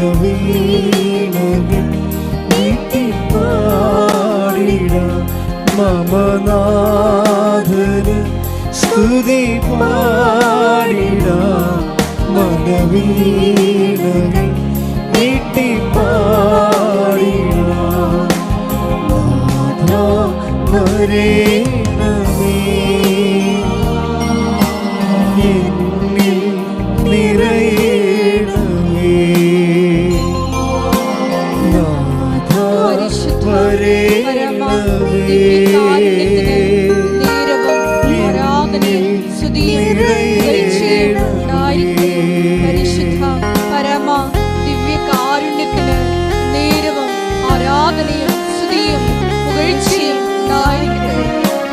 മനവീണകൾ നീട്ടിപ്പാടിടാം മമനാഥന് സ്തുതി പാടിടാം മനവീണകൾ നീട്ടിപ്പാടിടാം നാഥാ വരേണമേ എന്നിൽ നിറയണമേ നാഥാ വരേണമേ പരിശുദ്ധ പരമ ദിവ്യകാരുണ്യത്തിന് നേരവും ആരാധനയും സ്തുതിയും പുകഴ്ചയും ഉണ്ടായിരിക്കട്ടെ.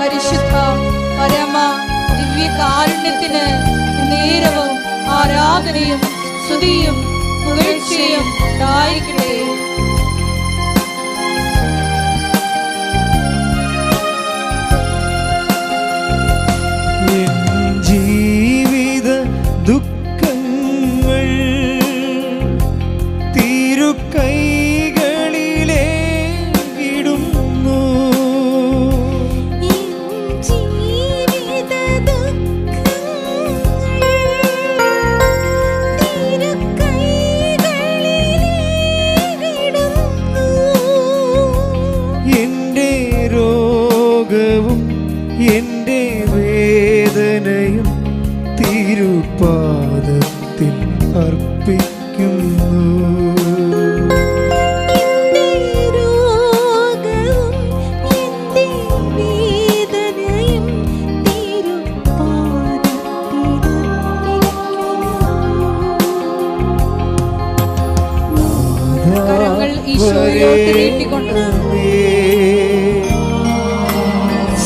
പരിശുദ്ധ പരമ ദിവ്യകാരുണ്യത്തിന് നേരവും ആരാധനയും സ്തുതിയും പുകഴ്ചയും ഉണ്ടായിരിക്കട്ടെ. ജീവിത ദുഃഖങ്ങൾ തിരുക്കൈകളിലേക്കിടുന്നു എൻ്റെ രോഗവും എൻ്റെ വേദനയും തിരുപാദത്തിൽ അർപ്പിക്കുന്നു.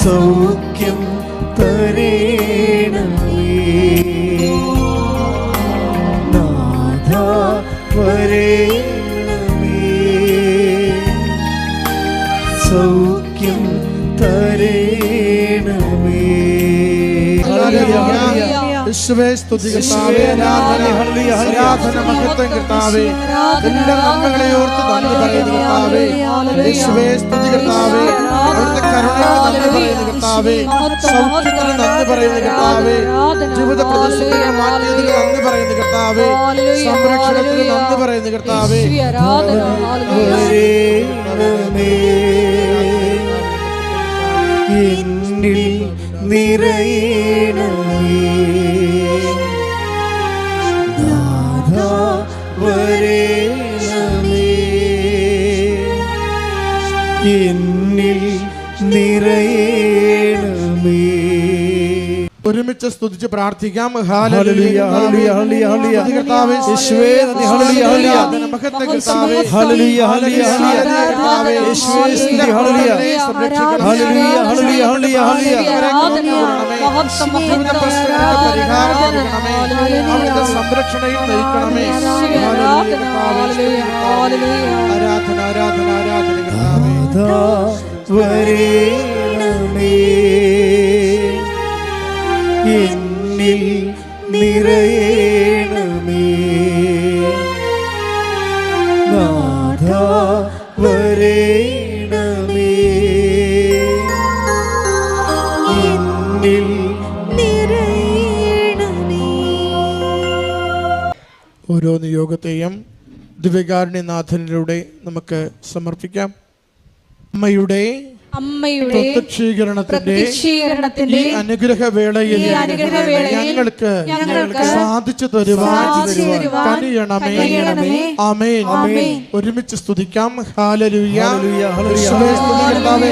സൗഖ്യം തരേണമേ നാഥാ വരേണമേ സൗഖ്യം തരേണമേ. യേശുവേ സ്തുതി കർത്താവേ, ആരാധന മഹത്വം കർത്താവേ, എല്ലാ നന്മകളെ ഓർത്ത് നന്ദി പറയുന്നു കർത്താവേ. യേശുവേ സ്തുതി കർത്താവേ, അവിടുത്തെ കരുണയ്ക്ക് നന്ദി പറയുന്നു കർത്താവേ, സൗഖ്യത്തിന് നന്ദി പറയുന്നു കർത്താവേ, ജീവിത പ്രതിസന്ധികൾ മാറ്റിയതിന് നന്ദി പറയുന്നു കർത്താവേ, സംരക്ഷണത്തിന് നന്ദി പറയുന്നു കർത്താവേ. എന്നിൽ നിറയണമേ നാഥാ വരേണമേ എന്നിൽ നിറയണമേ. ഒരുമിച്ച് സ്തുതിച്ച് പ്രാർത്ഥിക്കാം. ഹല്ലേലൂയ ഹല്ലേലൂയ ഹല്ലേലൂയ ഹല്ലേലൂയ യേശുവേ നന്ദി ഹല്ലേലൂയ ഹല്ലേലൂയ മഹത്വം കർത്താവേ, ഹല്ലേലൂയ ഹല്ലേലൂയ കർത്താവേ, യേശുവേ സ്തുതി ഹല്ലേലൂയ ഹല്ലേലൂയ ഹല്ലേലൂയ ഹല്ലേലൂയ അവിടുത്തെ സംരക്ഷണയിൽ നയിക്കണമേ. ആരാധന ആരാധന ആരാധന നാഥാ വരേണമേ എന്നിൽ നിറയണമേ നാഥാ വരേണമേ എന്നിൽ നിറയണമേ. ഓരോ നിയോഗത്തെയും ദിവ്യകാരുണ്യനാഥനിലൂടെ നമുക്ക് സമർപ്പിക്കാം. അമ്മയുടെ പ്രത്യക്ഷീകരണത്തിന്റെ ഈ അനുഗ്രഹ വേളയിൽ ഞങ്ങൾക്ക് സാധിച്ചു തരുവാൻ കനിയണമേ. ആമേൻ. ഒരുമിച്ച് സ്തുതിക്കാം. ഹല്ലേലൂയ കർത്താവേ,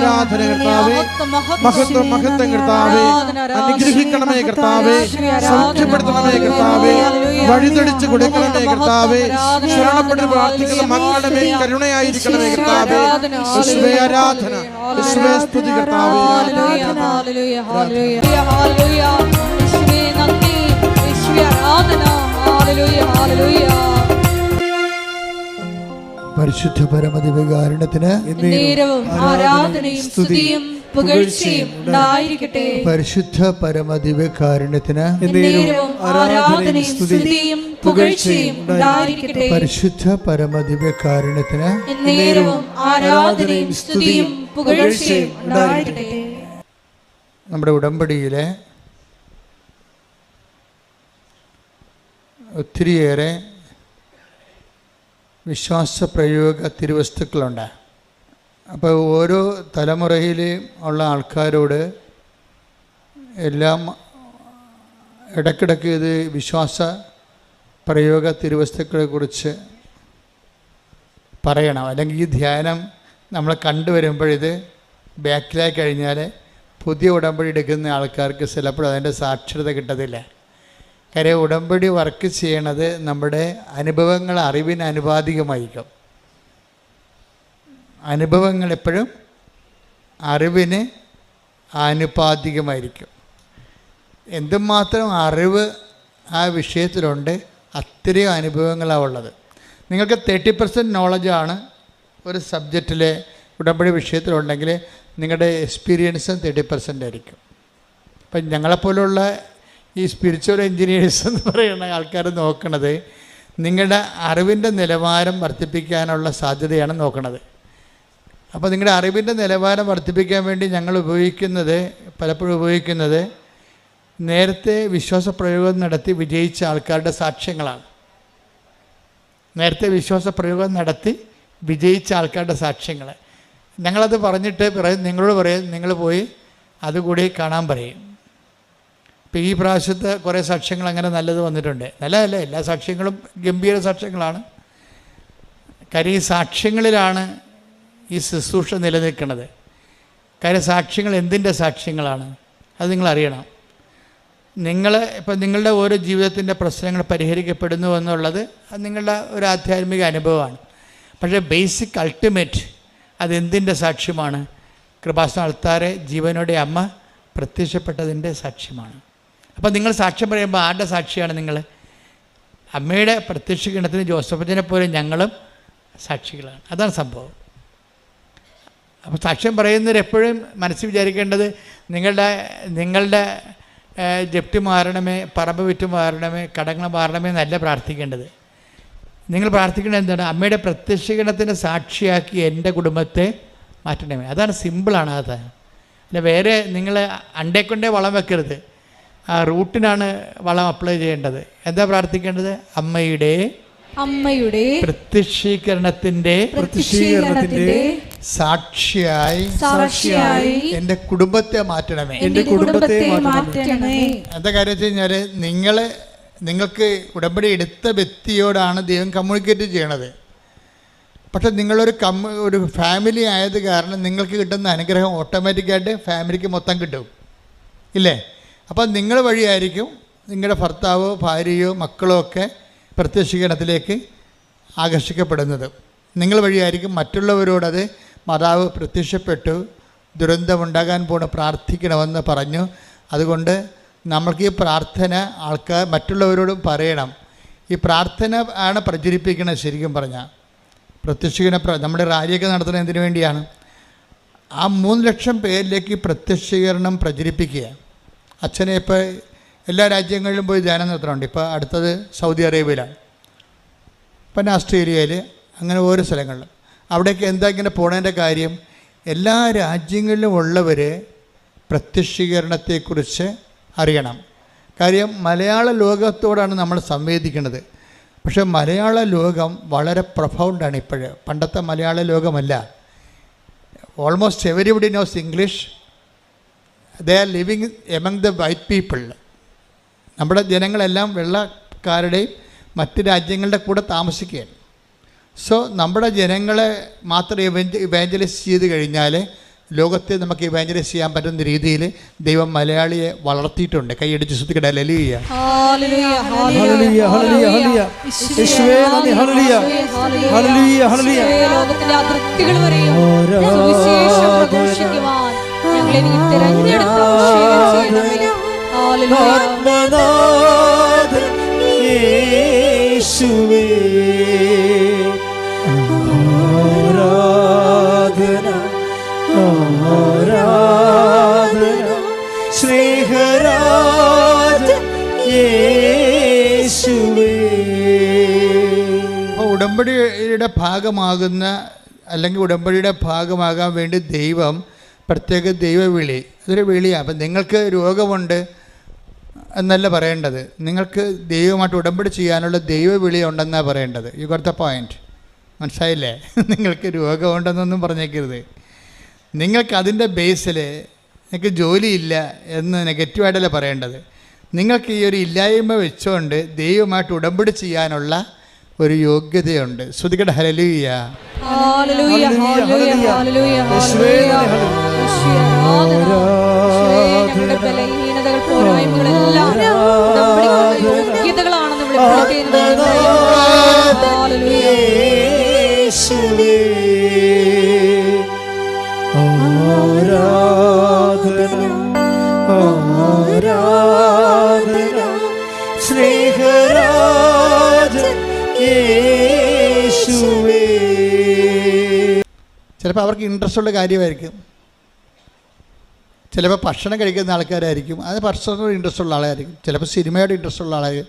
ആരാധന കർത്താവേ, മഹത്വം മഹത്വം കർത്താവേ, അനുഗ്രഹിക്കണമേ കർത്താവേ, സൗഖ്യപ്പെടുത്തണമേ കർത്താവേ, വഴിതെളിച്ച് കൊടുക്കണമേ കർത്താവേ, ശരണപ്പെട്ട് പ്രാർത്ഥിക്കുന്ന മക്കളുടെ മേൽ കരുണയായിരിക്കണമേ കർത്താവേ. യേശുവേ ആരാധന, യേശുവേ സ്തുതി കർത്താവേ. പരിശുദ്ധ പരമദിവ്യകാരുണ്യത്തിന് ആരാധനയും സ്തുതിയും പുകഴ്ചയും ഉണ്ടായിരിക്കട്ടെ. പരിശുദ്ധ പരമദിവ്യകാരുണ്യത്തിന് എന്നേരവും ആരാധനയും സ്തുതിയും പുകഴ്ചയും ഉണ്ടായിരിക്കട്ടെ. പരിശുദ്ധ പരമദിവ്യകാരുണ്യത്തിന് എന്നേരവും ആരാധനയും സ്തുതിയും പുകഴ്ചയും ഉണ്ടായിരിക്കട്ടെ. നമ്മുടെ ഉടമ്പടിയിലെ ഒത്തിരിയേറെ വിശ്വാസപ്രയോഗ തിരുവസ്തുക്കളുണ്ട്. അപ്പോൾ ഓരോ തലമുറയിൽ ഉള്ള ആൾക്കാരോട് എല്ലാം ഇടയ്ക്കിടയ്ക്ക് ഇത് വിശ്വാസ പ്രയോഗ തിരുവസ്തുക്കളെക്കുറിച്ച് പറയണം. അല്ലെങ്കിൽ ഈ ധ്യാനം നമ്മൾ കണ്ടുവരുമ്പോഴിത് ബാക്കിലായി കഴിഞ്ഞാൽ പുതിയ ഉടമ്പടി എടുക്കുന്ന ആൾക്കാർക്ക് ചിലപ്പോൾ അതിൻ്റെ സാക്ഷരത കിട്ടത്തില്ല. കാര്യം ഉടമ്പടി വർക്ക് ചെയ്യണത് നമ്മുടെ അനുഭവങ്ങൾ അറിവിന് അനുപാതികമായിരിക്കും. അനുഭവങ്ങൾ എപ്പോഴും അറിവിന് ആനുപാതികമായിരിക്കും. എന്തുമാത്രം അറിവ് ആ വിഷയത്തിലുണ്ട് അത്രയും അനുഭവങ്ങളാണ് ഉള്ളത്. നിങ്ങൾക്ക് 30% നോളജാണ് ഒരു സബ്ജക്റ്റിലെ ഉടമ്പടി വിഷയത്തിലുണ്ടെങ്കിൽ നിങ്ങളുടെ എക്സ്പീരിയൻസും 30% ആയിരിക്കും. ഇപ്പം ഞങ്ങളെപ്പോലുള്ള ഈ സ്പിരിച്വൽ എൻജിനീയേഴ്സ് എന്ന് പറയുന്ന ആൾക്കാർ നോക്കണത് നിങ്ങളുടെ അറിവിൻ്റെ നിലവാരം വർദ്ധിപ്പിക്കാനുള്ള സാധ്യതയാണ് നോക്കണത്. അപ്പോൾ നിങ്ങളുടെ അറിവിൻ്റെ നിലവാരം വർദ്ധിപ്പിക്കാൻ വേണ്ടി ഞങ്ങൾ പലപ്പോഴും ഉപയോഗിക്കുന്നത് നേരത്തെ വിശ്വാസപ്രയോഗം നടത്തി വിജയിച്ച ആൾക്കാരുടെ സാക്ഷ്യങ്ങളാണ്. നേരത്തെ വിശ്വാസപ്രയോഗം നടത്തി വിജയിച്ച ആൾക്കാരുടെ സാക്ഷ്യങ്ങൾ ഞങ്ങളത് പറഞ്ഞിട്ട് നിങ്ങളോട് പറയും, നിങ്ങൾ പോയി അതുകൂടി കാണാൻ പറയും. ഇപ്പോൾ ഈ പ്രാവശ്യത്തെ കുറേ സാക്ഷ്യങ്ങൾ അങ്ങനെ നല്ലത് വന്നിട്ടുണ്ട്. നല്ലതല്ല, എല്ലാ സാക്ഷ്യങ്ങളും ഗംഭീര സാക്ഷ്യങ്ങളാണ്. കാര്യം ഈ സാക്ഷ്യങ്ങളിലാണ് ഈ ശുശ്രൂഷ നിലനിൽക്കുന്നത്. കാര്യം സാക്ഷ്യങ്ങൾ എന്തിൻ്റെ സാക്ഷ്യങ്ങളാണ് അത് നിങ്ങളറിയണം. ഇപ്പം നിങ്ങളുടെ ഓരോ ജീവിതത്തിൻ്റെ പ്രശ്നങ്ങൾ പരിഹരിക്കപ്പെടുന്നു എന്നുള്ളത് അത് നിങ്ങളുടെ ഒരു ആധ്യാത്മിക അനുഭവമാണ്. പക്ഷേ ബേസിക് അൾട്ടിമേറ്റ് അതെന്തിൻ്റെ സാക്ഷ്യമാണ്? കൃപാസന അൾത്താരെ ജീവനോടെ അമ്മ പ്രത്യക്ഷപ്പെട്ടതിൻ്റെ സാക്ഷ്യമാണ്. അപ്പോൾ നിങ്ങൾ സാക്ഷ്യം പറയുമ്പോൾ ആരുടെ സാക്ഷിയാണ് നിങ്ങൾ? അമ്മയുടെ പ്രത്യക്ഷീകരണത്തിന് ജോസഫച്ചനെ പോലെ ഞങ്ങളും സാക്ഷികളാണ്. അതാണ് സംഭവം. അപ്പോൾ സാക്ഷ്യം പറയുന്നവരെപ്പോഴും മനസ്സിൽ വിചാരിക്കേണ്ടത് നിങ്ങളുടെ ജപ്തി മാറണമേ, പറമ്പ് വിറ്റ് മാറണമേ, കടങ്ങൾ മാറണമേ എന്നല്ല പ്രാർത്ഥിക്കേണ്ടത്. നിങ്ങൾ പ്രാർത്ഥിക്കേണ്ടത് എന്താണ്? അമ്മയുടെ പ്രത്യക്ഷീകരണത്തിന് സാക്ഷിയാക്കി എൻ്റെ കുടുംബത്തെ മാറ്റണമേ. അതാണ് സിമ്പിളാണ്. അത് അല്ല വേറെ നിങ്ങൾ അണ്ടേക്കൊണ്ടേ വളം വെക്കരുത്. ആ റൂട്ടിനാണ് വളം അപ്ലൈ ചെയ്യേണ്ടത്. എന്താ പ്രാർത്ഥിക്കേണ്ടത്? അമ്മയുടെ പ്രത്യക്ഷീകരണത്തിന്റെ സാക്ഷിയായി എൻ്റെ കുടുംബത്തെ മാറ്റണമേ. എന്താ കാര്യം വെച്ച് കഴിഞ്ഞാൽ നിങ്ങൾക്ക് ഉടമ്പടി എടുത്ത വ്യക്തിയോടാണ് ദൈവം കമ്മ്യൂണിക്കേറ്റ് ചെയ്യണത്. പക്ഷെ ഒരു ഫാമിലി ആയത് കാരണം നിങ്ങൾക്ക് കിട്ടുന്ന അനുഗ്രഹം ഓട്ടോമാറ്റിക്കായിട്ട് ഫാമിലിക്ക് മൊത്തം കിട്ടും, ഇല്ലേ? അപ്പം നിങ്ങൾ വഴിയായിരിക്കും നിങ്ങളുടെ ഭർത്താവോ ഭാര്യയോ മക്കളോ ഒക്കെ പ്രത്യക്ഷീകരണത്തിലേക്ക് ആകർഷിക്കപ്പെടുന്നത്. നിങ്ങൾ വഴിയായിരിക്കും മറ്റുള്ളവരോടത് മാതാവ് പ്രത്യക്ഷപ്പെട്ടു, ദുരന്തമുണ്ടാകാൻ പോണ പ്രാർത്ഥിക്കണമെന്ന് പറഞ്ഞു. അതുകൊണ്ട് നമ്മൾക്ക് ഈ പ്രാർത്ഥന മറ്റുള്ളവരോടും പറയണം. ഈ പ്രാർത്ഥന ആണ് പ്രചരിപ്പിക്കുന്നത്. ശരിക്കും പറഞ്ഞാൽ പ്രത്യക്ഷീകരണം നമ്മുടെ റാലിയൊക്കെ നടത്തുന്നത് എന്തിനു വേണ്ടിയാണ്? ആ 3 ലക്ഷം പേരിലേക്ക് പ്രത്യക്ഷീകരണം പ്രചരിപ്പിക്കുക. അച്ഛനെ ഇപ്പോൾ എല്ലാ രാജ്യങ്ങളിലും പോയി ധ്യാനം നടത്തുന്നുണ്ട്. ഇപ്പോൾ അടുത്തത് സൗദി അറേബ്യയിലാണ്, പിന്നെ ഓസ്ട്രേലിയയിൽ, അങ്ങനെ ഓരോ സ്ഥലങ്ങളിലും. അവിടേക്ക് എന്താ ഇങ്ങനെ പോണതിൻ്റെ കാര്യം? എല്ലാ രാജ്യങ്ങളിലും ഉള്ളവർ പ്രത്യക്ഷീകരണത്തെക്കുറിച്ച് അറിയണം. കാര്യം മലയാള ലോകത്തോടാണ് നമ്മൾ സംവേദിക്കുന്നത്. പക്ഷേ മലയാള ലോകം വളരെ പ്രൊഫൗണ്ടാണ് ഇപ്പോൾ. പണ്ടത്തെ മലയാള ലോകമല്ല. Almost everybody knows English. They are living among the white people. നമ്മുടെ ജനങ്ങളെല്ലാം വെള്ളക്കാരുടെയും മറ്റ് രാജ്യങ്ങളുടെ കൂടെ താമസിക്കുകയാണ്. സോ നമ്മുടെ ജനങ്ങളെ മാത്രം ഇവാഞ്ചലൈസ് ചെയ്ത് കഴിഞ്ഞാൽ ലോകത്തെ നമുക്ക് ഇവാഞ്ചലൈസ് ചെയ്യാൻ പറ്റുന്ന രീതിയിൽ ദൈവം മലയാളിയെ വളർത്തിയിട്ടുണ്ട്. കൈയടിച്ച് ശ്രദ്ധിക്കട്ടെ. ഹല്ലേലൂയ, ഹല്ലേലൂയ, ഹല്ലേലൂയ, ഹല്ലേലൂയ. യേശുവേ നന്ദി. ഹല്ലേലൂയ, ഹല്ലേലൂയ, ഹല്ലേലൂയ. ലോകത്തിന്റെ അതിർത്തികൾ വരെയും സുവിശേഷം പ്രഘോഷിക്കുവാൻ ഞങ്ങളെ നീ തിരഞ്ഞെടുത്തു. ആത്മനാഥൻ യേശുവേ ആരാധന, ആരാധന. ഉടമ്പടിയുടെ ഭാഗമാകുന്ന അല്ലെങ്കിൽ ഉടമ്പടിയുടെ ഭാഗമാകാൻ വേണ്ടി ദൈവം പ്രത്യേക ദൈവവിളി, അതൊരു വിളിയാണ്. അപ്പം നിങ്ങൾക്ക് രോഗമുണ്ട് എന്നല്ല പറയേണ്ടത്, നിങ്ങൾക്ക് ദൈവമായിട്ട് ഉടമ്പടി ചെയ്യാനുള്ള ദൈവവിളി ഉണ്ടെന്നാണ് പറയേണ്ടത്. You got the point. മനസ്സിലായില്ലേ? നിങ്ങൾക്ക് രോഗമുണ്ടെന്നൊന്നും പറഞ്ഞേക്കരുത്. നിങ്ങൾക്ക് അതിൻ്റെ ബേസിൽ നിങ്ങൾക്ക് ജോലിയില്ല എന്ന് നെഗറ്റീവായിട്ടല്ല പറയേണ്ടത്. നിങ്ങൾക്ക് ഈ ഒരു ഇല്ലായ്മ വെച്ചുകൊണ്ട് ദൈവമായിട്ട് ഉടമ്പടി ചെയ്യാനുള്ള ഒരു യോഗ്യതയുണ്ട്. ശ്രുതികട ഹല്ലേലൂയ. ഹല്ലേലൂയ ഹല്ലേലൂയ ഹല്ലേലൂയ ഞങ്ങളുടെ ബലഹീനതകൾ പോരായ്മകളെല്ലാം യോഗ്യതകളാണെന്ന് വെളിപ്പെടുത്തിയിരുന്നു. ഹല്ലേലൂയ യേശുവേ ആരാധന ആരാധന സ്നേഹരാജൻ യേശുവേ. ചിലപ്പോൾ അവർക്ക് ഇൻട്രസ്റ്റ് ഉള്ള കാര്യമായിരിക്കും, ചിലപ്പോൾ ഭക്ഷണം കഴിക്കുന്ന ആൾക്കാരായിരിക്കും, അത് ഭക്ഷണത്തോട് ഇൻട്രസ്റ്റ് ഉള്ള ആളായിരിക്കും, ചിലപ്പോൾ സിനിമയോട് ഇൻട്രസ്റ്റ് ഉള്ള ആളായിരിക്കും,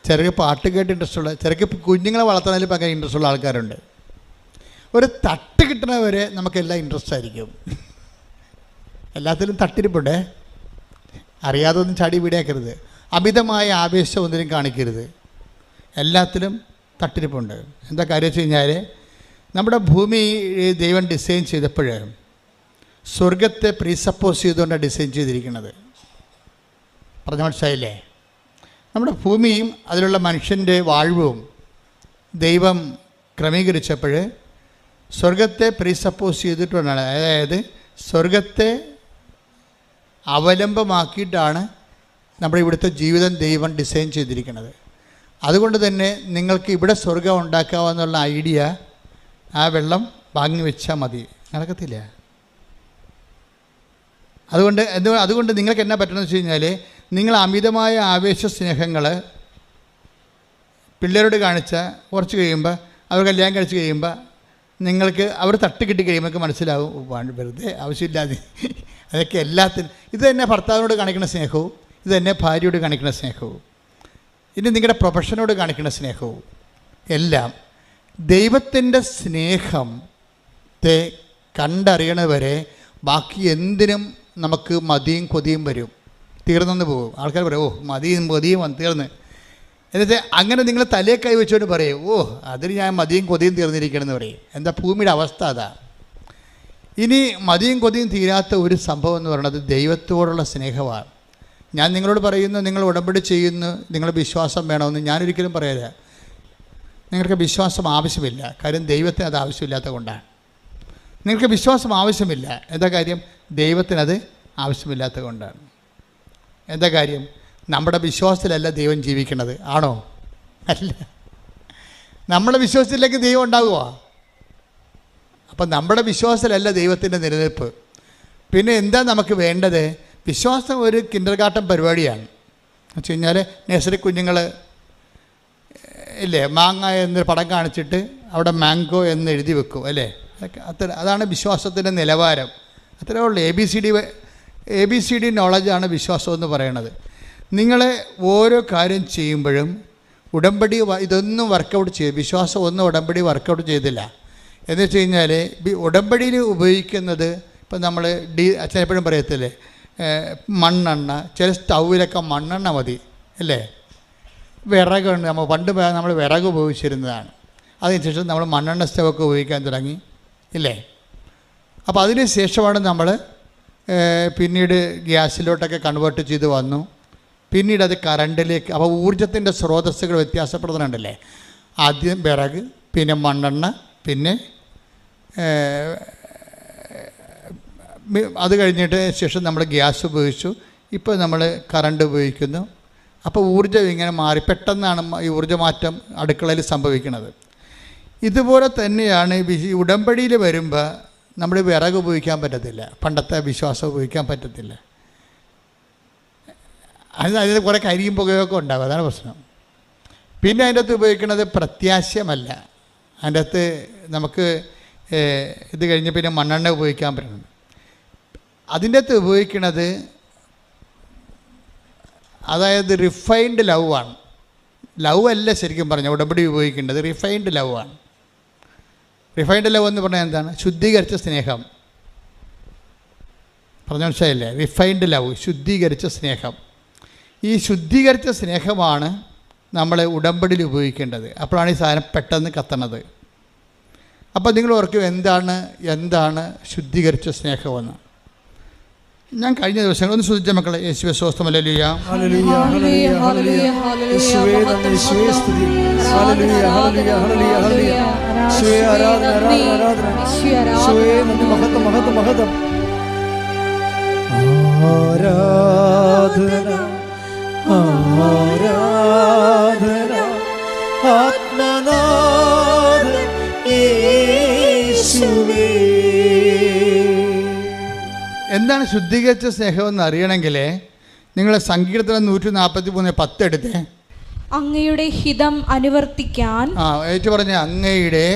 ചിലർക്ക് പാട്ട് കേട്ട് ഇൻട്രസ്റ്റ് ഉള്ള, ചിലർക്ക് കുഞ്ഞുങ്ങളെ വളർത്തുന്നതിൽ ഭയങ്കര ഇൻട്രസ്റ്റ് ഉള്ള ആൾക്കാരുണ്ട്. ഒരു തട്ട് കിട്ടണവരെ നമുക്കെല്ലാം ഇൻട്രസ്റ്റ് ആയിരിക്കും. എല്ലാത്തിലും തട്ടിരിപ്പുണ്ടേ. അറിയാതെ ഒന്നും ചാടി വീടിയാക്കരുത്, അമിതമായ ആവേശം ഒന്നിനും കാണിക്കരുത്. എല്ലാത്തിലും തട്ടിരിപ്പുണ്ട്. എന്താ കാര്യം വെച്ച് കഴിഞ്ഞാൽ നമ്മുടെ ഭൂമി ദൈവം ഡിസൈൻ ചെയ്തപ്പോൾ സ്വർഗത്തെ പ്രീസപ്പോസ് ചെയ്തുകൊണ്ടാണ് ഡിസൈൻ ചെയ്തിരിക്കുന്നത്. പറഞ്ഞ മനസ്സിലായില്ലേ? നമ്മുടെ ഭൂമിയും അതിലുള്ള മനുഷ്യൻ്റെ വാഴ്വും ദൈവം ക്രമീകരിച്ചപ്പോൾ സ്വർഗത്തെ പ്രീസപ്പോസ് ചെയ്തിട്ടുണ്ടാണ്. അതായത് സ്വർഗത്തെ അവലംബമാക്കിയിട്ടാണ് നമ്മുടെ ഇവിടുത്തെ ജീവിതം ദൈവം ഡിസൈൻ ചെയ്തിരിക്കുന്നത്. അതുകൊണ്ട് തന്നെ നിങ്ങൾക്ക് ഇവിടെ സ്വർഗം ഉണ്ടാക്കാമെന്നുള്ള ഐഡിയ ആ വെള്ളം വാങ്ങി വെച്ചാൽ മതി, നടക്കത്തില്ല. അതുകൊണ്ട് നിങ്ങൾക്ക് എന്നാ പറ്റണമെന്ന് വെച്ച് കഴിഞ്ഞാൽ നിങ്ങൾ അമിതമായ ആവേശ സ്നേഹങ്ങൾ പിള്ളേരോട് കാണിച്ചാൽ കുറച്ച് കഴിയുമ്പോൾ അവർ കല്യാണം കഴിച്ച് കഴിയുമ്പോൾ നിങ്ങൾക്ക് അവർ തട്ട് കിട്ടി കഴിയുമ്പോൾ മനസ്സിലാവും വെറുതെ ആവശ്യമില്ലാതെ അതൊക്കെ എല്ലാത്തിനും. ഇത് തന്നെ ഭർത്താവിനോട് കാണിക്കുന്ന സ്നേഹവും ഇത് തന്നെ ഭാര്യയോട് കാണിക്കുന്ന സ്നേഹവും ഇനി നിങ്ങളുടെ പ്രൊഫഷനോട് കാണിക്കുന്ന സ്നേഹവും എല്ലാം ദൈവത്തിൻ്റെ സ്നേഹത്തെ കണ്ടറിയണവരെ ബാക്കി എന്തിനും നമുക്ക് മതിയും കൊതിയും വരും, തീർന്നെന്ന് പോകും. ആൾക്കാർ പറയും ഓ മതിയും തീർന്ന്. എന്നിട്ട് അങ്ങനെ നിങ്ങൾ തലയെ കൈ വെച്ചുകൊണ്ട് പറയും ഓ അതിന് ഞാൻ മതിയും കൊതിയും തീർന്നിരിക്കണമെന്ന് പറയും. എന്താ ഭൂമിയുടെ അവസ്ഥ അതാ. ഇനി മതിയും കൊതിയും തീരാത്ത ഒരു സംഭവം എന്ന് പറയുന്നത് ദൈവത്തോടുള്ള സ്നേഹമാണ്. ഞാൻ നിങ്ങളോട് പറയുന്നു, നിങ്ങൾ ഉടമ്പടി ചെയ്യുന്നു, നിങ്ങളുടെ വിശ്വാസം വേണമെന്ന് ഞാനൊരിക്കലും പറയില്ല. നിങ്ങൾക്ക് വിശ്വാസം ആവശ്യമില്ല, കാര്യം ദൈവത്തിന് അത് ആവശ്യമില്ലാത്തത് കൊണ്ടാണ്. നിങ്ങൾക്ക് വിശ്വാസം ആവശ്യമില്ല, എന്താ കാര്യം? ദൈവത്തിനത് ആവശ്യമില്ലാത്തത് കൊണ്ടാണ്. എന്താ കാര്യം? നമ്മുടെ വിശ്വാസത്തിലല്ല ദൈവം ജീവിക്കുന്നത്, ആണോ? അല്ല. നമ്മുടെ വിശ്വാസത്തിലേക്ക് ദൈവം ഉണ്ടാകുക. അപ്പം നമ്മുടെ വിശ്വാസത്തിലല്ല ദൈവത്തിൻ്റെ നിലനിൽപ്പ്. പിന്നെ എന്താ നമുക്ക് വേണ്ടത്? വിശ്വാസം ഒരു കിൻഡർ ഗാർട്ടൻ പരിപാടിയാണ്. എന്ന് വെച്ച് കഴിഞ്ഞാൽ നഴ്സറി കുഞ്ഞുങ്ങൾ ഇല്ലേ, മാങ്ങ എന്നൊരു പടം കാണിച്ചിട്ട് അവിടെ മാംഗോ എന്ന് എഴുതി വെക്കും അല്ലേ? അതാണ് വിശ്വാസത്തിൻ്റെ നിലവാരം. അത്രേ ഉള്ളൂ. എ ബി സി ഡി നോളജാണ് വിശ്വാസം എന്ന് പറയണത്. നിങ്ങൾ ഓരോ കാര്യം ചെയ്യുമ്പോഴും ഉടമ്പടി ഇതൊന്നും വർക്കൗട്ട് ചെയ്ത് വിശ്വാസം ഒന്നും ഉടമ്പടി വർക്കൗട്ട് ചെയ്തില്ല. എന്ന് വെച്ച് കഴിഞ്ഞാൽ ഉടമ്പടിയിൽ ഉപയോഗിക്കുന്നത് ഇപ്പം നമ്മൾ അച്ഛനെപ്പോഴും പറയത്തില്ലേ മണ്ണെണ്ണ, ചില സ്റ്റൗവിലൊക്കെ മണ്ണെണ്ണ മതി അല്ലേ? വിറകുണ്ട്, നമ്മൾ വിറക് ഉപയോഗിച്ചിരുന്നതാണ്. അതിനുശേഷം നമ്മൾ മണ്ണെണ്ണ സ്റ്റൗവൊക്കെ ഉപയോഗിക്കാൻ തുടങ്ങി ഇല്ലേ? അപ്പോൾ അതിന് ശേഷമാണ് നമ്മൾ പിന്നീട് ഗ്യാസിലോട്ടൊക്കെ കൺവേർട്ട് ചെയ്ത് വന്നു. പിന്നീട് അത് കറണ്ടിലേക്ക്. അപ്പോൾ ഊർജത്തിൻ്റെ സ്രോതസ്സുകൾ വ്യത്യാസപ്പെടുന്നുണ്ടല്ലേ? ആദ്യം വിറക്, പിന്നെ മണ്ണെണ്ണ, പിന്നെ അത് കഴിഞ്ഞിട്ട് ശേഷം നമ്മൾ ഗ്യാസ് ഉപയോഗിച്ചു. ഇപ്പോൾ നമ്മൾ കറണ്ട് ഉപയോഗിക്കുന്നു. അപ്പോൾ ഊർജ്ജം ഇങ്ങനെ മാറി. പെട്ടെന്നാണ് ഈ ഊർജ്ജമാറ്റം അടുക്കളയിൽ സംഭവിക്കുന്നത്. ഇതുപോലെ തന്നെയാണ് ഈ ഉടമ്പടിയിൽ വരുമ്പോൾ നമ്മൾ വിറക് ഉപയോഗിക്കാൻ പറ്റത്തില്ല, പണ്ടത്തെ വിശ്വാസം ഉപയോഗിക്കാൻ പറ്റത്തില്ല. അതിന് കുറേ കരിയും പുകയൊക്കെ ഉണ്ടാകും, അതാണ് പ്രശ്നം. പിന്നെ അതിൻ്റെ അകത്ത് ഉപയോഗിക്കുന്നത് പ്രത്യാശയമല്ല. അതിൻ്റെ അകത്ത് നമുക്ക് ഇത് കഴിഞ്ഞ് പിന്നെ മണ്ണെണ്ണ ഉപയോഗിക്കാൻ പറ്റണം. അതിൻ്റെ അകത്ത് ഉപയോഗിക്കുന്നത് അതായത് റിഫൈൻഡ് ലവ് ആണ്. ലവ് അല്ല ശരിക്കും പറഞ്ഞാൽ ഉടമ്പടി ഉപയോഗിക്കേണ്ടത്, റിഫൈൻഡ് ലവ് ആണ്. റിഫൈൻഡ് ലവ് എന്ന് പറഞ്ഞാൽ എന്താണ്? ശുദ്ധീകരിച്ച സ്നേഹം. പറഞ്ഞ മനസ്സിലായില്ലേ? റിഫൈൻഡ് ലവ്, ശുദ്ധീകരിച്ച സ്നേഹം. ഈ ശുദ്ധീകരിച്ച സ്നേഹമാണ് നമ്മൾ ഉടമ്പടിയിൽ ഉപയോഗിക്കേണ്ടത്. അപ്പോഴാണ് ഈ സാധനം പെട്ടെന്ന് കത്തണത്. അപ്പോൾ നിങ്ങൾ ഓർക്കും എന്താണ് ശുദ്ധീകരിച്ച സ്നേഹമെന്ന്. ഞാൻ കഴിഞ്ഞ ദിവസങ്ങൾ ഒന്ന് ശ്രദ്ധിച്ച മക്കളെ. യേശുവേ സ്തോത്രം. ഹല്ലേലൂയ. ഹല്ലേലൂയ ഹല്ലേലൂയ ഹല്ലേലൂയ. യേശുവേ നന്ദി, യേശുവേ സ്തുതി. ഹല്ലേലൂയ ഹല്ലേലൂയ ഹല്ലേലൂയ ഹല്ലേലൂയ. യേശുവേ ആരാധന ആരാധന ആരാധന. യേശുവേ നന്ദി, മഹത്വം മഹത്വം മഹത്വം. ആരാധന ആരാധന ആത്മനാഥൻ യേശുവേ. എന്താണ് ശുദ്ധീകരിച്ച സ്നേഹമെന്ന് അറിയണമെങ്കിൽ നിങ്ങൾ സങ്കീർത്തനം 143:10 എടുത്തേ. അങ്ങയുടെ ഹിതം അനുവർത്തിക്കാൻ. ഏറ്റു പറഞ്ഞ അങ്ങയുടെ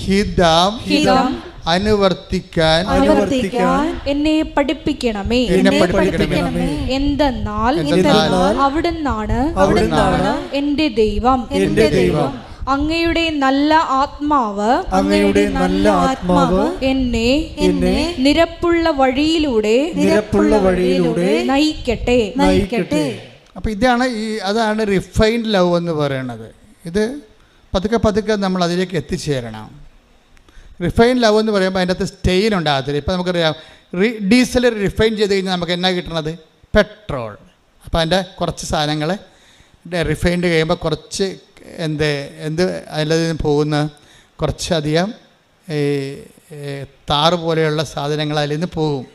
ഹിതം അനുവർത്തിക്കാൻ എന്നെ പഠിപ്പിക്കണമേ. എന്തെന്നാൽ അവിടുന്നാണ് എന്റെ ദൈവം. അങ്ങയുടെ നല്ല ആത്മാവ് എന്നെ നിരപ്പുള്ള വഴിയിലൂടെ നയിക്കട്ടെ. അപ്പോൾ അതാണ് റിഫൈൻഡ് ലവ് എന്ന് പറയുന്നത്. ഇത് പതുക്കെ നമ്മൾ അതിലേക്ക് എത്തിച്ചേരണം. റിഫൈൻഡ് ലവ് എന്ന് പറയുമ്പോൾ അതിൻ്റെ അകത്ത് സ്റ്റെയിൻ ഉണ്ടാകത്തില്ല. ഇപ്പോൾ നമുക്കറിയാം, ഡീസൽ റിഫൈൻ ചെയ്ത് കഴിഞ്ഞാൽ നമുക്ക് എന്നാ കിട്ടണത്? പെട്രോൾ. അപ്പോൾ അതിൻ്റെ കുറച്ച് സാധനങ്ങൾ റിഫൈൻഡ് കഴിയുമ്പോൾ കുറച്ച് അതിൽ നിന്ന് പോകുന്ന കുറച്ചധികം താറ് പോലെയുള്ള സാധനങ്ങൾ അതിൽ നിന്ന് പോകും.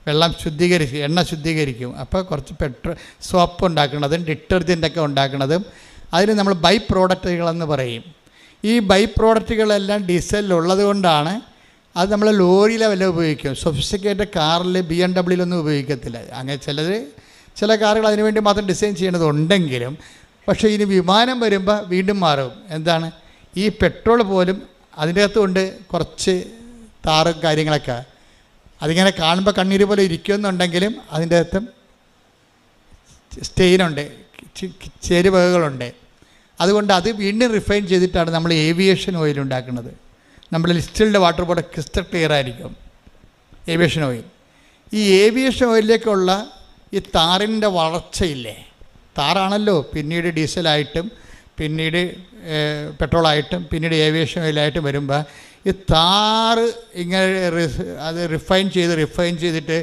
വെള്ളം ശുദ്ധീകരിക്കും, എണ്ണ ശുദ്ധീകരിക്കും. അപ്പോൾ കുറച്ച് സോപ്പ് ഉണ്ടാക്കുന്നതും ഡിറ്റർജൻ്റൊക്കെ ഉണ്ടാക്കുന്നതും അതിന് നമ്മൾ ബൈ പ്രോഡക്റ്റുകളെന്ന് പറയും. ഈ ബൈ പ്രോഡക്റ്റുകളെല്ലാം ഡീസലിലുള്ളത് കൊണ്ടാണ് അത് നമ്മൾ ലോറിയിലെ വില ഉപയോഗിക്കും. സൊഫിസ്റ്റിക്കേറ്റഡ് കാറിൽ BMW ഉപയോഗിക്കത്തില്ല. അങ്ങനെ ചില കാറുകൾ അതിനുവേണ്ടി മാത്രം ഡിസൈൻ ചെയ്യേണ്ടതുണ്ടെങ്കിലും, പക്ഷേ ഇനി വിമാനം വരുമ്പോൾ വീണ്ടും മാറും. എന്താണ്? ഈ പെട്രോൾ പോലും അതിൻ്റെ അകത്തുകൊണ്ട് കുറച്ച് താറും കാര്യങ്ങളൊക്കെ അതിങ്ങനെ കാണുമ്പോൾ കണ്ണീര് പോലെ ഇരിക്കുമെന്നുണ്ടെങ്കിലും അതിൻ്റെ അകത്തും സ്റ്റെയിനുണ്ട്, ചേരുവകകളുണ്ട്. അതുകൊണ്ട് അത് വീണ്ടും റിഫൈൻ ചെയ്തിട്ടാണ് നമ്മൾ ഏവിയേഷൻ ഓയിൽ ഉണ്ടാക്കുന്നത്. നമ്മുടെ ഡിസ്റ്റിൽഡ് വാട്ടർ പോലെ ക്രിസ്റ്റൽ ക്ലിയർ ആയിരിക്കും ഏവിയേഷൻ ഓയിൽ. ഈ ഏവിയേഷൻ ഓയിലിലേക്കുള്ള ഈ താറിൻ്റെ വളർച്ചയില്ലേ, താറാണല്ലോ പിന്നീട് ഡീസലായിട്ടും പിന്നീട് പെട്രോളായിട്ടും പിന്നീട് ഏവിയേഷൻ ഓയിലായിട്ടും വരുമ്പോൾ ഈ താറ് ഇങ്ങനെ റിഫൈൻ ചെയ്തിട്ട്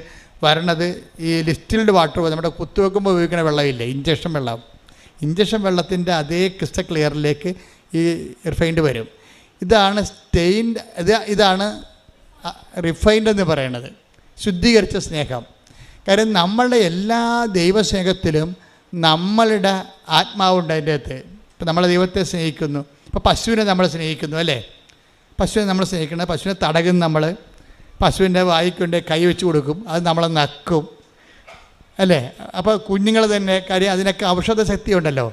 വരണത് ഈ ഡിസ്റ്റിൽഡ് വാട്ടർ പോലെ നമ്മുടെ കുത്തുവെക്കുമ്പോൾ ഉപയോഗിക്കുന്ന വെള്ളമില്ലേ, ഇഞ്ചക്ഷൻ വെള്ളത്തിൻ്റെ അതേ ക്രിസ്റ്റൽ ക്ലിയറിലേക്ക് ഈ റിഫൈൻഡ് വരും. ഇതാണ് സ്റ്റെയിൻഡ്. ഇതാണ് റിഫൈൻഡ് എന്ന് പറയുന്നത്, ശുദ്ധീകരിച്ച സ്നേഹം. കാര്യം നമ്മളുടെ എല്ലാ ദൈവസ്നേഹത്തിലും നമ്മളുടെ ആത്മാവുണ്ട് അതിൻ്റെ അകത്ത്. ഇപ്പം നമ്മൾ ദൈവത്തെ സ്നേഹിക്കുന്നു. ഇപ്പോൾ പശുവിനെ നമ്മൾ സ്നേഹിക്കുന്നു അല്ലേ? പശുവിനെ നമ്മൾ സ്നേഹിക്കുന്നത്, പശുവിനെ തടകും നമ്മൾ. പശുവിൻ്റെ വായിക്കൊണ്ട് കൈ വെച്ച് കൊടുക്കും, അത് നമ്മളെ നക്കും അല്ലേ? അപ്പോൾ കുഞ്ഞുങ്ങൾ തന്നെ, കാര്യം അതിനൊക്കെ ഔഷധ ശക്തി ഉണ്ടല്ലോ.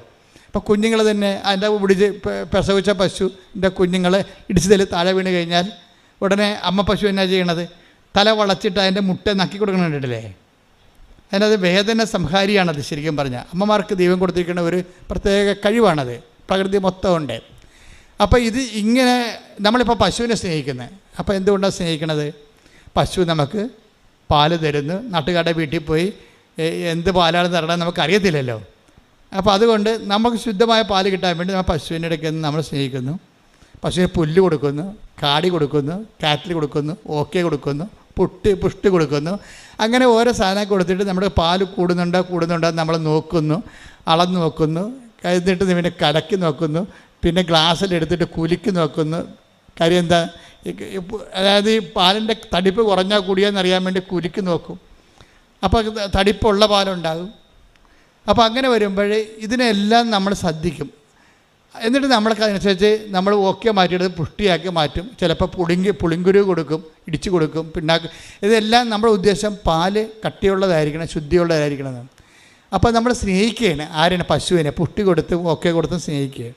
അപ്പോൾ കുഞ്ഞുങ്ങൾ തന്നെ അതിൻ്റെ പിടിച്ച് പ്രസവിച്ച പശുവിൻ്റെ കുഞ്ഞുങ്ങൾ ഇടിച്ചതിൽ താഴെ വീണ് കഴിഞ്ഞാൽ ഉടനെ അമ്മ പശു എന്നാ ചെയ്യണത്? തല വളച്ചിട്ട് അതിൻ്റെ മുട്ട നക്കി കൊടുക്കണുണ്ടല്ലേ? അതിനത് വേദന സംഹാരിയാണത്. ശരിക്കും പറഞ്ഞാൽ അമ്മമാർക്ക് ദൈവം കൊടുത്തിരിക്കുന്ന ഒരു പ്രത്യേക കഴിവാണത്, പ്രകൃതി മൊത്തം ഉണ്ട്. അപ്പോൾ ഇത് ഇങ്ങനെ നമ്മളിപ്പോൾ പശുവിനെ സ്നേഹിക്കുന്നത്. അപ്പോൾ എന്തുകൊണ്ടാണ് സ്നേഹിക്കണത്? പശു നമുക്ക് പാല് തരുന്നു. നാട്ടുകാരുടെ വീട്ടിൽ പോയി എന്ത് പാലാണ് തരണം നമുക്കറിയത്തില്ലല്ലോ. അപ്പോൾ അതുകൊണ്ട് നമുക്ക് ശുദ്ധമായ പാല് കിട്ടാൻ വേണ്ടി നമ്മൾ പശുവിൻ്റെ ഇടയ്ക്ക് നമ്മൾ സ്നേഹിക്കുന്നു. പശുവിന് പുല്ല് കൊടുക്കുന്നു, കാടി കൊടുക്കുന്നു, കാറ്റിൽ കൊടുക്കുന്നു, ഓക്കെ കൊടുക്കുന്നു, പുഷ്ടി കൊടുക്കുന്നു. അങ്ങനെ ഓരോ സാധനം കൊടുത്തിട്ട് നമ്മുടെ പാല് കൂടുന്നുണ്ടോ നമ്മൾ നോക്കുന്നു, അളന്ന് നോക്കുന്നു, എന്നിട്ട് പിന്നെ കലക്കി നോക്കുന്നു, പിന്നെ ഗ്ലാസ്സിലെടുത്തിട്ട് കുലുക്കി നോക്കുന്നു. കാര്യം എന്താ? അതായത് ഈ പാലിൻ്റെ തടിപ്പ് കുറഞ്ഞാൽ കൂടിയെന്നറിയാൻ വേണ്ടി കുലുക്കി നോക്കും. അപ്പോൾ തടിപ്പുള്ള പാലുണ്ടാകും. അപ്പോൾ അങ്ങനെ വരുമ്പോൾ ഇതിനെല്ലാം നമ്മൾ ശ്രദ്ധിക്കും. എന്നിട്ട് നമ്മൾക്ക് അതനുസരിച്ച് നമ്മൾ ഓക്കെ മാറ്റിയെടുത്ത് പുഷ്ടിയാക്കി മാറ്റും. ചിലപ്പോൾ പുളിങ്കുരു കൊടുക്കും, ഇടിച്ചു കൊടുക്കും, പിണ്ണാക്ക്. ഇതെല്ലാം നമ്മുടെ ഉദ്ദേശം പാല് കട്ടിയുള്ളതായിരിക്കണം, ശുദ്ധിയുള്ളതായിരിക്കണം. അപ്പോൾ നമ്മൾ സ്നേഹിക്കുകയാണ് ആരാണ്? പശുവിനെ പുഷ്ടി കൊടുത്തും ഓക്കെ കൊടുത്തും സ്നേഹിക്കുക.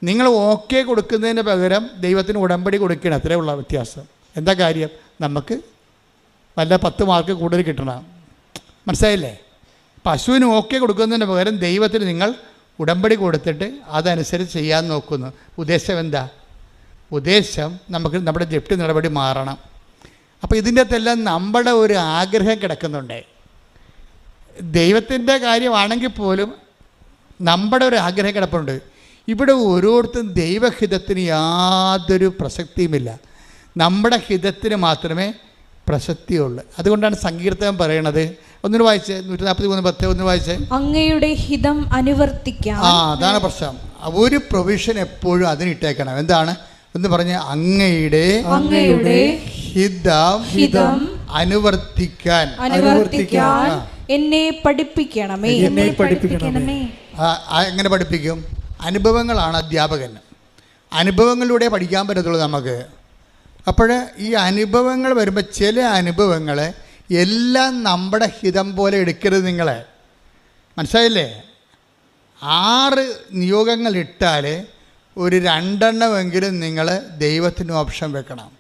നിങ്ങൾ ഓക്കെ കൊടുക്കുന്നതിന് പകരം ദൈവത്തിന് ഉടമ്പടി കൊടുക്കുകയാണ്. അത്രേ ഉള്ള വ്യത്യാസം. എന്താ കാര്യം? നമുക്ക് വല്ല 10 മാർക്ക് കൂടുതൽ കിട്ടണം. മനസ്സിലായില്ലേ? പശുവിന് ഓക്കെ കൊടുക്കുന്നതിന് പകരം ദൈവത്തിന് നിങ്ങൾ ഉടമ്പടി കൊടുത്തിട്ട് അതനുസരിച്ച് ചെയ്യാൻ നോക്കുന്നു. ഉദ്ദേശം എന്താ? ഉദ്ദേശം നമുക്ക് നമ്മുടെ ജപ്തി നടപടി മാറണം. അപ്പോൾ ഇതിൻ്റെ അകത്തെല്ലാം നമ്മുടെ ഒരു ആഗ്രഹം കിടക്കുന്നുണ്ട്. ദൈവത്തിൻ്റെ കാര്യമാണെങ്കിൽ പോലും നമ്മുടെ ഒരു ആഗ്രഹം കിടപ്പുണ്ട്. ഇവിടെ ഓരോരുത്തരും ദൈവഹിതത്തിന് യാതൊരു പ്രസക്തിയുമില്ല, നമ്മുടെ ഹിതത്തിന് മാത്രമേ പ്രസക്തിയുള്ളൂ. അതുകൊണ്ടാണ് സങ്കീർത്തനം പറയണത്. ഒന്നിനു വായിച്ച് 143:10 ഒന്ന് വായിച്ച്. അങ്ങയുടെ ഹിതം അനുവർത്തിക്കാൻ. അതാണ് പ്രശ്നം. ഒരു പ്രൊവിഷൻ എപ്പോഴും അതിനിട്ടേക്കണം. എന്താണ് എന്ന് പറഞ്ഞ അങ്ങയുടെ ഹിതം അനുവർത്തിക്കാൻ എന്നെ പഠിപ്പിക്കണമേ. എങ്ങനെ പഠിപ്പിക്കും? അനുഭവങ്ങളാണ് അധ്യാപകൻ. അനുഭവങ്ങളിലൂടെ പഠിക്കാൻ പറ്റത്തുള്ളൂ നമുക്ക്. അപ്പോൾ ഈ അനുഭവങ്ങൾ വരുമ്പോൾ ചില അനുഭവങ്ങൾ എല്ലാം നമ്മുടെ ഹിതം പോലെ എടുക്കരുത്. നിങ്ങളെ മനസ്സിലായില്ലേ? 6 നിയോഗങ്ങൾ ഇട്ടാൽ ഒരു 2 എണ്ണമെങ്കിലും നിങ്ങൾ ദൈവത്തിന് ഓപ്ഷൻ വെക്കണം.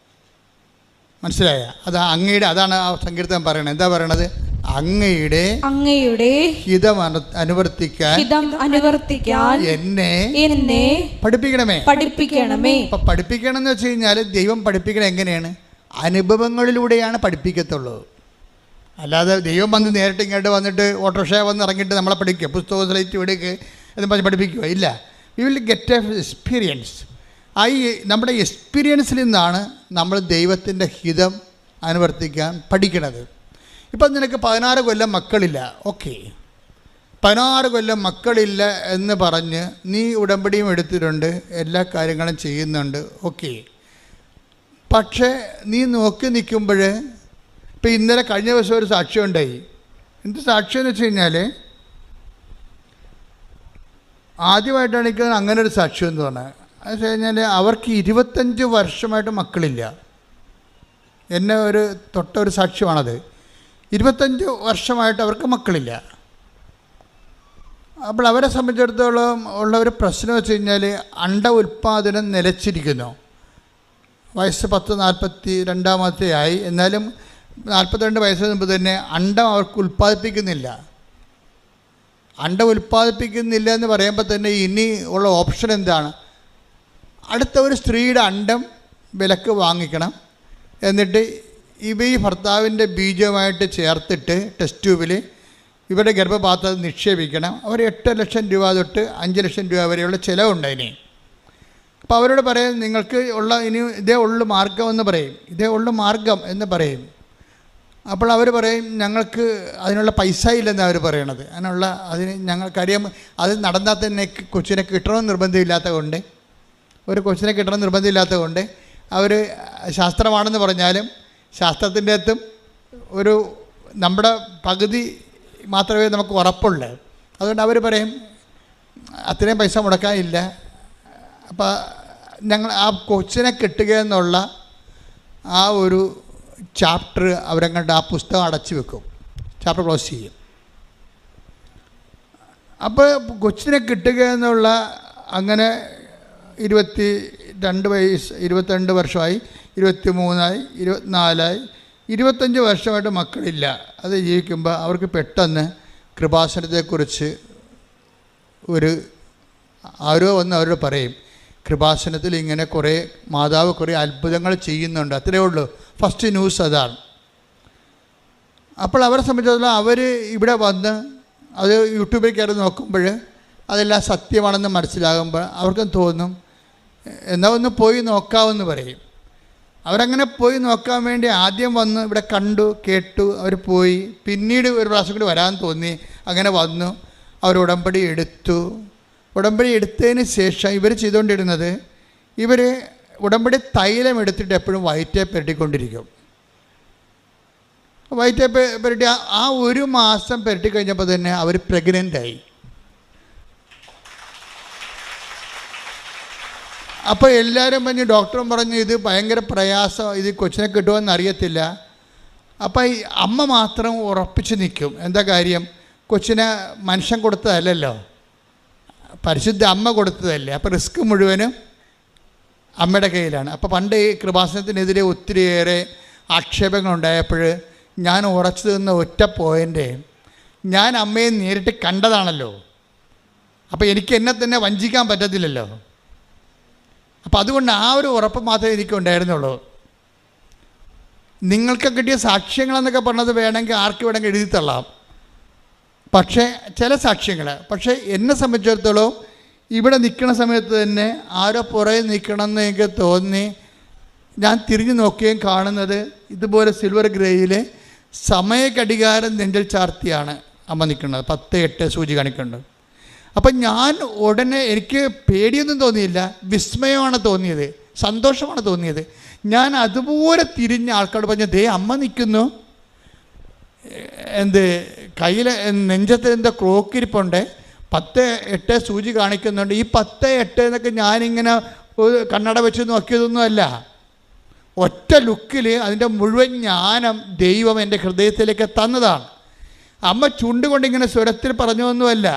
മനസ്സിലായ? അതാണ് ആ സങ്കീർത്തനം പറയണത്. എന്താ പറയണത്? അങ്ങയുടെ ഹിതം അനുവർത്തിക്കാൻ എന്നെ പഠിപ്പിക്കണമേ. അപ്പം പഠിപ്പിക്കണം എന്ന് വെച്ച് കഴിഞ്ഞാൽ ദൈവം പഠിപ്പിക്കണം എങ്ങനെയാണ്? അനുഭവങ്ങളിലൂടെയാണ് പഠിപ്പിക്കത്തുള്ളൂ. അല്ലാതെ ദൈവം വന്ന് നേരിട്ട് ഇങ്ങോട്ട് വന്നിട്ട് ഓട്ടോറിക്ഷ വന്ന് ഇറങ്ങിയിട്ട് നമ്മളെ പഠിക്കുക, പുസ്തകം സ്ലൈറ്റ് എടുക്കുക എന്ന് പറഞ്ഞ് പഠിപ്പിക്കുക ഇല്ല. We will get A experience. നമ്മുടെ എക്സ്പീരിയൻസിൽ നിന്നാണ് നമ്മൾ ദൈവത്തിൻ്റെ ഹിതം അനുവർത്തിക്കാൻ പഠിക്കണത്. ഇപ്പം നിനക്ക് 16 കൊല്ലം മക്കളില്ല, ഓക്കെ, 16 കൊല്ലം മക്കളില്ല എന്ന് പറഞ്ഞ് നീ ഉടമ്പടിയും എടുത്തിട്ടുണ്ട്, എല്ലാ കാര്യങ്ങളും ചെയ്യുന്നുണ്ട്, ഓക്കെ. പക്ഷേ നീ നോക്കി നിൽക്കുമ്പോൾ ഇപ്പം ഇന്നലെ കഴിഞ്ഞ ദിവസം ഒരു സാക്ഷ്യം ഉണ്ടായി. എന്ത് സാക്ഷ്യം എന്ന് വെച്ച് കഴിഞ്ഞാൽ, ആദ്യമായിട്ടാണ് എനിക്ക് അങ്ങനെ ഒരു സാക്ഷ്യം എന്ന് പറഞ്ഞത്. അത് വെച്ച് കഴിഞ്ഞാൽ അവർക്ക് 25 വർഷമായിട്ട് മക്കളില്ല. എന്നെ തൊട്ടൊരു സാക്ഷ്യമാണത്. 25 വർഷമായിട്ട് അവർക്ക് മക്കളില്ല. അപ്പോൾ അവരെ സംബന്ധിച്ചിടത്തോളം ഉള്ള ഒരു പ്രശ്നം വെച്ച് കഴിഞ്ഞാൽ അണ്ട ഉൽപ്പാദനം നിലച്ചിരിക്കുന്നു. വയസ്സ് 42 ആയി. എന്നാലും 42 വയസ്സിന് മുമ്പ് തന്നെ അണ്ടം അവർക്ക് ഉൽപ്പാദിപ്പിക്കുന്നില്ല. അണ്ടം ഉൽപ്പാദിപ്പിക്കുന്നില്ല എന്ന് പറയുമ്പോൾ തന്നെ ഇനി ഉള്ള ഓപ്ഷൻ എന്താണ്? അടുത്ത ഒരു സ്ത്രീയുടെ അണ്ടം വിലക്ക് വാങ്ങിക്കണം. എന്നിട്ട് ഈ ഭർത്താവിൻ്റെ ബീജവുമായിട്ട് ചേർത്തിട്ട് ടെസ്റ്റ് ട്യൂബിൽ ഇവരുടെ ഗർഭപാത്രത്തിൽ നിക്ഷേപിക്കണം. അവർ 8 ലക്ഷം രൂപ തൊട്ട് 5 ലക്ഷം രൂപ വരെയുള്ള ചിലവുണ്ട് അതിന്. അപ്പോൾ അവരോട് പറയും, നിങ്ങൾക്ക് ഇതേ ഉള്ളു മാർഗം എന്ന് പറയും, ഇതേ ഉള്ളു മാർഗം എന്ന് പറയും. അപ്പോൾ അവർ പറയും, ഞങ്ങൾക്ക് അതിനുള്ള പൈസ ഇല്ലെന്ന് അവർ പറയണത്. അതിന് ഞങ്ങൾക്കറിയാം, അത് നടന്നാൽ തന്നെ കൊച്ചിനെ കിട്ടണമെന്ന് നിർബന്ധമില്ലാത്തത് കൊണ്ട്, ഒരു കൊച്ചിനെ കിട്ടണമെന്ന് നിർബന്ധമില്ലാത്തത് കൊണ്ട് അവർ ശാസ്ത്രമാണെന്ന് പറഞ്ഞാലും ശാസ്ത്രത്തിൻ്റെ അകത്തും നമ്മുടെ പകുതി മാത്രമേ നമുക്ക് ഉറപ്പുള്ളൂ. അതുകൊണ്ട് അവർ പറയും അത്രയും പൈസ മുടക്കാനില്ല. അപ്പോൾ ഞങ്ങൾ ആ കൊച്ചിനെ കിട്ടുക എന്നുള്ള ആ ഒരു ചാപ്റ്റർ അവരങ്ങോട്ട് ആ പുസ്തകം അടച്ചു വെക്കും, ചാപ്റ്റർ ക്ലോസ് ചെയ്യും. അപ്പോൾ കൊച്ചിനെ കിട്ടുക എന്നുള്ള അങ്ങനെ 22 വയസ്സ്, 22 വർഷമായി, 23 ആയി, 24 ആയി, 25 വർഷമായിട്ട് മക്കളില്ല. അത് ജീവിക്കുമ്പോൾ അവർക്ക് പെട്ടെന്ന് കൃപാസനത്തെക്കുറിച്ച് ആരോ വന്ന് അവരോട് പറയും, കൃപാസനത്തിൽ ഇങ്ങനെ മാതാവ് കുറേ അത്ഭുതങ്ങൾ ചെയ്യുന്നുണ്ട്. അത്രയേ ഉള്ളൂ. ഫസ്റ്റ് ന്യൂസ് അതാണ്. അപ്പോൾ അവരെ സംബന്ധിച്ചിടത്തോളം അവർ ഇവിടെ വന്ന് അത് യൂട്യൂബിൽ കയറി നോക്കുമ്പോൾ അതെല്ലാം സത്യമാണെന്ന് മനസ്സിലാകുമ്പോൾ അവർക്കും തോന്നും, എന്നാൽ ഒന്ന് പോയി നോക്കാമെന്ന് പറയും. അവരങ്ങനെ പോയി നോക്കാൻ വേണ്ടി ആദ്യം വന്ന് ഇവിടെ കണ്ടു, കേട്ടു, അവർ പോയി. പിന്നീട് ഒരു പ്രാവശ്യം കൂടി വരാൻ തോന്നി. അങ്ങനെ വന്നു, അവർ ഉടമ്പടി എടുത്തു. ഉടമ്പടി എടുത്തതിന് ശേഷം ഇവർ ചെയ്തുകൊണ്ടിരുന്നത്, ഇവർ ഉടമ്പടി തൈലം എടുത്തിട്ട് എപ്പോഴും വയറ്റേ പുരട്ടിക്കൊണ്ടിരിക്കും. വയറ്റേ പുരട്ടി ആ 1 മാസം പുരട്ടി കഴിഞ്ഞപ്പോൾ തന്നെ അവർ പ്രഗ്നൻ്റായി. അപ്പോൾ എല്ലാവരും പറഞ്ഞ്, ഡോക്ടറും പറഞ്ഞു ഇത് ഭയങ്കര പ്രയാസം, ഇത് കൊച്ചിനെ കിട്ടുമെന്ന് അറിയത്തില്ല. അപ്പോൾ ഈ അമ്മ മാത്രം ഉറപ്പിച്ച് നിൽക്കും. എന്താ കാര്യം? കൊച്ചിനെ മനുഷ്യൻ കൊടുത്തതല്ലല്ലോ, പരിശുദ്ധ അമ്മ കൊടുത്തതല്ലേ. അപ്പോൾ റിസ്ക് മുഴുവനും അമ്മയുടെ കയ്യിലാണ്. അപ്പോൾ പണ്ട് ഈ കൃപാസനത്തിനെതിരെ ഒത്തിരിയേറെ ആക്ഷേപങ്ങളുണ്ടായപ്പോൾ ഞാൻ ഉറച്ചു നിന്ന ഒറ്റ പോയിൻ്റ്, ഞാൻ അമ്മയെ നേരിട്ട് കണ്ടതാണല്ലോ. അപ്പോൾ എനിക്ക് എന്നെ തന്നെ വഞ്ചിക്കാൻ പറ്റത്തില്ലല്ലോ. അപ്പോൾ അതുകൊണ്ട് ആ ഒരു ഉറപ്പ് മാത്രമേ എനിക്ക് ഉണ്ടായിരുന്നുള്ളൂ. നിങ്ങൾക്ക് കിട്ടിയ സാക്ഷ്യങ്ങളെന്നൊക്കെ പറഞ്ഞത് വേണമെങ്കിൽ ആർക്ക് വേണമെങ്കിൽ എഴുതി തള്ളാം, പക്ഷേ ചില സാക്ഷ്യങ്ങൾ. പക്ഷേ എന്നെ സംബന്ധിച്ചിടത്തോളം ഇവിടെ നിൽക്കുന്ന സമയത്ത് തന്നെ ആരോ പുറകെ നിൽക്കണമെന്ന് എനിക്ക് തോന്നി. ഞാൻ തിരിഞ്ഞു നോക്കുകയും കാണുന്നത് ഇതുപോലെ സിൽവർ ഗ്രേയിൽ സമയഘടികാരം നെഞ്ചിൽ ചാർത്തിയാണ് അമ്മ നിൽക്കുന്നത്. 10:08 സൂചി കാണിക്കുന്നുണ്ട്. അപ്പം ഞാൻ ഉടനെ, എനിക്ക് പേടിയൊന്നും തോന്നിയില്ല, വിസ്മയമാണ് തോന്നിയത്, സന്തോഷമാണ് തോന്നിയത്. ഞാൻ അതുപോലെ തിരിഞ്ഞ ആൾക്കാരോട് പറഞ്ഞു, ദേ അമ്മ നിൽക്കുന്നു, കയ്യിൽ നെഞ്ചത്ത് എന്താ ക്ലോക്കിരിപ്പുണ്ട്, 10:08 സൂചി കാണിക്കുന്നുണ്ട്. ഈ 10:08 എന്നൊക്കെ ഞാനിങ്ങനെ ഒരു കണ്ണട വെച്ച് നോക്കിയതൊന്നുമല്ല. ഒറ്റ ലുക്കിൽ അതിൻ്റെ മുഴുവൻ ജ്ഞാനം ദൈവം എൻ്റെ ഹൃദയത്തിലേക്ക് തന്നതാണ്. അമ്മ ചുണ്ടുകൊണ്ടിങ്ങനെ സ്വരത്തിൽ പറഞ്ഞതൊന്നുമല്ല.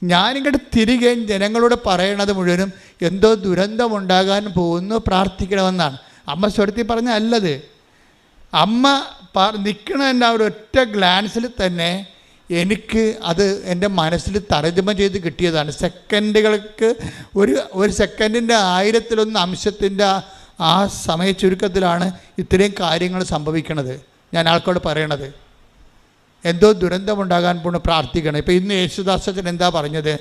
ഞാനിങ്ങോട്ട് തിരികെ ജനങ്ങളോട് പറയണത് മുഴുവനും എന്തോ ദുരന്തമുണ്ടാകാൻ പോകുന്നു, പ്രാർത്ഥിക്കണമെന്നാണ്. അമ്മ സ്വരത്തിൽ പറഞ്ഞ അല്ലത്. അമ്മ നിൽക്കണതിൻ്റെ ആ ഒരു ഒറ്റ ഗ്ലാൻസിൽ തന്നെ എനിക്ക് അത് എൻ്റെ മനസ്സിൽ തർജ്ജമ ചെയ്ത് കിട്ടിയതാണ്. സെക്കൻഡുകൾക്ക് ഒരു സെക്കൻഡിൻ്റെ 1000-1 അംശത്തിൻ്റെ ആ സമയ ചുരുക്കത്തിലാണ് ഇത്രയും കാര്യങ്ങൾ സംഭവിക്കണത്. ഞാൻ ആൾക്കോട് പറയണത് എന്തോ ദുരന്തമുണ്ടാകാൻ പോണ്, പ്രാർത്ഥിക്കണം. ഇപ്പോൾ ഇന്ന് യേശുദാസൻ എന്താ പറഞ്ഞത്?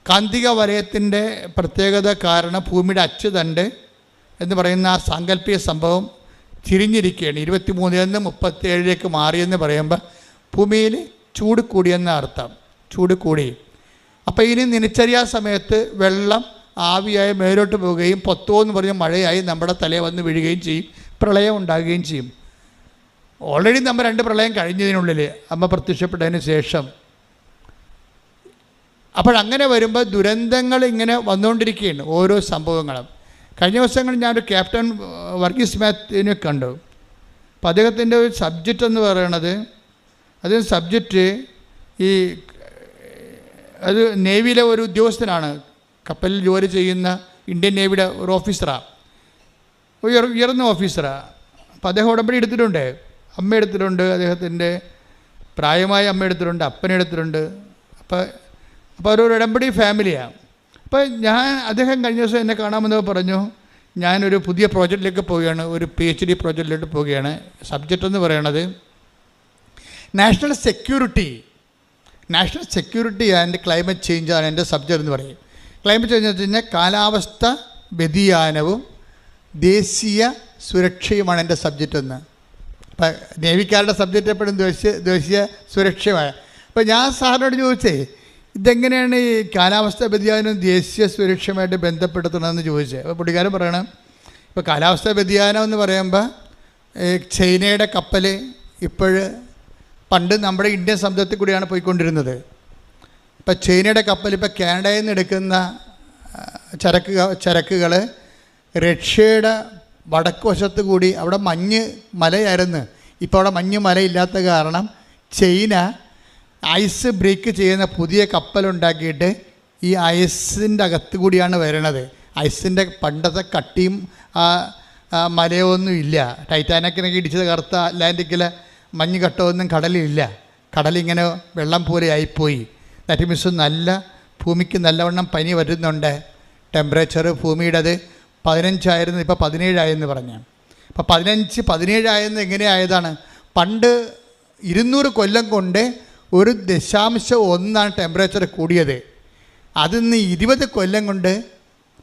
കാന്തിക വലയത്തിൻ്റെ പ്രത്യേകത കാരണം ഭൂമിയുടെ അച്ചുതണ്ട് എന്ന് പറയുന്ന ആ സാങ്കല്പിക സംഭവം തിരിഞ്ഞിരിക്കുകയാണ്. 23 37 മാറിയെന്ന് പറയുമ്പോൾ ഭൂമിയിൽ ചൂട് കൂടിയെന്ന അർത്ഥം, ചൂട് കൂടി. അപ്പോൾ ഇനി നിനച്ചറിയാ സമയത്ത് വെള്ളം ആവിയായി മേലോട്ട് പോവുകയും പൊത്തോന്ന് പറഞ്ഞ് മഴയായി നമ്മുടെ തലയെ വന്ന് വീഴുകയും ചെയ്യും, പ്രളയം ഉണ്ടാകുകയും ചെയ്യും. ഓൾറെഡി നമ്മൾ 2 പ്രളയം കഴിഞ്ഞതിനുള്ളിൽ അമ്മ പ്രത്യക്ഷപ്പെട്ടതിന് ശേഷം. അപ്പോഴങ്ങനെ വരുമ്പോൾ ദുരന്തങ്ങൾ ഇങ്ങനെ വന്നുകൊണ്ടിരിക്കുകയാണ്, ഓരോ സംഭവങ്ങളും. കഴിഞ്ഞ ദിവസങ്ങളിൽ ഞാനൊരു ക്യാപ്റ്റൻ വർഗീസ് മാത്യുവിനെ കണ്ടു. അപ്പം അദ്ദേഹത്തിൻ്റെ ഒരു സബ്ജക്റ്റ് എന്ന് പറയണത്, അതിന് സബ്ജക്റ്റ് അത് നേവിയിലെ ഒരു ഉദ്യോഗസ്ഥനാണ്, കപ്പലിൽ ജോലി ചെയ്യുന്ന ഇന്ത്യൻ നേവിയുടെ ഒരു ഓഫീസറാണ്, ഉയർന്ന ഓഫീസറാണ്. അപ്പം അദ്ദേഹം ഉടമ്പടി എടുത്തിട്ടുണ്ട്, അമ്മ എടുത്തിട്ടുണ്ട്, അദ്ദേഹത്തിൻ്റെ പ്രായമായ അമ്മ എടുത്തിട്ടുണ്ട്, അപ്പനെടുത്തിട്ടുണ്ട്. അപ്പോൾ ഒരു ഉടമ്പടി ഫാമിലിയാണ്. അപ്പോൾ അദ്ദേഹം കഴിഞ്ഞ ദിവസം എന്നെ കാണാമെന്ന് പറഞ്ഞു, ഞാനൊരു പുതിയ പ്രോജക്റ്റിലേക്ക് പോവുകയാണ്, ഒരു PhD പ്രോജക്റ്റിലോട്ട് പോവുകയാണ്. സബ്ജക്റ്റ് എന്ന് പറയണത് national security and climate change ആണ് എൻ്റെ സബ്ജക്റ്റ് എന്ന് പറയും. ക്ലൈമറ്റ് ചേഞ്ച് എന്ന് വെച്ച് കഴിഞ്ഞാൽ കാലാവസ്ഥ വ്യതിയാനവും ദേശീയ സുരക്ഷയുമാണ് എൻ്റെ സബ്ജക്റ്റ് എന്ന്. അപ്പം നേവിക്കാരുടെ സബ്ജക്റ്റ് എപ്പോഴും ദേശീയ സുരക്ഷയുമായ. അപ്പോൾ ഞാൻ സാറിനോട് ചോദിച്ചേ, ഇതെങ്ങനെയാണ് ഈ കാലാവസ്ഥ വ്യതിയാനവും ദേശീയ സുരക്ഷയുമായിട്ട് ബന്ധപ്പെടുത്തണമെന്ന് ചോദിച്ചത്. അപ്പോൾ പുള്ളിക്കാരൻ പറയണം, ഇപ്പോൾ കാലാവസ്ഥ വ്യതിയാനം എന്ന് പറയുമ്പോൾ ചൈനയുടെ കപ്പൽ പണ്ട് നമ്മുടെ ഇന്ത്യൻ സമുദ്രത്തിൽ കൂടിയാണ് പോയിക്കൊണ്ടിരുന്നത്. ഇപ്പം ചൈനയുടെ കപ്പൽ ഇപ്പോൾ കാനഡയിൽ നിന്ന് എടുക്കുന്ന ചരക്കുകൾ റഷ്യയുടെ വടക്ക് വശത്ത് കൂടി, അവിടെ മലയായിരുന്നു, ഇപ്പോൾ അവിടെ മലയില്ലാത്ത കാരണം ചൈന ഐസ് ബ്രേക്ക് ചെയ്യുന്ന പുതിയ കപ്പലുണ്ടാക്കിയിട്ട് ഈ ഐസിൻ്റെ അകത്ത് കൂടിയാണ് വരണത്. ഐസിൻ്റെ പണ്ടത്തെ കട്ടിയും മലയൊന്നും ഇല്ല. ടൈറ്റാനിക്കിനൊക്കെ ഇടിച്ചത് കറുത്ത അറ്റ്ലാന്റിക്കിലെ മഞ്ഞ് കട്ടമൊന്നും കടലിലില്ല. കടലിങ്ങനെ വെള്ളം പോലെ ആയിപ്പോയി. ദാറ്റ് മീൻസ് ഭൂമിക്ക് നല്ലവണ്ണം പനി വരുന്നുണ്ട്. ടെമ്പറേച്ചർ ഭൂമിയുടേത് 15 ആയിരുന്നു, ഇപ്പോൾ 17 ആയെന്ന് പറഞ്ഞു. അപ്പോൾ 17 ആയെന്ന് എങ്ങനെയായതാണ്? പണ്ട് 200 കൊല്ലം കൊണ്ട് 1.1 ടെമ്പറേച്ചർ കൂടിയത്. അതിന്ന് 20 കൊല്ലം കൊണ്ട്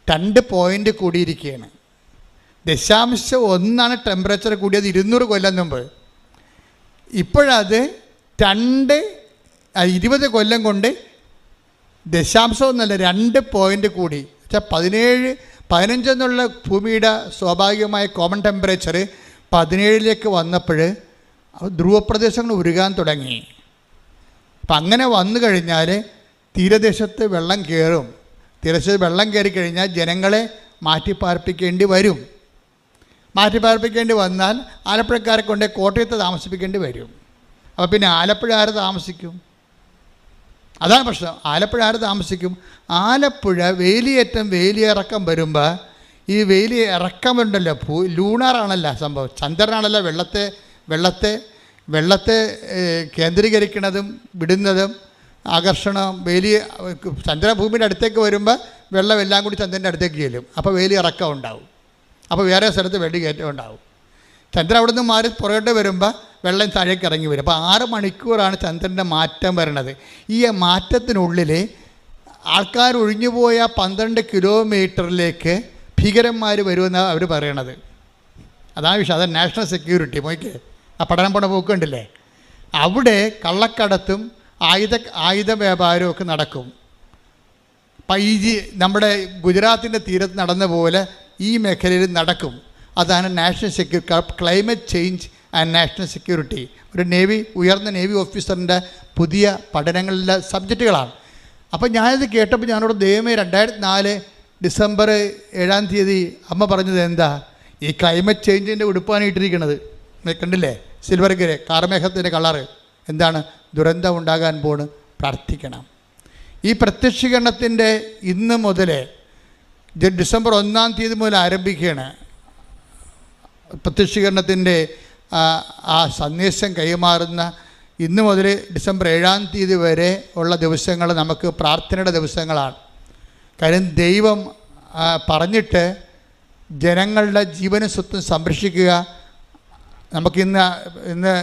2 പോയിൻ്റ് കൂടിയിരിക്കുകയാണ്. 0.1 ടെമ്പറേച്ചർ കൂടിയത് 200 കൊല്ലം മുമ്പ്. ഇപ്പോഴത് 20 കൊല്ലം കൊണ്ട് 2 പോയിൻ്റ് കൂടി. വെച്ചാൽ 15 എന്നുള്ള ഭൂമിയുടെ സ്വാഭാവികമായ കോമൺ ടെമ്പറേച്ചർ 17 വന്നപ്പോൾ ധ്രുവപ്രദേശങ്ങൾ ഉരുകാൻ തുടങ്ങി. അപ്പം അങ്ങനെ വന്നു കഴിഞ്ഞാൽ തീരദേശത്ത് വെള്ളം കയറും. തീരദേശത്ത് വെള്ളം കയറിക്കഴിഞ്ഞാൽ ജനങ്ങളെ മാറ്റിപ്പാർപ്പിക്കേണ്ടി വരും. മാറ്റിപ്പാർപ്പിക്കേണ്ടി വന്നാൽ ആലപ്പുഴക്കാരെ കൊണ്ട് കോട്ടയത്ത് താമസിപ്പിക്കേണ്ടി വരും. അപ്പോൾ പിന്നെ ആലപ്പുഴ ആര് താമസിക്കും? അതാണ് പ്രശ്നം. ആലപ്പുഴ ആര് താമസിക്കും? ആലപ്പുഴ വേലിയിറക്കം വരുമ്പോൾ ഈ ഇറക്കമുണ്ടല്ലോ, ലൂണാറാണല്ലോ സംഭവം, ചന്ദ്രനാണല്ലോ വെള്ളത്തെ കേന്ദ്രീകരിക്കുന്നതും വിടുന്നതും ആകർഷണം, വേലി ചന്ദ്രൻ ഭൂമിയുടെ അടുത്തേക്ക് വരുമ്പോൾ വെള്ളം എല്ലാം കൂടി ചന്ദ്രൻ്റെ അടുത്തേക്ക് ചെല്ലും. അപ്പോൾ വേലി ഇറക്കം ഉണ്ടാവും. അപ്പോൾ വേറെ സ്ഥലത്ത് വെള്ളി കയറ്റം ഉണ്ടാവും. ചന്ദ്രൻ അവിടെ നിന്ന് മാറി പുറകോട്ട് വരുമ്പോൾ വെള്ളം താഴേക്ക് ഇറങ്ങി വരും. അപ്പോൾ 6 മണിക്കൂറാണ് ചന്ദ്രൻ്റെ മാറ്റം വരണത്. ഈ മാറ്റത്തിനുള്ളിൽ ആൾക്കാർ ഒഴിഞ്ഞുപോയ 12 കിലോമീറ്ററിലേക്ക് ഭീകരന്മാർ വരുമെന്നാണ് അവർ പറയണത്. അതാണ് വിഷയം. അതാണ് നാഷണൽ സെക്യൂരിറ്റി. മോയ്ക്ക് ആ പഠനം പോണ പോക്ക് കണ്ടില്ലേ? അവിടെ കള്ളക്കടത്തും ആയുധ വ്യാപാരവും ഒക്കെ നടക്കും. നമ്മുടെ ഗുജറാത്തിൻ്റെ തീരത്ത് നടന്ന പോലെ ഈ മേഖലയിൽ നടക്കും. അതാണ് national security, climate change and national security. ഒരു ഉയർന്ന നേവി ഓഫീസറിൻ്റെ പുതിയ പഠനങ്ങളിലെ സബ്ജക്റ്റുകളാണ്. അപ്പോൾ ഞാനിത് കേട്ടപ്പോൾ ഞാനോട് ദൈവമേ 2004 ഡിസംബർ 7-ാം തീയതി അമ്മ പറഞ്ഞത് എന്താ? ഈ ക്ലൈമറ്റ് ചേഞ്ചിൻ്റെ ഉടുപ്പാണ് ഇട്ടിരിക്കുന്നത്. കണ്ടില്ലേ? സിൽവർ ഗ്രേ കാർമേഘത്തിൻ്റെ കളറ്. എന്താണ്? ദുരന്തം ഉണ്ടാകാൻ പോണ്. പ്രാർത്ഥിക്കണം. ഈ പ്രത്യക്ഷീകരണത്തിൻ്റെ ഇന്ന് മുതൽ ഡിസംബർ 1-ാം തീയതി മുതൽ ആരംഭിക്കുകയാണ്. പ്രത്യക്ഷീകരണത്തിൻ്റെ ആ സന്ദേശം കൈമാറുന്ന ഇന്ന് മുതൽ ഡിസംബർ 7-ാം തീയതി വരെ ഉള്ള ദിവസങ്ങൾ നമുക്ക് പ്രാർത്ഥനയുടെ ദിവസങ്ങളാണ്. കാര്യം ദൈവം പറഞ്ഞിട്ട് ജനങ്ങളുടെ ജീവനും സ്വത്തും സംരക്ഷിക്കുക. നമുക്കിന്ന്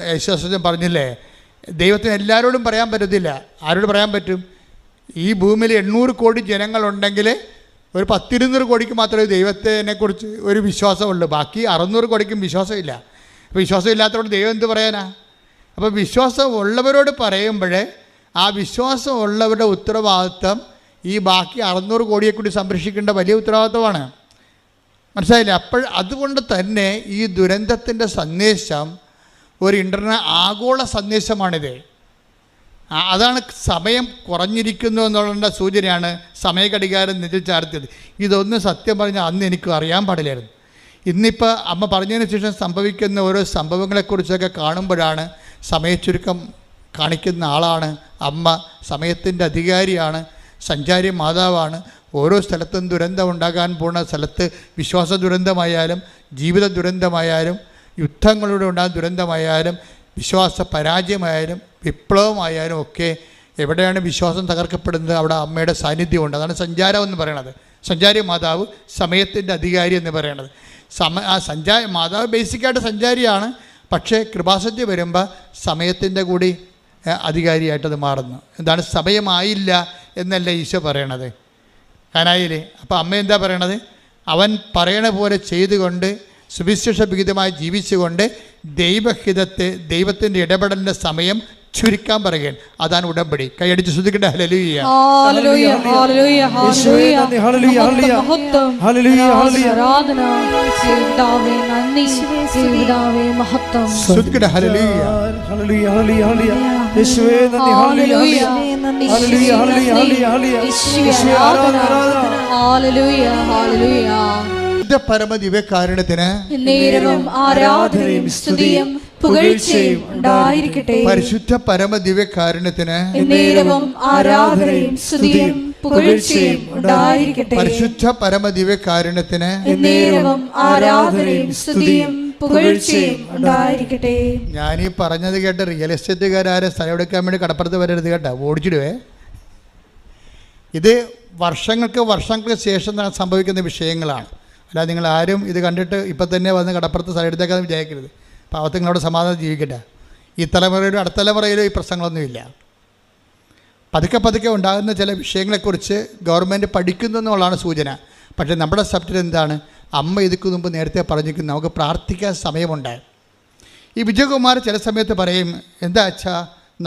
യേശുദാസൻ പറഞ്ഞില്ലേ, ദൈവത്തിന് എല്ലാവരോടും പറയാൻ പറ്റത്തില്ല. ആരോട് പറയാൻ പറ്റും? ഈ ഭൂമിയിൽ 800 കോടി ജനങ്ങളുണ്ടെങ്കിൽ ഒരു 10-200 കോടിക്ക് മാത്രമേ ദൈവത്തിനെക്കുറിച്ച് ഒരു വിശ്വാസമുള്ളൂ. ബാക്കി 600 കോടിക്കും വിശ്വാസമില്ല. അപ്പോൾ വിശ്വാസം ഇല്ലാത്തവരോട് ദൈവം എന്ത് പറയാനാ? അപ്പോൾ വിശ്വാസം ഉള്ളവരോട് പറയുമ്പോഴേ ആ വിശ്വാസം ഉള്ളവരുടെ ഉത്തരവാദിത്വം ഈ ബാക്കി 600 കോടിയെ കൂടി സംരക്ഷിക്കേണ്ട വലിയ ഉത്തരവാദിത്വമാണ്. മനസ്സിലായില്ലേ? അതുകൊണ്ട് തന്നെ ഈ ദുരന്തത്തിൻ്റെ സന്ദേശം ഒരു ആഗോള സന്ദേശമാണിത്. അതാണ് സമയം കുറഞ്ഞിരിക്കുന്നു എന്നുള്ള സൂചനയാണ് സമയഘടികാരം നെഞ്ചിൽ ചാർത്തിയത്. ഇതൊന്നും സത്യം പറഞ്ഞാൽ അന്ന് എനിക്ക് അറിയാൻ പാടില്ലായിരുന്നു. ഇന്നിപ്പോൾ അമ്മ പറഞ്ഞതിന് ശേഷം സംഭവിക്കുന്ന ഓരോ സംഭവങ്ങളെക്കുറിച്ചൊക്കെ കാണുമ്പോഴാണ് സമയച്ചുരുക്കം കാണിക്കുന്ന ആളാണ് അമ്മ. സമയത്തിൻ്റെ അധികാരിയാണ്, സഞ്ചാരി മാതാവാണ്. ഓരോ സ്ഥലത്തും ദുരന്തം ഉണ്ടാകാൻ പോകുന്ന സ്ഥലത്ത് വിശ്വാസ ദുരന്തമായാലും ജീവിത ദുരന്തമായാലും യുദ്ധങ്ങളിലൂടെ ഉണ്ടാകുന്ന ദുരന്തമായാലും വിശ്വാസ പരാജയമായാലും വിപ്ലവമായാലും ഒക്കെ എവിടെയാണ് വിശ്വാസം തകർക്കപ്പെടുന്നത് അവിടെ അമ്മയുടെ സാന്നിധ്യമുണ്ട്. അതാണ് സഞ്ചാരം എന്ന് പറയണത്. സഞ്ചാരി മാതാവ് സമയത്തിൻ്റെ അധികാരി എന്ന് പറയണത്. മാതാവ് ബേസിക്കായിട്ട് സഞ്ചാരിയാണ്. പക്ഷേ കൃപാസന്ധ്യ വരുമ്പോൾ സമയത്തിൻ്റെ കൂടി അധികാരിയായിട്ടത് മാറുന്നു. എന്താണ്? സമയമായില്ല എന്നല്ല ഈശോ പറയണത്. കാനായില്ലേ? അപ്പോൾ അമ്മ എന്താ പറയണത്? അവൻ പറയണ പോലെ ചെയ്തുകൊണ്ട് സുവിശേഷ വിഹിതമായി ജീവിച്ചുകൊണ്ട് ദൈവത്തിൻ്റെ ഇടപെടലിൻ്റെ സമയം ചുരുക്കാൻ പറയുകയാണ്. അതാണ് ഉടമ്പടി. കൈയടിച്ച് ശ്രദ്ധിക്കട്ടെ. ഹല്ലേലൂയ, ഹല്ലേലൂയ, ഹല്ലേലൂയ, ഹല്ലേലൂയ, ഹല്ലേലൂയ, ആരാധന യേശുവേ, നന്ദി യേശുവേ, മഹത്വം. ശ്രദ്ധിക്കട്ടെ. ഹല്ലേലൂയ, ഹല്ലേലൂയ, ഹല്ലേലൂയ, യേശുവേ നന്ദി. ഹല്ലേലൂയ, ഹല്ലേലൂയ, ഹല്ലേലൂയ, യേശുവേ ആരാധന, ഹല്ലേലൂയ, ഹല്ലേലൂയ. പരമദിവ്യകാരുണ്യത്തിന് നേരവും ആരാധനയും സ്തുതിയും പുകഴ്ചയും ഉണ്ടായിരിക്കട്ടെ. പരിശുദ്ധ പരമദിവ്യകാരുണ്യത്തിന് നേരവും ആരാധനയും സ്തുതിയും പുകഴ്ചയും ഉണ്ടായിരിക്കട്ടെ. പരിശുദ്ധ പരമദിവ്യകാരുണ്യത്തിന് നേരവും ആരാധനയും സ്തുതിയും പുകഴ്ചയും ഉണ്ടായിരിക്കട്ടെ. ഞാനീ പറഞ്ഞത് കേട്ട് റിയൽ എസ്റ്റേറ്റുകാരും സ്ഥലം എടുക്കാൻ വേണ്ടി കടപ്പുറത്ത് വരരുത് കേട്ടോ, ഓടിച്ചിടുവേ. ഇത് വർഷങ്ങൾക്ക് ശേഷം സംഭവിക്കുന്ന വിഷയങ്ങളാണ്. അല്ലാതെ നിങ്ങൾ ആരും ഇത് കണ്ടിട്ട് ഇപ്പം തന്നെ വന്ന് കടപ്പുറത്ത് സ്ഥലം എടുത്തേക്കാന്ന് വിചാരിക്കരുത്. പാവത്തുങ്ങളോട് സമാധാനം ജീവിക്കട്ടെ. ഈ തലമുറയിലും അടുത്ത തലമുറയിലും ഈ പ്രശ്നങ്ങളൊന്നുമില്ല. പതുക്കെ ഉണ്ടാകുന്ന ചില വിഷയങ്ങളെക്കുറിച്ച് ഗവൺമെൻറ് പഠിക്കുന്നു എന്നുള്ളതാണ് സൂചന. പക്ഷേ നമ്മുടെ സബ്ജക്റ്റ് എന്താണ്? അമ്മ ഇതിക്ക് മുമ്പ് നേരത്തെ പറഞ്ഞിരിക്കുന്നു, നമുക്ക് പ്രാർത്ഥിക്കാൻ സമയമുണ്ട്. ഈ വിജയകുമാർ ചില സമയത്ത് പറയും, എന്താ അച്ഛാ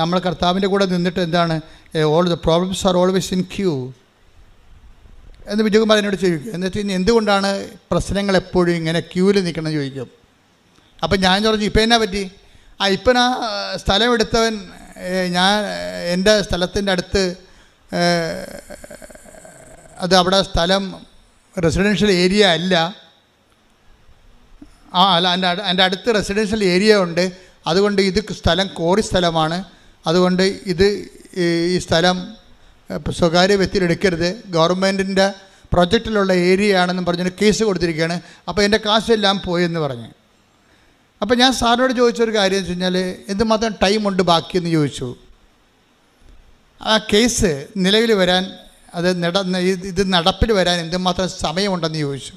നമ്മൾ കർത്താവിൻ്റെ കൂടെ നിന്നിട്ട് എന്താണ് all the problems are always in queue എന്ന് വിജയകുമാർ എന്നോട് ചോദിക്കും. എന്ന് വെച്ച് കഴിഞ്ഞാൽ എന്തുകൊണ്ടാണ് പ്രശ്നങ്ങൾ എപ്പോഴും ഇങ്ങനെ ക്യൂവിൽ നിൽക്കണം ചോദിക്കും. അപ്പം ഞാൻ പറഞ്ഞു, ഇപ്പം എന്നാ പറ്റി? ഇപ്പം ആ സ്ഥലം എടുത്തവൻ എൻ്റെ സ്ഥലത്തിൻ്റെ അടുത്ത് അവിടെ സ്ഥലം റെസിഡൻഷ്യൽ ഏരിയ അല്ല. അല്ല, എൻ്റെ അടുത്ത് റെസിഡൻഷ്യൽ ഏരിയ ഉണ്ട്. അതുകൊണ്ട് ഇത് സ്ഥലം കോറി സ്ഥലമാണ്. അതുകൊണ്ട് ഈ സ്ഥലം സ്വകാര്യ വ്യക്തിയിൽ എടുക്കരുത്, ഗവൺമെൻറ്റിൻ്റെ പ്രൊജക്റ്റിലുള്ള ഏരിയ ആണെന്നും പറഞ്ഞൊരു കേസ് കൊടുത്തിരിക്കുകയാണ്. അപ്പോൾ എൻ്റെ കാശെല്ലാം പോയെന്ന് പറഞ്ഞു. അപ്പോൾ ഞാൻ സാറിനോട് ചോദിച്ചൊരു കാര്യം എന്ന് വെച്ച് കഴിഞ്ഞാൽ എന്തുമാത്രം ടൈമുണ്ട് ബാക്കിയെന്ന് ചോദിച്ചു. ആ കേസ് നിലവിൽ വരാൻ ഇത് നടപ്പിൽ വരാൻ എന്തുമാത്രം സമയമുണ്ടെന്ന് ചോദിച്ചു.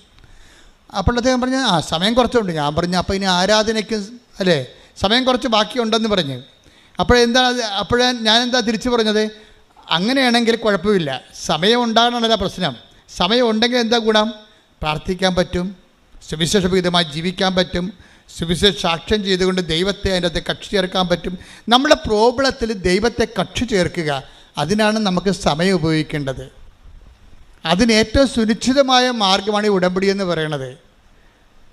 അപ്പോൾ അദ്ദേഹം പറഞ്ഞു സമയം കുറച്ചുണ്ട്. ഞാൻ പറഞ്ഞു അപ്പോൾ ഇനി ആരാധനയ്ക്ക് അല്ലേ സമയം കുറച്ച് ബാക്കിയുണ്ടെന്ന് പറഞ്ഞു. അപ്പോഴേ ഞാനെന്താ തിരിച്ചു പറഞ്ഞത്, അങ്ങനെയാണെങ്കിൽ കുഴപ്പമില്ല, സമയം ഉണ്ടാകണമല്ല പ്രശ്നം. സമയം ഉണ്ടെങ്കിൽ എന്താ ഗുണം? പ്രാർത്ഥിക്കാൻ പറ്റും, സുവിശേഷവിധമായി ജീവിക്കാൻ പറ്റും, സുവിശേഷ സാക്ഷ്യം ചെയ്തുകൊണ്ട് ദൈവത്തെ അതിൻ്റെ അകത്ത് കക്ഷി ചേർക്കാൻ പറ്റും. നമ്മുടെ പ്രോബ്ലത്തിൽ ദൈവത്തെ കക്ഷി ചേർക്കുക, അതിനാണ് നമുക്ക് സമയം ഉപയോഗിക്കേണ്ടത്. അതിന് ഏറ്റവും സുനിശ്ചിതമായ മാർഗ്ഗമാണ് ഈ ഉടമ്പടി എന്ന് പറയുന്നത്.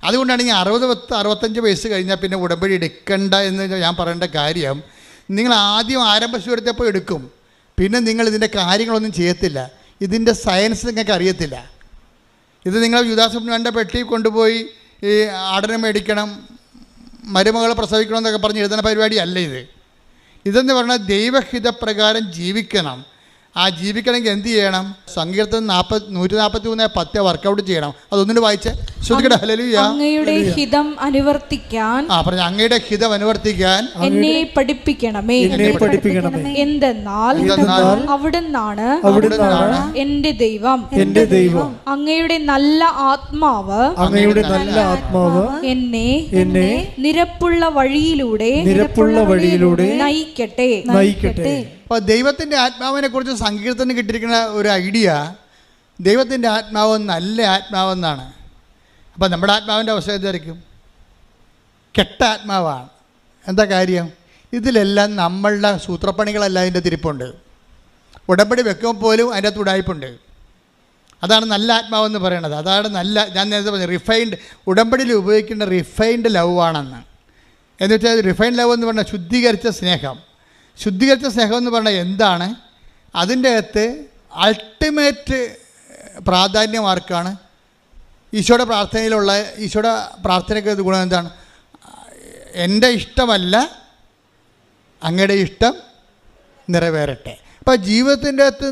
അതുകൊണ്ടാണ് ഈ 60-65 വയസ്സ് കഴിഞ്ഞാൽ പിന്നെ ഉടമ്പടി എടുക്കണ്ട എന്ന് ഞാൻ പറയേണ്ട കാര്യം. നിങ്ങൾ ആദ്യം ആരംഭ ശൂരത്തെപ്പോൾ എടുക്കും, പിന്നെ നിങ്ങൾ ഇതിൻ്റെ കാര്യങ്ങളൊന്നും ചെയ്യത്തില്ല. ഇതിൻ്റെ സയൻസ് നിങ്ങൾക്ക് അറിയത്തില്ല. ഇത് നിങ്ങൾ യുദാസുബ്നുവിൻ്റെ പെട്ടി കൊണ്ടുപോയി ഈ ആടനെ മേടിക്കണം, മരുമകളെ പ്രസവിക്കണം എന്നൊക്കെ പറഞ്ഞ് എഴുതുന്ന പരിപാടിയല്ല ഇത്. ഇതെന്ന് പറഞ്ഞാൽ ദൈവഹിതപ്രകാരം ജീവിക്കണം. ആ ജീവിക്കണമെങ്കിൽ എന്ത് ചെയ്യണം? സങ്കീർത്തനം 143:10 വർക്കൗട്ട് ചെയ്യണം. അതൊന്നിട്ട് വായിച്ച് അങ്ങയുടെ ഹിതം അനുവർത്തിക്കാൻ പറഞ്ഞു. അങ്ങയുടെ ഹിതം അനുവർത്തിക്കാൻ എന്നെ പഠിപ്പിക്കണമേ. എന്തെന്നാൽ അവിടുന്നാണ് എന്റെ ദൈവം. അങ്ങയുടെ നല്ല ആത്മാവ് എന്നെ നിരപ്പുള്ള വഴിയിലൂടെ നയിക്കട്ടെ. അപ്പോൾ ദൈവത്തിൻ്റെ ആത്മാവിനെ കുറിച്ച് സങ്കീർത്തനം കിട്ടിയിരിക്കുന്ന ഒരു ഐഡിയ, ദൈവത്തിൻ്റെ ആത്മാവ് നല്ല ആത്മാവെന്നാണ്. അപ്പോൾ നമ്മുടെ ആത്മാവിൻ്റെ അവസ്ഥ എന്തായിരിക്കും? കെട്ട ആത്മാവാണ്. എന്താ കാര്യം? ഇതിലെല്ലാം നമ്മളുടെ സൂത്രപ്പണികളെല്ലാം അതിൻ്റെ തിരിപ്പുണ്ട്. ഉടമ്പടി വെക്കുമ്പോൾ പോലും അതിൻ്റെ അകത്ത് ഉടായ്പുണ്ട്. അതാണ് നല്ല ആത്മാവെന്ന് പറയണത്. അതാണ് ഞാൻ നേരത്തെ പറഞ്ഞു റിഫൈൻഡ്, ഉടമ്പടിയിൽ ഉപയോഗിക്കേണ്ട റിഫൈൻഡ് ലവ് ആണെന്ന്. എന്ന് വെച്ചാൽ റിഫൈൻഡ് ലവ് എന്ന് പറഞ്ഞാൽ ശുദ്ധീകരിച്ച സ്നേഹം. ശുദ്ധീകരിച്ച സ്നേഹം എന്ന് പറഞ്ഞാൽ എന്താണ്? അതിൻ്റെ അകത്ത് അൾട്ടിമേറ്റ് പ്രാധാന്യം ആർക്കാണ്? ഈശോയുടെ പ്രാർത്ഥനയിലുള്ള ഈശോയുടെ പ്രാർത്ഥനയ്ക്ക് ഗുണം എന്താണ്? എൻ്റെ ഇഷ്ടമല്ല, അങ്ങയുടെ ഇഷ്ടം നിറവേറട്ടെ. അപ്പോൾ ജീവിതത്തിൻ്റെ അകത്ത്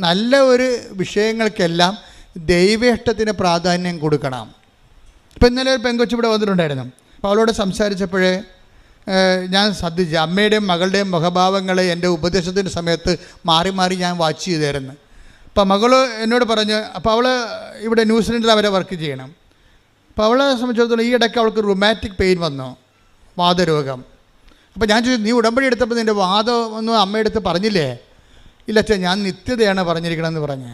നല്ല ഒരു വിഷയങ്ങൾക്കെല്ലാം ദൈവ ഇഷ്ടത്തിന് പ്രാധാന്യം കൊടുക്കണം. ഇപ്പോൾ ഇന്നലെ ഒരു പെങ്കൊച്ച് ഇവിടെ വന്നിട്ടുണ്ടായിരുന്നു. അപ്പോൾ അവളോട് സംസാരിച്ചപ്പോഴേ ഞാൻ ശ്രദ്ധിച്ചു, അമ്മയുടെയും മകളുടെയും മുഖഭാവങ്ങൾ എൻ്റെ ഉപദേശത്തിൻ്റെ സമയത്ത് മാറി മാറി ഞാൻ വാച്ച് ചെയ്തായിരുന്നു. അപ്പോൾ മകൾ എന്നോട് പറഞ്ഞ്, അപ്പോൾ അവൾ ഇവിടെ ന്യൂസിലൻഡിൽ അവരെ വർക്ക് ചെയ്യണം. അപ്പോൾ അവളെ സംബന്ധിച്ചിടത്തോളം ഈ ഇടയ്ക്ക് അവൾക്ക് റുമാറ്റിക് പെയിൻ വന്നു, വാതരോഗം. അപ്പോൾ ഞാൻ ചോദിച്ചു, നീ ഉടമ്പടി എടുത്തപ്പോൾ നിൻ്റെ വാദം ഒന്നും അമ്മയെടുത്ത് പറഞ്ഞില്ലേ? ഇല്ല അച്ഛാ, ഞാൻ നിത്യതയാണ് പറഞ്ഞിരിക്കണമെന്ന് പറഞ്ഞ്.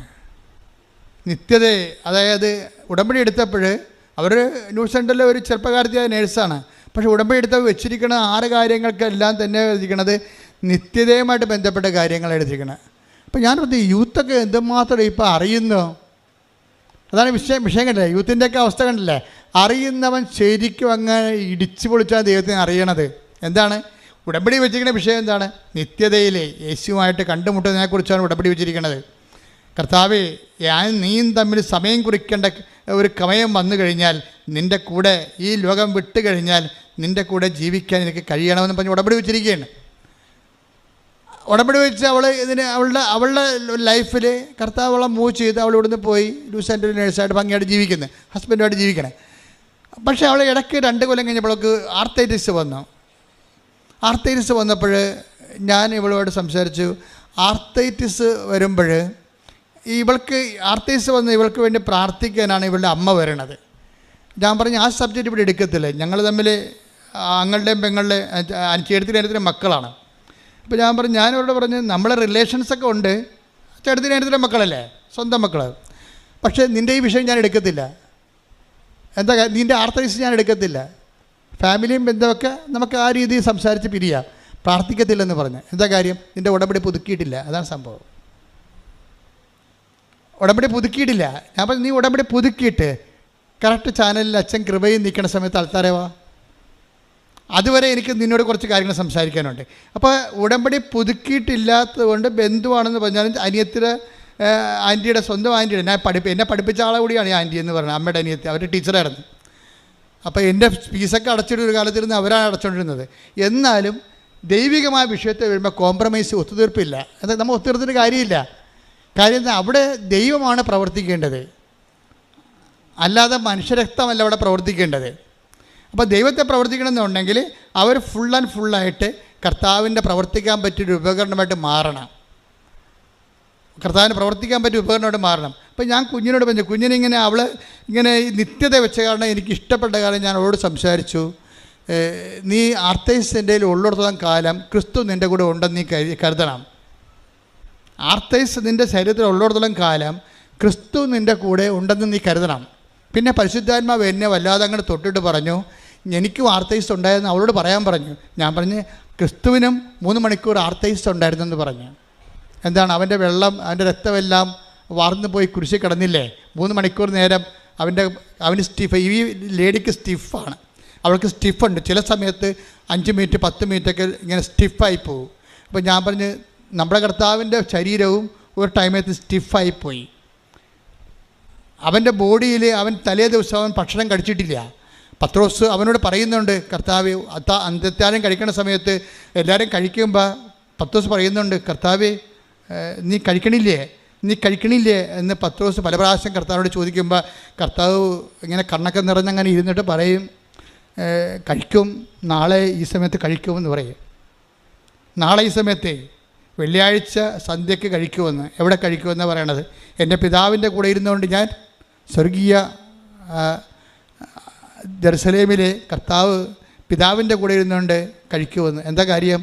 നിത്യത, അതായത് ഉടമ്പടി എടുത്തപ്പോൾ അവർ ന്യൂസിലൻഡിലെ ഒരു ചെറുപ്പക്കാരത്തിയായ നേഴ്സാണ്. പക്ഷേ ഉടമ്പടി എടുത്ത് വെച്ചിരിക്കുന്ന 6 കാര്യങ്ങൾക്കെല്ലാം തന്നെ എഴുതിയിരിക്കണത് നിത്യതയുമായിട്ട് ബന്ധപ്പെട്ട കാര്യങ്ങൾ എഴുതിയിരിക്കണം. അപ്പോൾ ഞാൻ യൂത്തൊക്കെ എന്തുമാത്രം ഇപ്പോൾ അറിയുന്നു. അതാണ് വിഷയം കണ്ടില്ലേ? യൂത്തിൻ്റെയൊക്കെ അവസ്ഥ കണ്ടില്ലേ? അറിയുന്നവൻ ശരിക്കും അങ്ങനെ ഇടിച്ചു പൊളിച്ചാണ് ദൈവത്തിന് അറിയണത്. എന്താണ് ഉടമ്പടി വെച്ചിരിക്കുന്ന വിഷയം? എന്താണ്? നിത്യതയിലെ യേശുവായിട്ട് കണ്ടുമുട്ടുന്നതിനെക്കുറിച്ചാണ് ഉടമ്പടി വെച്ചിരിക്കുന്നത്. കർത്താവേ, നീയും തമ്മിൽ സമയം കുറിക്കേണ്ട ഒരു സമയം വന്നു കഴിഞ്ഞാൽ, നിൻ്റെ കൂടെ ഈ ലോകം വിട്ട് കഴിഞ്ഞാൽ നിൻ്റെ കൂടെ ജീവിക്കാൻ എനിക്ക് കഴിയണമെന്ന് പറഞ്ഞ് ഉടമ്പടി വെച്ചിരിക്കുകയാണ്. ഉടമ്പടി വെച്ച് അവളുടെ ലൈഫിൽ കർത്താവ് അവളെ മൂവ് ചെയ്ത് അവൾ ഇവിടുന്ന് പോയി ലൂസാൻ്റെ ഒരു നേഴ്സായിട്ട് ഭംഗിയായിട്ട് ജീവിക്കുന്നത്, ഹസ്ബൻഡുമായിട്ട് ജീവിക്കണേ. പക്ഷേ അവൾ ഇടയ്ക്ക് 2 കൊല്ലം കഴിഞ്ഞപ്പോഴേക്ക് ആർത്തൈറ്റിസ് വന്നു. ആർത്തൈറ്റിസ് വന്നപ്പോൾ ഞാൻ ഇവളുമായിട്ട് സംസാരിച്ചു. ആർത്തൈറ്റിസ് വരുമ്പോൾ ഇവൾക്ക് ആർത്തൈറ്റിസ് വന്ന് ഇവൾക്ക് വേണ്ടി പ്രാർത്ഥിക്കാനാണ് ഇവളുടെ അമ്മ വരണത്. ഞാൻ പറഞ്ഞു, ആ സബ്ജക്റ്റ് ഇവിടെ എടുക്കത്തില്ല. ഞങ്ങൾ തമ്മിൽ ആങ്ങളുടെയും പെങ്ങളുടെയും ചേട്ടത്തിൻ്റെ മക്കളാണ്. അപ്പോൾ ഞാൻ പറഞ്ഞു, ഞാനിവരോട് പറഞ്ഞു, നമ്മളെ റിലേഷൻസൊക്കെ ഉണ്ട്, ചേട്ടത്തിൻ്റെ മക്കളല്ലേ, സ്വന്തം മക്കൾ. പക്ഷേ നിൻ്റെ ഈ വിഷയം ഞാൻ എടുക്കത്തില്ല. എന്താ, നിൻ്റെ ആർത്തൈറ്റിസ് ഞാൻ എടുക്കത്തില്ല. ഫാമിലിയും ബന്ധമൊക്കെ നമുക്ക് ആ രീതിയിൽ സംസാരിച്ച് പിരിയാം, പ്രാർത്ഥിക്കത്തില്ലെന്ന് പറഞ്ഞു. എന്താ കാര്യം? നിൻ്റെ ഉടമ്പടി പുതുക്കിയിട്ടില്ല, അതാണ് സംഭവം. ഉടമ്പടി പുതുക്കിയിട്ടില്ല. ഞാൻ പറഞ്ഞു, നീ ഉടമ്പടി പുതുക്കിയിട്ട് കറക്റ്റ് ചാനലിൽ അച്ഛൻ കൃപയും നിൽക്കുന്ന സമയത്ത് ആൾക്കാരെ വാ, അതുവരെ എനിക്ക് നിന്നോട് കുറച്ച് കാര്യങ്ങൾ സംസാരിക്കാനുണ്ട്. അപ്പോൾ ഉടമ്പടി പുതുക്കിയിട്ടില്ലാത്തത് കൊണ്ട് ബന്ധുവാണെന്ന് പറഞ്ഞാലും അനിയത്തിയുടെ ആൻറ്റിയുടെ സ്വന്തം ആൻറ്റിയുടെ എന്നെ പഠിപ്പിച്ച ആളെ കൂടിയാണ് ഈ ആൻറ്റി എന്ന് പറഞ്ഞത്, അമ്മയുടെ അനിയത്തി. അവർ ടീച്ചറായിരുന്നു. അപ്പോൾ എൻ്റെ ഫീസൊക്കെ അടച്ചിട്ടൊരു കാലത്തിരുന്ന് അവരാണ് അടച്ചുകൊണ്ടിരുന്നത്. എന്നാലും ദൈവികമായ വിഷയത്തെ വരുമ്പോൾ കോംപ്രമൈസ്, ഒത്തുതീർപ്പില്ല. എന്നാൽ നമ്മൾ ഒത്തുതീർത്തിട്ട് കാര്യമില്ല. കാര്യം അവിടെ ദൈവമാണ് പ്രവർത്തിക്കേണ്ടത്, അല്ലാതെ മനുഷ്യരക്തമല്ല അവിടെ പ്രവർത്തിക്കേണ്ടത്. അപ്പോൾ ദൈവത്തെ പ്രവർത്തിക്കണമെന്നുണ്ടെങ്കിൽ അവർ ഫുൾ ആൻഡ് ഫുള്ളായിട്ട് കർത്താവിൻ്റെ പ്രവർത്തിക്കാൻ പറ്റിയൊരു ഉപകരണമായിട്ട് മാറണം. കർത്താവിന് പ്രവർത്തിക്കാൻ പറ്റിയ ഉപകരണമായിട്ട് മാറണം. അപ്പം ഞാൻ കുഞ്ഞിനോട് പറഞ്ഞു, കുഞ്ഞിനിങ്ങനെ അവൾ ഇങ്ങനെ നിത്യത വെച്ച കാരണം എനിക്ക് ഇഷ്ടപ്പെട്ട കാരണം ഞാൻ അവളോട് സംസാരിച്ചു, നീ ആർത്തൈസ് ഉള്ളിടത്തോളം കാലം ക്രിസ്തു നിൻ്റെ കൂടെ ഉണ്ടെന്ന് നീ കരുതണം. ആർത്തൈസ് നിൻ്റെ ശരീരത്തിൽ ഉള്ളിടത്തോളം കാലം ക്രിസ്തു നിൻ്റെ കൂടെ ഉണ്ടെന്ന് നീ കരുതണം. പിന്നെ പരിശുദ്ധാത്മാവ് എന്നെ വല്ലാതെ അങ്ങോട്ട് തൊട്ടിട്ട് പറഞ്ഞു, എനിക്കും ആർത്തൈസ് ഉണ്ടായിരുന്നു അവളോട് പറയാൻ പറഞ്ഞു. ഞാൻ പറഞ്ഞ് ക്രിസ്തുവിനും 3 മണിക്കൂർ ആർത്തൈസ് ഉണ്ടായിരുന്നെന്ന് പറഞ്ഞു. എന്താണ്, അവൻ്റെ വെള്ളം, അവൻ്റെ രക്തമെല്ലാം വാർന്നു പോയി കുരിശിൽ കിടന്നില്ലേ, 3 മണിക്കൂർ നേരം അവന് സ്റ്റിഫ്. ഈ ലേഡിക്ക് സ്റ്റിഫാണ്, അവൾക്ക് സ്റ്റിഫുണ്ട്. ചില സമയത്ത് 5 മിനിറ്റ് 10 മിനിറ്റൊക്കെ ഇങ്ങനെ സ്റ്റിഫായി പോകും. അപ്പോൾ ഞാൻ പറഞ്ഞ് നമ്മുടെ കർത്താവിൻ്റെ ശരീരവും ഒരു ടൈമത്ത് സ്റ്റിഫായിപ്പോയി. അവൻ്റെ ബോഡിയിൽ അവൻ തലേ ദിവസം അവൻ ഭക്ഷണം കഴിച്ചിട്ടില്ല. പത്രോസ് അവനോട് പറയുന്നുണ്ട്, കർത്താവ് അന്ത്യത്താഴം കഴിക്കണ സമയത്ത് എല്ലാവരും കഴിക്കുമ്പോൾ പത്രോസ് പറയുന്നുണ്ട്, കർത്താവേ നീ കഴിക്കണില്ലേ എന്ന് പത്രോസ് പല പ്രാവശ്യം കർത്താവിനോട് ചോദിക്കുമ്പോൾ കർത്താവ് ഇങ്ങനെ കണ്ണൊക്കെ നിറഞ്ഞങ്ങനെ ഇരുന്നിട്ട് പറയും, കഴിക്കും, നാളെ ഈ സമയത്ത് കഴിക്കുമെന്ന് പറയും. നാളെ ഈ സമയത്തെ വെള്ളിയാഴ്ച സന്ധ്യയ്ക്ക് കഴിക്കുമെന്ന്. എവിടെ കഴിക്കുമെന്ന് പറയണത്? എൻ്റെ പിതാവിൻ്റെ കൂടെ ഇരുന്നുകൊണ്ട് ഞാൻ സ്വർഗീയ ജെറുസലേമിലെ കർത്താവ് പിതാവിൻ്റെ കൂടെ ഇരുന്നുകൊണ്ട് കഴിക്കുമെന്ന്. എന്താ കാര്യം?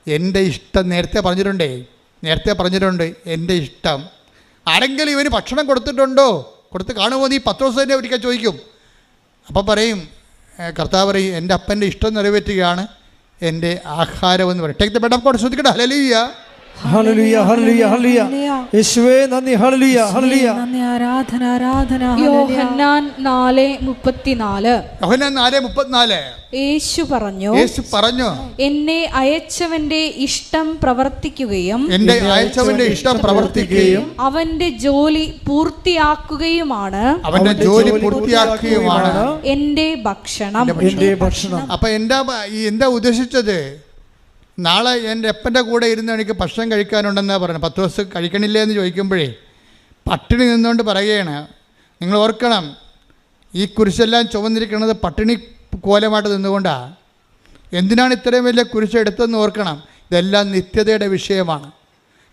എൻ്റെ ഇഷ്ടം നേരത്തെ പറഞ്ഞിട്ടുണ്ട്. എൻ്റെ ഇഷ്ടം. ആരെങ്കിലും ഇവന് ഭക്ഷണം കൊടുത്തിട്ടുണ്ടോ, കൊടുത്ത് കാണുമോ നീ? പത്രോസ് തന്നെ ഒരിക്കൽ ചോദിക്കും. അപ്പം പറയും, കർത്താവ് പറയും, എൻ്റെ അപ്പൻ്റെ ഇഷ്ടം നിറവേറ്റുകയാണ് എൻ്റെ ആഹാരമെന്ന് പറയും. Take the bread of God. ശ്രദ്ധിക്കട്ടെ. ഹല്ലേലൂയ, ഹല്ലേലൂയ, ഹല്ലേലൂയ, ഹല്ലേലൂയ. യേശുവേ നന്ദി. ഹല്ലേലൂയ, ഹല്ലേലൂയ. ആരാധന. യോഹന്നാൻ 4:34. യേശു പറഞ്ഞു, എന്നെ അയച്ചവന്റെ ഇഷ്ടം പ്രവർത്തിക്കുകയും അവന്റെ ജോലി പൂർത്തിയാക്കുകയുമാണ് എന്റെ ഭക്ഷണം. അപ്പൊ എന്താ ഉദ്ദേശിച്ചത്? നാളെ എൻ്റെ അപ്പൻ്റെ കൂടെ ഇരുന്ന് എനിക്ക് ഭക്ഷണം കഴിക്കാനുണ്ടെന്നാണ് പറയുന്നത്. 10 ദിവസം കഴിക്കണില്ലേ എന്ന് ചോദിക്കുമ്പോഴേ പട്ടിണി നിന്നുകൊണ്ട് പറയുകയാണ്. നിങ്ങൾ ഓർക്കണം, ഈ കുരിശെല്ലാം ചുമന്നിരിക്കുന്നത് പട്ടിണി കോലമായിട്ട് നിന്നുകൊണ്ടാണ്. എന്തിനാണ് ഇത്രയും വലിയ കുരിശ് എടുത്തതെന്ന് ഓർക്കണം. ഇതെല്ലാം നിത്യതയുടെ വിഷയമാണ്.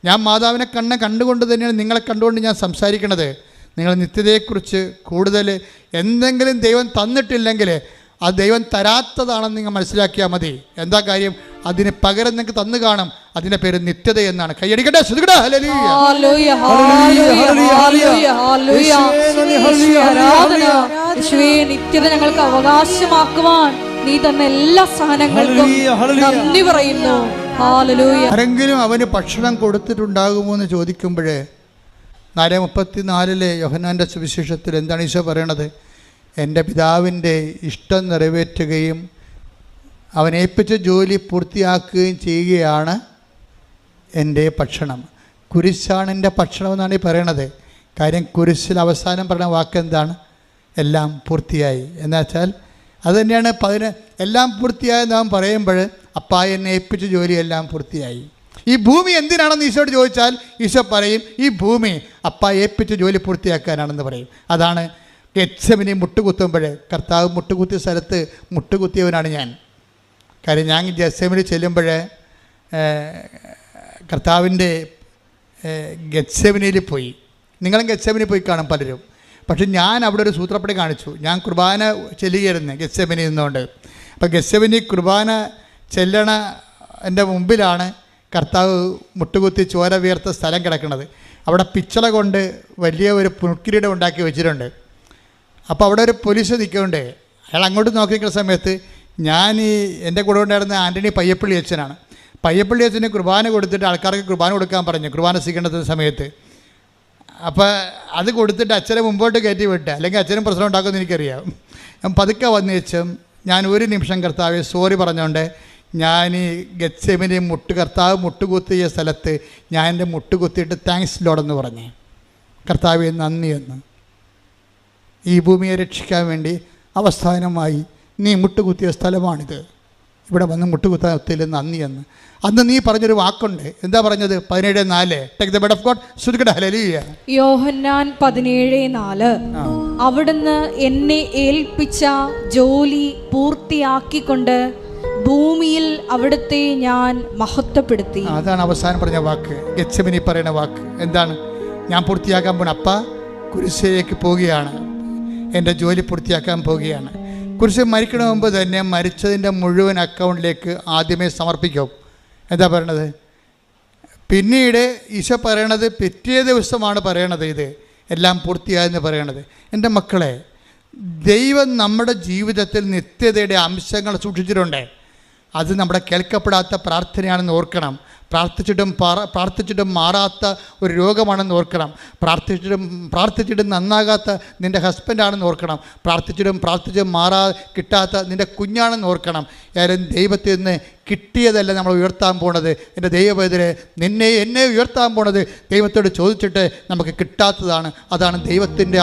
ഞാൻ മാതാവിനെ കണ്ടുകൊണ്ട് തന്നെയാണ് നിങ്ങളെ കണ്ടുകൊണ്ട് ഞാൻ സംസാരിക്കണത്. നിങ്ങൾ നിത്യതയെക്കുറിച്ച് കൂടുതൽ എന്തെങ്കിലും ദൈവം തന്നിട്ടില്ലെങ്കിൽ അത് ദൈവം തരാത്തതാണെന്ന് നിങ്ങൾ മനസ്സിലാക്കിയാൽ മതി. എന്താ കാര്യം? അതിന് പകരം നിങ്ങൾക്ക് തന്നു കാണും. അതിൻ്റെ പേര് നിത്യത എന്നാണ്. കൈയടിക്കട്ടെ. നിത്യത ഞങ്ങൾക്ക് അവകാശമാക്കുവാൻ നീ തന്ന എല്ലാ സഹനങ്ങൾക്കും നന്ദി പറയുന്നു. ആരെങ്കിലും അവന് ഭക്ഷണം കൊടുത്തിട്ടുണ്ടാകുമോ എന്ന് ചോദിക്കുമ്പോൾ 4:34 യോഹന്നാൻ്റെ സുവിശേഷത്തിൽ എന്താണ് ഈശോ പറയണത്? എൻ്റെ പിതാവിൻ്റെ ഇഷ്ടം നിറവേറ്റുകയും അവൻ ഏൽപ്പിച്ച ജോലി പൂർത്തിയാക്കുകയും ചെയ്യുകയാണ് എൻ്റെ ഭക്ഷണം. കുരിശാണ് എൻ്റെ ഭക്ഷണം എന്നാണ് ഈ പറയണത്. കാര്യം കുരിശിൽ അവസാനം പറഞ്ഞ വാക്കെന്താണ്? എല്ലാം പൂർത്തിയായി. എന്നുവെച്ചാൽ അത് തന്നെയാണ് എല്ലാം പൂർത്തിയായെന്ന് അവൻ പറയുമ്പോൾ അപ്പാ എന്നെ ഏൽപ്പിച്ച ജോലിയെല്ലാം പൂർത്തിയായി. ഈ ഭൂമി എന്തിനാണെന്ന് ഈശോയോട് ചോദിച്ചാൽ ഈശോ പറയും, ഈ ഭൂമി അപ്പാ ഏൽപ്പിച്ച ജോലി പൂർത്തിയാക്കാനാണെന്ന് പറയും. അതാണ് ഗെത്സെമനി മുട്ടുകുത്തുമ്പോൾ കർത്താവ് മുട്ടുകുത്തിയ സ്ഥലത്ത് മുട്ടുകുത്തിയവനാണ് ഞാൻ. കാര്യം ഞാൻ ഗെത്സെമനി ചെല്ലുമ്പോൾ കർത്താവിൻ്റെ ഗെത്സെമനിയിൽ പോയി. നിങ്ങളും ഗെത്സെമനി പോയി കാണും പലരും. പക്ഷെ ഞാൻ അവിടെ ഒരു സൂത്രപ്പടി കാണിച്ചു. ഞാൻ കുർബാന ചെല്ലുകയായിരുന്നു ഗെത്സെമനി നിന്നുകൊണ്ട്. അപ്പോൾ ഗെത്സെമനി കുർബാന ചെല്ലണ എൻ്റെ മുമ്പിലാണ് കർത്താവ് മുട്ടുകുത്തി ചോര വീർത്ത സ്ഥലം കിടക്കുന്നത്. അവിടെ പിച്ചള കൊണ്ട് വലിയ ഒരു പുൽക്കിരീടം ഉണ്ടാക്കി വെച്ചിട്ടുണ്ട്. അപ്പോൾ അവിടെ ഒരു പോലീസ് നിൽക്കുന്നുണ്ട്. അയാൾ അങ്ങോട്ട് നോക്കി നിൽക്കുന്ന സമയത്ത് ഞാൻ എൻ്റെ കൂടെ ഉണ്ടായിരുന്ന ആൻ്റണി പയ്യപ്പള്ളി അച്ഛനാണ്. പയ്യപ്പള്ളി അച്ഛന് കുർബാന കൊടുത്തിട്ട് ആൾക്കാർക്ക് കുർബാന കൊടുക്കാൻ പറഞ്ഞു കുർബാന സ്വീകരണത്തിന് സമയത്ത്. അപ്പോൾ അത് കൊടുത്തിട്ട് അച്ഛനെ മുമ്പോട്ട് കയറ്റി വിട്ട്, അല്ലെങ്കിൽ അച്ഛനും പ്രശ്നം ഉണ്ടാക്കുമെന്ന് എനിക്കറിയാം. ഞാൻ പതുക്കെ വന്ന് വെച്ചും ഞാൻ ഒരു നിമിഷം കർത്താവെ സോറി പറഞ്ഞുകൊണ്ട് ഞാൻ ഈ ഗെത്സെമനി കർത്താവ് മുട്ടുകുത്തിയ സ്ഥലത്ത് ഞാൻ എൻ്റെ മുട്ടുകുത്തിയിട്ട് താങ്ക്സ് ലോഡെന്ന് പറഞ്ഞേ, കർത്താവെ നന്ദി എന്ന്. ഈ ഭൂമിയെ രക്ഷിക്കാൻ വേണ്ടി അവസാനമായി നീ മുട്ടുകുത്തിയ സ്ഥലമാണിത്. ഇവിടെ വന്ന് മുട്ടുകുത്താൻ ഒത്തില്ല, നന്ദി എന്ന്. അന്ന് നീ പറഞ്ഞൊരു വാക്കുണ്ട്. എന്താ പറഞ്ഞത്? 17:4. Take the bread of God. ശ്രുതിക്കട്ടെ. ഹല്ലേലൂയ. യോഹന്നാൻ 17:4. അവിടുന്ന് എന്നെ ഏൽപ്പിച്ച ജോലി പൂർത്തിയാക്കിക്കൊണ്ട് ഭൂമിയിൽ അവിടുത്തെ ഞാൻ മഹത്വപ്പെടുത്തി. അതാണ് അവസാനം പറഞ്ഞ വാക്ക്, ഗെത്സെമനി പറയുന്ന വാക്ക് എന്താണ്? ഞാൻ പൂർത്തിയാക്കാൻ പോണ അപ്പ കുരിശിലേക്ക് പോവുകയാണ്, എൻ്റെ ജോലി പൂർത്തിയാക്കാൻ പോവുകയാണ്. കുരിശ് മരിക്കണ മുമ്പ് തന്നെ മരിച്ചതിൻ്റെ മുഴുവൻ അക്കൗണ്ടിലേക്ക് ആദ്യമേ സമർപ്പിക്കും. എന്താ പറയണത്? പിന്നീട് ഈശോ പറയണത് പിറ്റേ ദിവസമാണ് പറയണത് ഇത് എല്ലാം പൂർത്തിയായെന്ന് പറയണത്. എൻ്റെ മക്കളെ, ദൈവം നമ്മുടെ ജീവിതത്തിൽ നിത്യതയുടെ അംശങ്ങൾ സൂക്ഷിച്ചിട്ടുണ്ട്. അത് നമ്മുടെ കേൾക്കപ്പെടാത്ത പ്രാർത്ഥനയാണെന്ന് ഓർക്കണം. പ്രാർത്ഥിച്ചിട്ടും മാറാത്ത ഒരു രോഗമാണെന്ന് ഓർക്കണം. പ്രാർത്ഥിച്ചിട്ടും നന്നാകാത്ത നിൻ്റെ ഹസ്ബൻഡാണെന്ന് ഓർക്കണം. പ്രാർത്ഥിച്ചിട്ടും കിട്ടാത്ത നിൻ്റെ കുഞ്ഞാണെന്ന് ഓർക്കണം. ആരും ദൈവത്തിൽ നിന്ന് കിട്ടിയതല്ല നമ്മൾ ഉയർത്താൻ പോണത്. എൻ്റെ ദൈവവേദന എന്നെ ഉയർത്താൻ പോണത് ദൈവത്തോട് ചോദിച്ചിട്ട് നമുക്ക് കിട്ടാത്തതാണ്. അതാണ് ദൈവത്തിൻ്റെ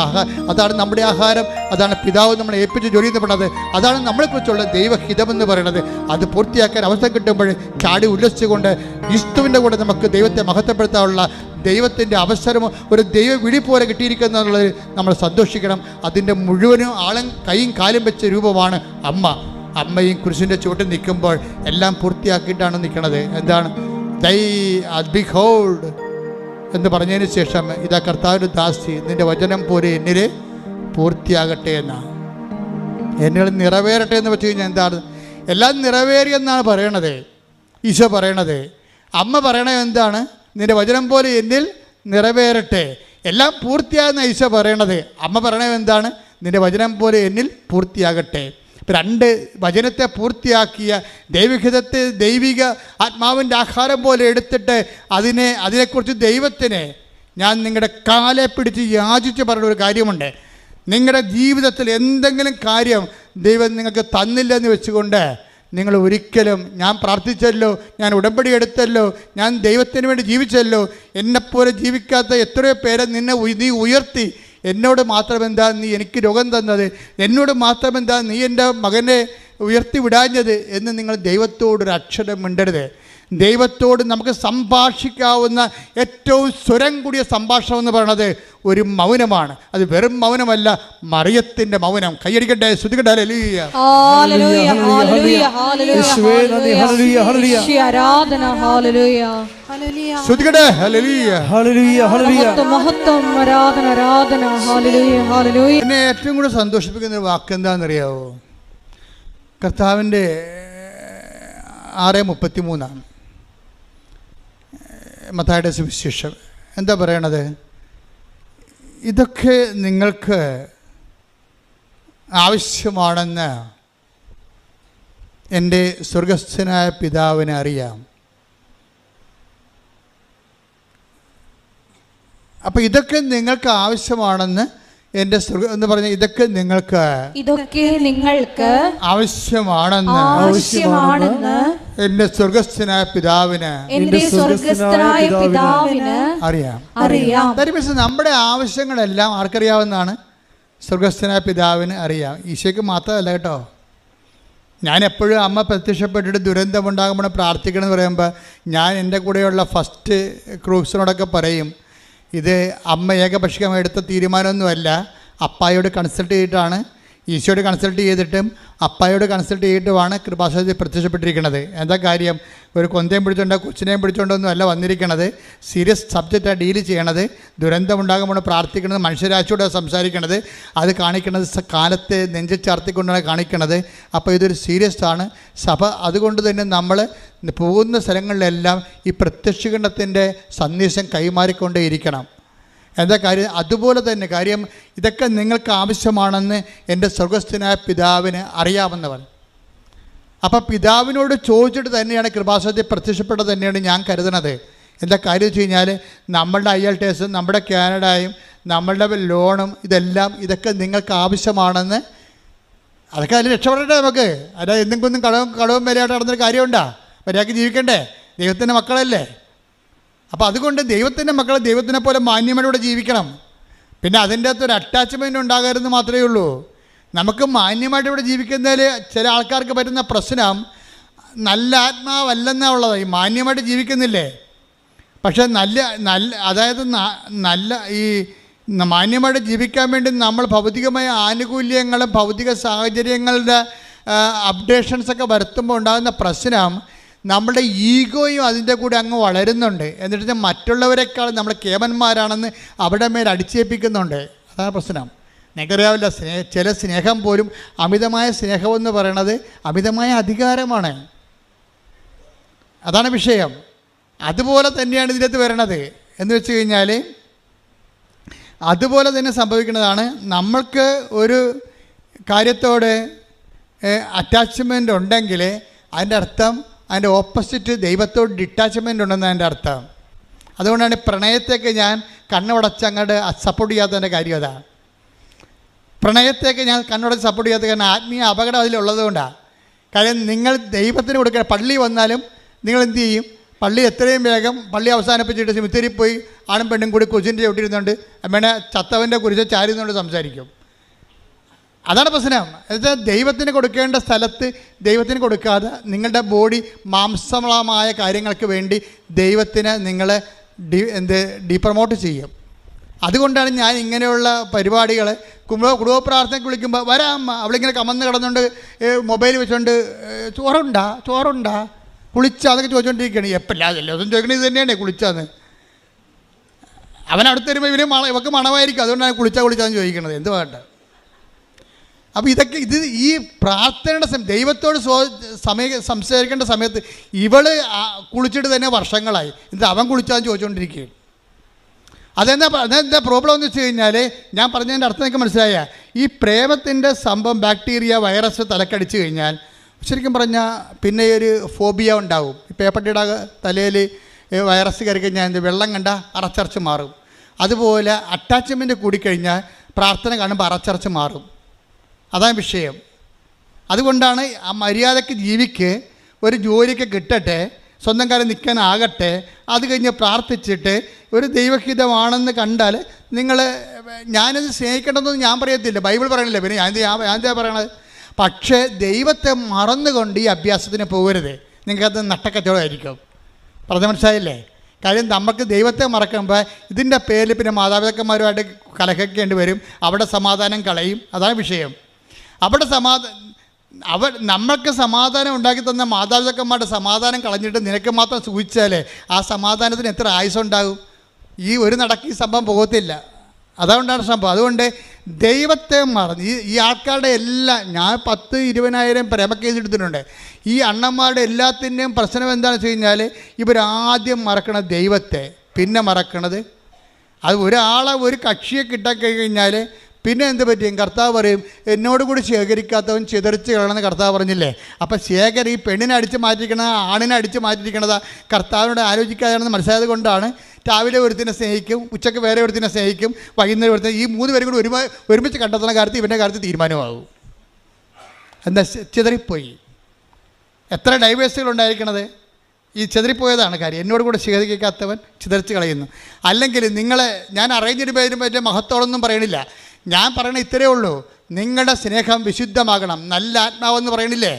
അതാണ് നമ്മുടെ ആഹാരം. അതാണ് പിതാവ് നമ്മളെ ഏൽപ്പിച്ച് ജോലി എന്ന് പറയുന്നത്. അതാണ് നമ്മളെക്കുറിച്ചുള്ള ദൈവഹിതമെന്ന് പറയുന്നത്. അത് പൂർത്തിയാക്കാൻ അവസരം കിട്ടുമ്പോൾ ചാടി ഉല്ലസിച്ചുകൊണ്ട് ക്രിസ്തുവിൻ്റെ കൂടെ നമുക്ക് ദൈവത്തെ മഹത്വപ്പെടുത്താനുള്ള ദൈവത്തിൻ്റെ അവസരം ഒരു ദൈവ വിളി പോലെ കിട്ടിയിരിക്കുന്നു എന്നുള്ളത് നമ്മൾ സന്തോഷിക്കണം. അതിൻ്റെ മുഴുവനും കൈയും കാലും വെച്ച രൂപമാണ് അമ്മ. അമ്മയും കുരിശിൻ്റെ ചുവട്ടിൽ നിൽക്കുമ്പോൾ എല്ലാം പൂർത്തിയാക്കിയിട്ടാണ് നിൽക്കുന്നത്. എന്താണ്? ബിഹോൾഡ് എന്ന് പറഞ്ഞതിന് ശേഷം ഇതാ കർത്താവിൻ്റെ ദാസി, നിൻ്റെ വചനം പോലെ എന്നിൽ പൂർത്തിയാകട്ടെ എന്നാണ്. എന്നിൽ നിറവേറട്ടെ എന്ന് വെച്ച് കഴിഞ്ഞാൽ എന്താണ്? എല്ലാം നിറവേറിയെന്നാണ് പറയണത് ഈശോ പറയണത്. അമ്മ പറയണത് എന്താണ്? നിൻ്റെ വചനം പോലെ എന്നിൽ നിറവേറട്ടെ. എല്ലാം പൂർത്തിയായെന്ന ഈശോ പറയണത്. അമ്മ പറയണത് എന്താണ്? നിൻ്റെ വചനം പോലെ എന്നിൽ പൂർത്തിയാകട്ടെ. രണ്ട് വചനത്തെ പൂർത്തിയാക്കിയ ദൈവഹിതത്തെ ദൈവിക ആത്മാവിൻ്റെ ആഹാരം പോലെ എടുത്തിട്ട് അതിനെക്കുറിച്ച് ദൈവത്തിന് ഞാൻ നിങ്ങളുടെ കാലെ പിടിച്ച് യാചിച്ച് പറയുന്ന ഒരു കാര്യമുണ്ട്. നിങ്ങളുടെ ജീവിതത്തിൽ എന്തെങ്കിലും കാര്യം ദൈവം നിങ്ങൾക്ക് തന്നില്ലെന്ന് വെച്ചുകൊണ്ട് നിങ്ങൾ ഒരിക്കലും ഞാൻ പ്രാർത്ഥിച്ചല്ലോ, ഞാൻ ഉടമ്പടി എടുത്തല്ലോ, ഞാൻ ദൈവത്തിന് വേണ്ടി ജീവിച്ചല്ലോ, എന്നെപ്പോലെ ജീവിക്കാത്ത എത്രയോ പേരെ നീ ഉയർത്തി, എന്നോട് മാത്രമെന്താ നീ എനിക്ക് രോഗം തന്നത്, എന്നോട് മാത്രമെന്താ നീ എൻ്റെ മകനെ ഉയർത്തി വിടാഞ്ഞത് എന്ന് നിങ്ങൾ ദൈവത്തോടൊരു അക്ഷരം മിണ്ടരുത്. ദൈവത്തോട് നമുക്ക് സംഭാഷിക്കാവുന്ന ഏറ്റവും സ്വരം കൂടിയ സംഭാഷണം എന്ന് പറയുന്നത് ഒരു മൗനമാണ്. അത് വെറും മൗനമല്ല, മറിയത്തിൻ്റെ മൗനം. കൈയടിക്കട്ടെ, ശ്രുതിക്കട്ടെ. എന്നെ ഏറ്റവും കൂടെ സന്തോഷിപ്പിക്കുന്ന വാക്ക് എന്താണെന്നറിയാവോ? കർത്താവിൻ്റെ 6:33 മത്തായിയുടെ സുവിശേഷം. എന്താ പറയണത്? ഇതൊക്കെ നിങ്ങൾക്ക് ആവശ്യമാണെന്ന് എൻ്റെ സ്വർഗസ്ഥനായ പിതാവിനെ അറിയാം. അപ്പം ഇതൊക്കെ നിങ്ങൾക്ക് ആവശ്യമാണെന്ന് എൻ്റെ എന്ന് പറഞ്ഞ ഇതൊക്കെ നിങ്ങൾക്ക് ആവശ്യമാണെന്ന് എൻ്റെ സ്വർഗസ്ഥനായ പിതാവിന് അറിയാം. നമ്മുടെ ആവശ്യങ്ങളെല്ലാം ആർക്കറിയാവുന്നതാണ്? സ്വർഗസ്ഥനായ പിതാവിന് അറിയാം. ഈശോയ്ക്ക് മാത്രമല്ല കേട്ടോ. ഞാൻ എപ്പോഴും അമ്മ പ്രത്യക്ഷപ്പെട്ടിട്ട് ദുരന്തമുണ്ടാകുമ്പോൾ പ്രാർത്ഥിക്കണം എന്ന് പറയുമ്പോൾ ഞാൻ എൻ്റെ കൂടെയുള്ള ഫസ്റ്റ് ക്രൂസിനോടൊക്കെ പറയും, ഇത് അമ്മ ഏകപക്ഷീയമായി എടുത്ത തീരുമാനമൊന്നുമല്ല. അപ്പായോട് കൺസൾട്ട് ചെയ്തിട്ടാണ്, ഈശോയോട് കൺസൾട്ട് ചെയ്തിട്ടും അപ്പായോട് കൺസൾട്ട് ചെയ്തിട്ടുമാണ് കൃപാസനത്തിൽ പ്രത്യക്ഷപ്പെട്ടിരിക്കുന്നത്. എന്താ കാര്യം? ഒരു കൊന്തയും പിടിച്ചോണ്ടോ കൊച്ചിനെയും പിടിച്ചോണ്ടൊന്നും അല്ല വന്നിരിക്കണത്. സീരിയസ് സബ്ജക്റ്റാണ് ഡീൽ ചെയ്യണത്. ദുരന്തമുണ്ടാകുമ്പോൾ പ്രാർത്ഥിക്കുന്നത്, മനുഷ്യരാശിയോട് സംസാരിക്കണത്, അത് കാണിക്കണത് കാലത്തെ നെഞ്ചിച്ചാർത്തിക്കൊണ്ടാണ് കാണിക്കണത്. അപ്പോൾ ഇതൊരു സീരിയസ് ആണ് സഭ. അതുകൊണ്ട് തന്നെ നമ്മൾ പോകുന്ന സ്ഥലങ്ങളിലെല്ലാം ഈ പ്രത്യക്ഷീകരണത്തിൻ്റെ സന്ദേശം കൈമാറിക്കൊണ്ടേയിരിക്കണം. എന്താ കാര്യം? അതുപോലെ തന്നെ കാര്യം ഇതൊക്കെ നിങ്ങൾക്ക് ആവശ്യമാണെന്ന് എൻ്റെ സ്വർഗസ്ഥനായ പിതാവിന് അറിയാവുന്നവൻ. അപ്പം പിതാവിനോട് ചോദിച്ചിട്ട് തന്നെയാണ് കൃപാസനത്തിൽ പ്രത്യക്ഷപ്പെട്ടത് തന്നെയാണ് ഞാൻ കരുതുന്നത്. എന്താ കാര്യം വെച്ച് കഴിഞ്ഞാൽ നമ്മളുടെ IELTS, നമ്മുടെ കാനഡയും, നമ്മളുടെ ലോണും ഇതൊക്കെ നിങ്ങൾക്ക് ആവശ്യമാണെന്ന്, അതൊക്കെ അതിൽ രക്ഷപ്പെടട്ടെ നമുക്ക്. അതായത് എന്തെങ്കിലും കളവും വിലയായിട്ട് നടന്നൊരു കാര്യമുണ്ടോ? മര്യാദയ്ക്ക് ജീവിക്കണ്ടേ? ദൈവത്തിൻ്റെ മക്കളല്ലേ? അപ്പോൾ അതുകൊണ്ട് ദൈവത്തിൻ്റെ മക്കൾ ദൈവത്തിനെ പോലെ മാന്യമായിലൂടെ ജീവിക്കണം. പിന്നെ അതിൻ്റെ അകത്തൊരു അറ്റാച്ച്മെൻറ്റ് ഉണ്ടാകരുതെന്ന് മാത്രമേ ഉള്ളൂ. നമുക്ക് മാന്യമായിട്ട് ഇവിടെ ജീവിക്കുന്നതിൽ ചില ആൾക്കാർക്ക് പറ്റുന്ന പ്രശ്നം നല്ല ആത്മാവല്ലെന്നാ ഉള്ളത്. ഈ മാന്യമായിട്ട് ജീവിക്കുന്നില്ലേ, പക്ഷേ അതായത് ഈ മാന്യമായിട്ട് ജീവിക്കാൻ വേണ്ടി നമ്മൾ ഭൗതികമായ ആനുകൂല്യങ്ങളും ഭൗതിക സാഹചര്യങ്ങളുടെ അപ്ഡേഷൻസൊക്കെ വരുത്തുമ്പോൾ ഉണ്ടാകുന്ന പ്രശ്നം, നമ്മുടെ ഈഗോയും അതിൻ്റെ കൂടെ അങ്ങ് വളരുന്നുണ്ട്. എന്നിട്ട് മറ്റുള്ളവരെക്കാൾ നമ്മൾ കേമന്മാരാണെന്ന് അവിടെ മേൽ അടിച്ചേൽപ്പിക്കുന്നുണ്ട്. അതാണ് പ്രശ്നം. നിങ്ങൾക്കറിയാവില്ല, ചില സ്നേഹം പോലും അമിതമായ സ്നേഹമെന്ന് പറയണത് അമിതമായ അധികാരമാണ്. അതാണ് വിഷയം. അതുപോലെ തന്നെയാണ് ഇതിനകത്ത് വരണത്. എന്ന് വെച്ച് കഴിഞ്ഞാൽ അതുപോലെ തന്നെ സംഭവിക്കുന്നതാണ്. നമ്മൾക്ക് ഒരു കാര്യത്തോട് അറ്റാച്ച്മെൻ്റ് ഉണ്ടെങ്കിൽ അതിൻ്റെ അർത്ഥം അതിൻ്റെ ഓപ്പോസിറ്റ് ദൈവത്തോട് ഡിറ്റാച്ച്മെൻ്റ് ഉണ്ടെന്ന് അതിൻ്റെ അർത്ഥം. അതുകൊണ്ടാണ് പ്രണയത്തേക്ക് ഞാൻ കണ്ണുടച്ച് അങ്ങോട്ട് സപ്പോർട്ട് ചെയ്യാത്തതിൻ്റെ കാര്യം അതാണ്. പ്രണയത്തേക്ക് ഞാൻ കണ്ണുടച്ച് സപ്പോർട്ട് ചെയ്യാത്ത കാരണം ആത്മീയ അപകടം അതിലുള്ളത് കൊണ്ടാണ്. കാര്യം നിങ്ങൾ ദൈവത്തിന് കൊടുക്കുക. പള്ളി വന്നാലും നിങ്ങൾ എന്ത് ചെയ്യും? പള്ളി എത്രയും വേഗം പള്ളി അവസാനിപ്പിച്ചിട്ട് സിമിത്തേരിയിൽ പോയി ആണും പെണ്ണും കൂടി കുരിശിൻ്റെ ചവിട്ടിരുന്നുകൊണ്ട് അമ്മേനെ ചത്തവൻ്റെ കുരിശ് ചാരിന്നുകൊണ്ട് സംസാരിക്കും. അതാണ് പ്രശ്നം. എന്നുവെച്ചാൽ ദൈവത്തിന് കൊടുക്കേണ്ട സ്ഥലത്ത് ദൈവത്തിന് കൊടുക്കാതെ നിങ്ങളുടെ ബോഡി മാംസളമായ കാര്യങ്ങൾക്ക് വേണ്ടി ദൈവത്തിന് നിങ്ങൾ ഡീപ്രമോട്ട് ചെയ്യും. അതുകൊണ്ടാണ് ഞാൻ ഇങ്ങനെയുള്ള പരിപാടികൾ കുടുംബ പ്രാർത്ഥനയ്ക്ക് വിളിക്കുമ്പോൾ വരാം അവളിങ്ങനെ കമന്ന് കിടന്നുകൊണ്ട് മൊബൈൽ വെച്ചുകൊണ്ട് ചോറുണ്ടാ കുളിച്ചാൽ അതൊക്കെ ചോദിച്ചുകൊണ്ടിരിക്കുകയാണ്. എപ്പോഴല്ല ദിവസം ചോദിക്കണത് ഇത് തന്നെയാണ് കുളിച്ചാന്ന്. അവനടുത്ത് വരുമ്പോൾ ഇവക്ക് മണമായിരിക്കും. അതുകൊണ്ടാണ് കുളിച്ചാന്ന് ചോദിക്കണത്. എന്ത് വേണ്ട. അപ്പോൾ ഇതൊക്കെ ഈ പ്രാർത്ഥനയുടെ ദൈവത്തോട് സംസാരിക്കേണ്ട സമയത്ത് ഇവള് കുളിച്ചിട്ട് തന്നെ വർഷങ്ങളായി. ഇത് അവൻ കുളിച്ചാന്ന് ചോദിച്ചുകൊണ്ടിരിക്കുകയാണ്. അതെന്താ പ്രോബ്ലം എന്ന് വെച്ച് കഴിഞ്ഞാൽ, ഞാൻ പറഞ്ഞതിൻ്റെ അർത്ഥം നിങ്ങൾക്ക് മനസ്സിലായ, ഈ പ്രേമത്തിൻ്റെ സംഭവം ബാക്ടീരിയ വൈറസ് തലക്കടിച്ച് കഴിഞ്ഞാൽ ശരിക്കും പറഞ്ഞാൽ പിന്നെ ഒരു ഫോബിയ ഉണ്ടാവും. ഈ പേപ്പട്ടിയുടെ തലയിൽ വൈറസ് കയറി കഴിഞ്ഞാൽ വെള്ളം കണ്ട അറച്ചറച്ച് മാറും. അതുപോലെ അറ്റാച്ച്മെൻറ്റ് കൂടിക്കഴിഞ്ഞാൽ പ്രാർത്ഥന കാണുമ്പോൾ അറച്ചറച്ച് മാറും. അതാണ് വിഷയം. അതുകൊണ്ടാണ് ആ മര്യാദയ്ക്ക് ജീവിക്ക്, ഒരു ജോലിക്ക് കിട്ടട്ടെ, സ്വന്തം കാലം നിൽക്കാനാകട്ടെ, അത് കഴിഞ്ഞ് പ്രാർത്ഥിച്ചിട്ട് ഒരു ദൈവഹിതമാണെന്ന് കണ്ടാൽ നിങ്ങൾ ഞാനത് സ്നേഹിക്കേണ്ടതെന്ന് ഞാൻ പറയത്തില്ല. ബൈബിൾ പറയണില്ല. പിന്നെ ഞാൻ എന്താ പറയണത്? പക്ഷേ ദൈവത്തെ മറന്നുകൊണ്ട് ഈ അഭ്യാസത്തിന് പോകരുത്. നിങ്ങൾക്കത് നട്ടക്കച്ചവടമായിരിക്കും. പറഞ്ഞ മനസ്സിലായില്ലേ? കാര്യം നമുക്ക് ദൈവത്തെ മറക്കുമ്പോൾ ഇതിൻ്റെ പേരിൽ പിന്നെ മാതാപിതാക്കന്മാരുമായിട്ട് കലഹിക്കേണ്ടി വരും. അവിടെ സമാധാനം കളയും. അതാണ് വിഷയം. അവിടെ നമ്മൾക്ക് സമാധാനം ഉണ്ടാക്കി തന്ന മാതാപിതാക്കന്മാരുടെ സമാധാനം കളഞ്ഞിട്ട് നിനക്ക് മാത്രം സൂചിച്ചാൽ ആ സമാധാനത്തിന് എത്ര ആയുസ്സുണ്ടാകും? ഈ ഒരു നടക്ക് ഈ സംഭവം പോകത്തില്ല. അതുകൊണ്ടാണ് സംഭവം. അതുകൊണ്ട് ദൈവത്തെ മറന്ന് ഈ ആൾക്കാരുടെ എല്ലാം, ഞാൻ 10,000-20,000 പ്രേമക്കേസ് എടുത്തിട്ടുണ്ട്. ഈ അണ്ണന്മാരുടെ എല്ലാത്തിൻ്റെയും പ്രശ്നം എന്താണെന്ന് വെച്ച് കഴിഞ്ഞാൽ ഇവരാദ്യം മറക്കണത് ദൈവത്തെ, പിന്നെ മറക്കണത് അത് ഒരാളെ ഒരു കക്ഷിയെ കിട്ടാക്കഴിഞ്ഞാൽ പിന്നെ എന്ത് പറ്റും? കർത്താവ് പറയും എന്നോട് കൂടി ശേഖരിക്കാത്തവൻ ചിതറിച്ച് കളയണമെന്ന് കർത്താവ് പറഞ്ഞില്ലേ? അപ്പം ഈ പെണ്ണിനെ അടിച്ച് മാറ്റിയിരിക്കണത് ആണിനെ അടിച്ച് മാറ്റിയിരിക്കണത് കർത്താവിനോട് ആലോചിക്കാതെയാണെന്ന് മനസ്സിലായത് കൊണ്ടാണ് രാവിലെ ഒരുത്തിനെ സ്നേഹിക്കും, ഉച്ചയ്ക്ക് വേറെ ഒരുത്തിനെ സ്നേഹിക്കും, വൈകുന്നേരം ഒരുത്തിനെ, ഈ 3 പേരും കൂടി ഒരുമിച്ച് കണ്ടെത്തുന്ന കാര്യത്തിൽ ഇവൻ്റെ കാര്യത്തിൽ തീരുമാനമാകും. എന്താ? ചിതറിപ്പോയി. എത്ര ഡൈവേഴ്സുകൾ ഉണ്ടായിരിക്കണത് ഈ ചിതറിപ്പോയതാണ് കാര്യം. എന്നോട് കൂടെ ശേഖരിക്കാത്തവൻ ചിതറിച്ച് കളയുന്നു. അല്ലെങ്കിൽ നിങ്ങളെ ഞാൻ അറേഞ്ച്ഡ് പേരും പറ്റിയ മഹത്വമൊന്നും പറയണില്ല. ഞാൻ പറയണത് ഇത്രയേ ഉള്ളൂ. നിങ്ങളുടെ സ്നേഹം വിശുദ്ധമാകണം. നല്ല ആത്മാവെന്ന് പറയണില്ലേ?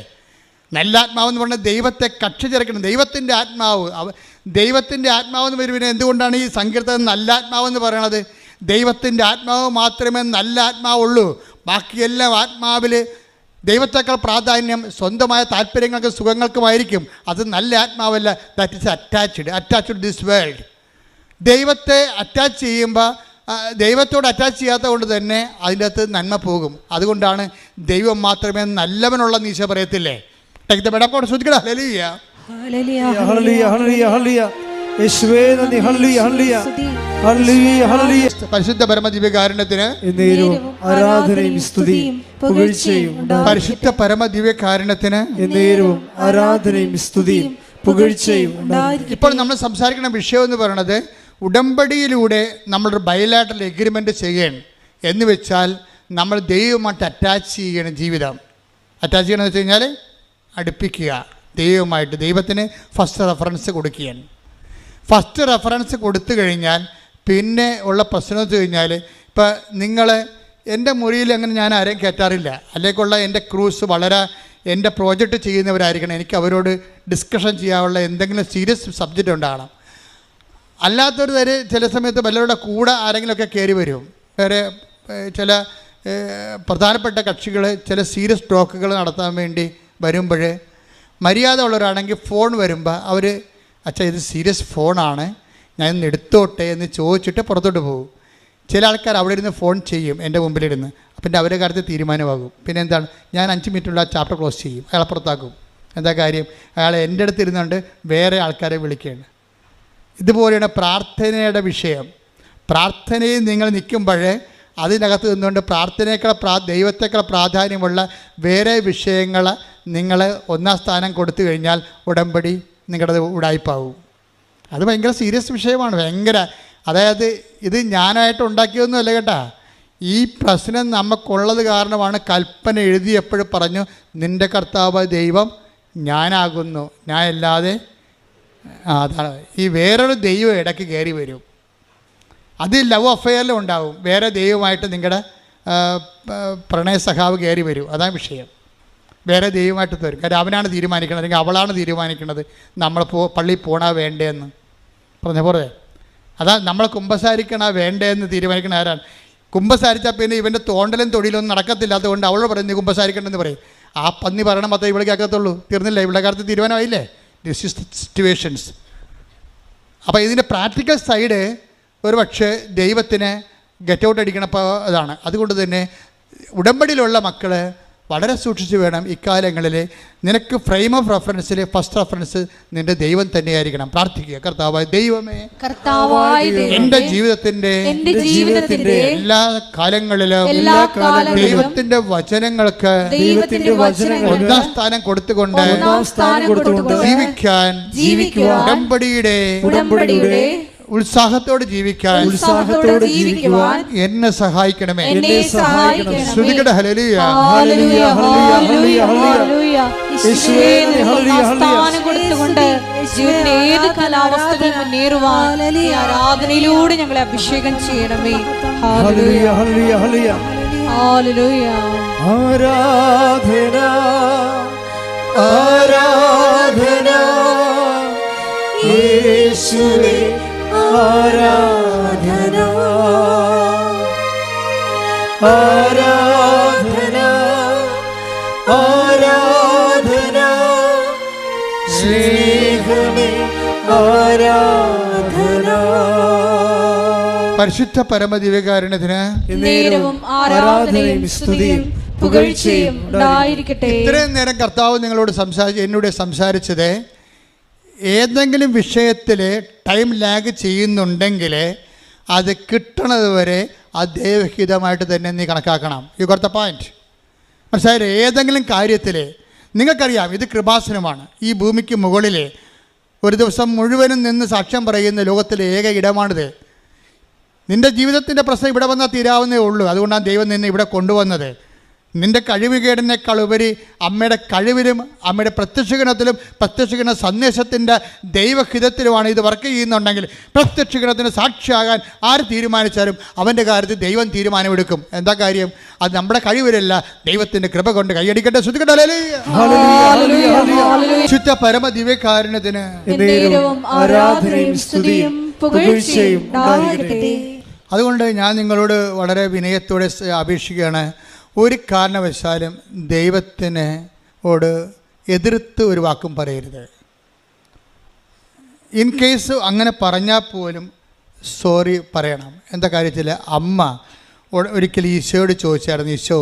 നല്ല ആത്മാവെന്ന് പറഞ്ഞാൽ ദൈവത്തെ കക്ഷി ചേർക്കണം. ദൈവത്തിൻ്റെ ആത്മാവെന്ന് വരുമ്പോൾ എന്തുകൊണ്ടാണ് ഈ സങ്കീർത്തനം നല്ല ആത്മാവെന്ന് പറയണത്? ദൈവത്തിൻ്റെ ആത്മാവ് മാത്രമേ നല്ല ആത്മാവുള്ളൂ. ബാക്കിയെല്ലാം ആത്മാവിൽ ദൈവത്തേക്കാൾ പ്രാധാന്യം സ്വന്തമായ താല്പര്യങ്ങൾക്കും സുഖങ്ങൾക്കുമായിരിക്കും. അത് നല്ല ആത്മാവല്ല. That is attached this world. ദൈവത്തെ അറ്റാച്ച് ചെയ്യുമ്പോൾ ദൈവത്തോട് അറ്റാച്ച് ചെയ്യാത്ത കൊണ്ട് തന്നെ അതിൻ്റെ അകത്ത് നന്മ പോകും. അതുകൊണ്ടാണ് ദൈവം മാത്രമേ നല്ലവനുള്ള നീശ പറയത്തില്ലേ? പരിശുദ്ധ പരമദിവ്യകാരുണ്യത്തിന് ആരാധനയും സ്തുതിയും പുകഴ്ചയും. പരിശുദ്ധ പരമദിവ്യകാരുണ്യത്തിന് ആരാധനയും സ്തുതിയും പുകഴ്ചയും. ഇപ്പോൾ നമ്മൾ സംസാരിക്കുന്ന വിഷയം എന്ന് പറയുന്നത് ഉടമ്പടിയിലൂടെ നമ്മളൊരു ബയലാറ്ററൽ എഗ്രിമെൻ്റ് ചെയ്യണം. എന്ന് വെച്ചാൽ നമ്മൾ ദൈവമായിട്ട് അറ്റാച്ച് ചെയ്യണം. ജീവിതം അറ്റാച്ച് ചെയ്യണമെന്ന് വെച്ച് കഴിഞ്ഞാൽ അടുപ്പിക്കുക ദൈവമായിട്ട്. ദൈവത്തിന് ഫസ്റ്റ് റെഫറൻസ് കൊടുക്കുകയാണ്. ഫസ്റ്റ് റെഫറൻസ് കൊടുത്തു കഴിഞ്ഞാൽ പിന്നെ ഉള്ള പ്രശ്നം എന്ന് വെച്ച് കഴിഞ്ഞാൽ, ഇപ്പം നിങ്ങൾ എൻ്റെ മുറിയിൽ അങ്ങനെ ഞാൻ ആരെയും കയറ്റാറില്ല. അല്ലേക്കുള്ള എൻ്റെ ക്രൂസ് വളരെ എൻ്റെ പ്രോജക്റ്റ് ചെയ്യുന്നവരായിരിക്കണം. എനിക്ക് അവരോട് ഡിസ്കഷൻ ചെയ്യാനുള്ള എന്തെങ്കിലും സീരിയസ് സബ്ജക്റ്റ് ഉണ്ടാകണം. അല്ലാത്തൊരു തരം ചില സമയത്ത് വല്ലവരുടെ കൂടെ ആരെങ്കിലുമൊക്കെ കയറി വരും. വേറെ ചില പ്രധാനപ്പെട്ട കക്ഷികൾ ചില സീരിയസ് ടോക്കുകൾ നടത്താൻ വേണ്ടി വരുമ്പോൾ മര്യാദ ഉള്ളവരാണെങ്കിൽ ഫോൺ വരുമ്പോൾ അവർ അച്ഛാ ഇത് സീരിയസ് ഫോണാണ്, ഞാൻ ഇന്ന് എടുത്തോട്ടെ എന്ന് ചോദിച്ചിട്ട് പുറത്തോട്ട് പോകും. ചില ആൾക്കാർ അവിടെ ഇരുന്ന് ഫോൺ ചെയ്യും എൻ്റെ മുമ്പിലിരുന്ന്. അപ്പം അവരുടെ കാര്യത്തിൽ തീരുമാനമാകും. പിന്നെ എന്താണ്, ഞാൻ 5 മിനിറ്റുള്ള ആ ചാപ്റ്റർ ക്ലോസ് ചെയ്യും, അയാളെ പുറത്താക്കും. എന്താ കാര്യം, അയാൾ എൻ്റെ അടുത്ത് ഇരുന്നുകൊണ്ട് വേറെ ആൾക്കാരെ വിളിക്കുകയാണ്. ഇതുപോലെയാണ് പ്രാർത്ഥനയുടെ വിഷയം. പ്രാർത്ഥനയിൽ നിങ്ങൾ നിൽക്കുമ്പോൾ അതിനകത്ത് നിന്നുകൊണ്ട് പ്രാർത്ഥനയേക്കാൾ ദൈവത്തേക്കാൾ പ്രാധാന്യമുള്ള വേറെ വിഷയങ്ങൾ നിങ്ങൾ ഒന്നാം സ്ഥാനം കൊടുത്തു കഴിഞ്ഞാൽ ഉടമ്പടി നിങ്ങളുടെ ഉടായ്പാവും. അത് ഭയങ്കര സീരിയസ് വിഷയമാണ്, ഭയങ്കര. അതായത് ഇത് ഞാനായിട്ട് ഉണ്ടാക്കിയൊന്നുമല്ല കേട്ടാ. ഈ പ്രശ്നം നമുക്കുള്ളത് കാരണമാണ് കൽപ്പന എഴുതിയപ്പോഴും പറഞ്ഞു, നിൻ്റെ കർത്താവ് ദൈവം ഞാനാകുന്നു, ഞാൻ അല്ലാതെ. അതാണ് ഈ വേറൊരു ദൈവം ഇടയ്ക്ക് കയറി വരും. അത് ലവ് അഫെയറിലും ഉണ്ടാവും. വേറെ ദൈവമായിട്ട് നിങ്ങളുടെ പ്രണയ സഖാവ് കയറി വരും. അതാണ് വിഷയം. വേറെ ദൈവമായിട്ട് തരും. കാര്യം അവനാണ് തീരുമാനിക്കുന്നത്, അല്ലെങ്കിൽ അവളാണ് തീരുമാനിക്കുന്നത് നമ്മൾ പള്ളിയിൽ പോകണോ വേണ്ടേന്ന്. പറഞ്ഞ പോലെ അതാ നമ്മൾ കുമ്പസാരിക്കണോ വേണ്ടേന്ന് തീരുമാനിക്കണ ആരാണ്? കുമ്പസാരിച്ചാൽ പിന്നെ ഇവൻ്റെ തോണ്ടലും തൊഴിലൊന്നും നടക്കത്തില്ലാത്തതുകൊണ്ട് അവളോട് പറയുന്നത് കുമ്പസാരിക്കണമെന്ന് പറയും. ആ പന്നി പറയണം മാത്രമേ ഇവിടെ കേൾക്കത്തുള്ളൂ. തീർന്നില്ല, ഇവിടെ കാര്യത്തിൽ തീരുമാനമായില്ലേ? This is situations. അപ്പോൾ ഇതിൻ്റെ പ്രാക്ടിക്കൽ സൈഡ് ഒരു പക്ഷേ ദൈവത്തിന് ഗെറ്റ് ഔട്ട് അടിക്കണപ്പോൾ അതാണ്. അതുകൊണ്ട് തന്നെ ഉടമ്പടിയിലുള്ള മക്കൾ വളരെ സൂക്ഷിച്ച് വേണം ഇക്കാലങ്ങളിൽ. നിനക്ക് ഫ്രെയിം ഓഫ് റെഫറൻസിൽ ഫസ്റ്റ് റെഫറൻസ് നിൻ്റെ ദൈവം തന്നെയായിരിക്കണം. പ്രാർത്ഥിക്കുക, കർത്താവായ ദൈവമേ, എൻ്റെ ജീവിതത്തിൻ്റെ എല്ലാ കാലങ്ങളിലും ദൈവത്തിൻ്റെ വചനങ്ങൾക്ക് ഒന്നാം സ്ഥാനം കൊടുത്തുകൊണ്ട് ജീവിക്കാൻ ഉടമ്പടിയുടെ ഉത്സാഹത്തോടെ ജീവിക്കാൻ എന്നെ സഹായിക്കണമേ. ശ്രുതികട ഹല്ലേലൂയ. ഏത് കാലാവസ്ഥകൾ മുന്നേറുവാൻ ആരാധനയിലൂടെ ഞങ്ങളെ അഭിഷേകം ചെയ്യണമേ. ഹല്ലേലൂയ, ഹല്ലേലൂയ, ഹല്ലേലൂയ, ഹല്ലേലൂയ. ആരാധന, ആരാധന യേശുവേ, ആരാധന, ആരാധന, ആരാധന സ്നേഹമേ, ആരാധന. പരിശുദ്ധ പരമദിവ്യകാരുണ്യത്തിന് നേരവും ആരാധനയും സ്തുതിയും പുകഴ്ചയും ഉണ്ടായിരിക്കട്ടെ. ഇത്രയും നേരം കർത്താവ് നിങ്ങളോട് എന്നോട് സംസാരിച്ചത്, ഏതെങ്കിലും വിഷയത്തിൽ ടൈം ലാഗ് ചെയ്യുന്നുണ്ടെങ്കിൽ അത് കിട്ടണത് വരെ അത് ദൈവഹിതമായിട്ട് തന്നെ നീ കണക്കാക്കണം. You got the point. മനസ്സിലായില്ലേ? ഏതെങ്കിലും കാര്യത്തിൽ നിങ്ങൾക്കറിയാം ഇത് കൃപാസനമാണ്. ഈ ഭൂമിക്ക് മുകളിൽ ഒരു ദിവസം മുഴുവനും നിന്ന് സാക്ഷ്യം പറയുന്ന ലോകത്തിലെ ഏക ഇടമാണിത്. നിൻ്റെ ജീവിതത്തിൻ്റെ പ്രശ്നം ഇവിടെ വന്നാൽ തീരാവുന്നേ ഉള്ളൂ. അതുകൊണ്ടാണ് ദൈവം നിന്നെ ഇവിടെ കൊണ്ടുവന്നത്. നിൻ്റെ കഴിവുകേടിനേക്കാൾ ഉപരി അമ്മയുടെ കഴിവിലും അമ്മയുടെ പ്രത്യക്ഷീകരണ സന്ദേശത്തിൻ്റെ ദൈവഹിതത്തിലുമാണ് ഇത് വർക്ക് ചെയ്യുന്നുണ്ടെങ്കിൽ പ്രത്യക്ഷീകരണത്തിന് സാക്ഷിയാകാൻ ആര് തീരുമാനിച്ചാലും അവൻ്റെ കാര്യത്തിൽ ദൈവം തീരുമാനമെടുക്കും. എന്താ കാര്യം? അത് നമ്മുടെ കഴിവിലല്ല, ദൈവത്തിൻ്റെ കൃപ കൊണ്ട് കൈയടിക്കട്ടെ. ശുദ്ധ പരമ ദിവ്യകാരുണ്യത്തിന് ആരാധനയും സ്തുതിയും പുകഴ്ചയും ഉണ്ടായിരിക്കട്ടെ. അതുകൊണ്ട് ഞാൻ നിങ്ങളോട് വളരെ വിനയത്തോടെ അപേക്ഷിക്കുകയാണ്, ഒരു കാരണവശാലും ദൈവത്തിനോട് എതിർത്ത് ഒരു വാക്കും പറയരുത്. ഇൻ കേസ് അങ്ങനെ പറഞ്ഞാൽ പോലും സോറി പറയണം. എന്താ കാര്യത്തിൽ? അമ്മ ഒരിക്കലും ഈശോയോട് ചോദിച്ചായിരുന്നു, ഈശോ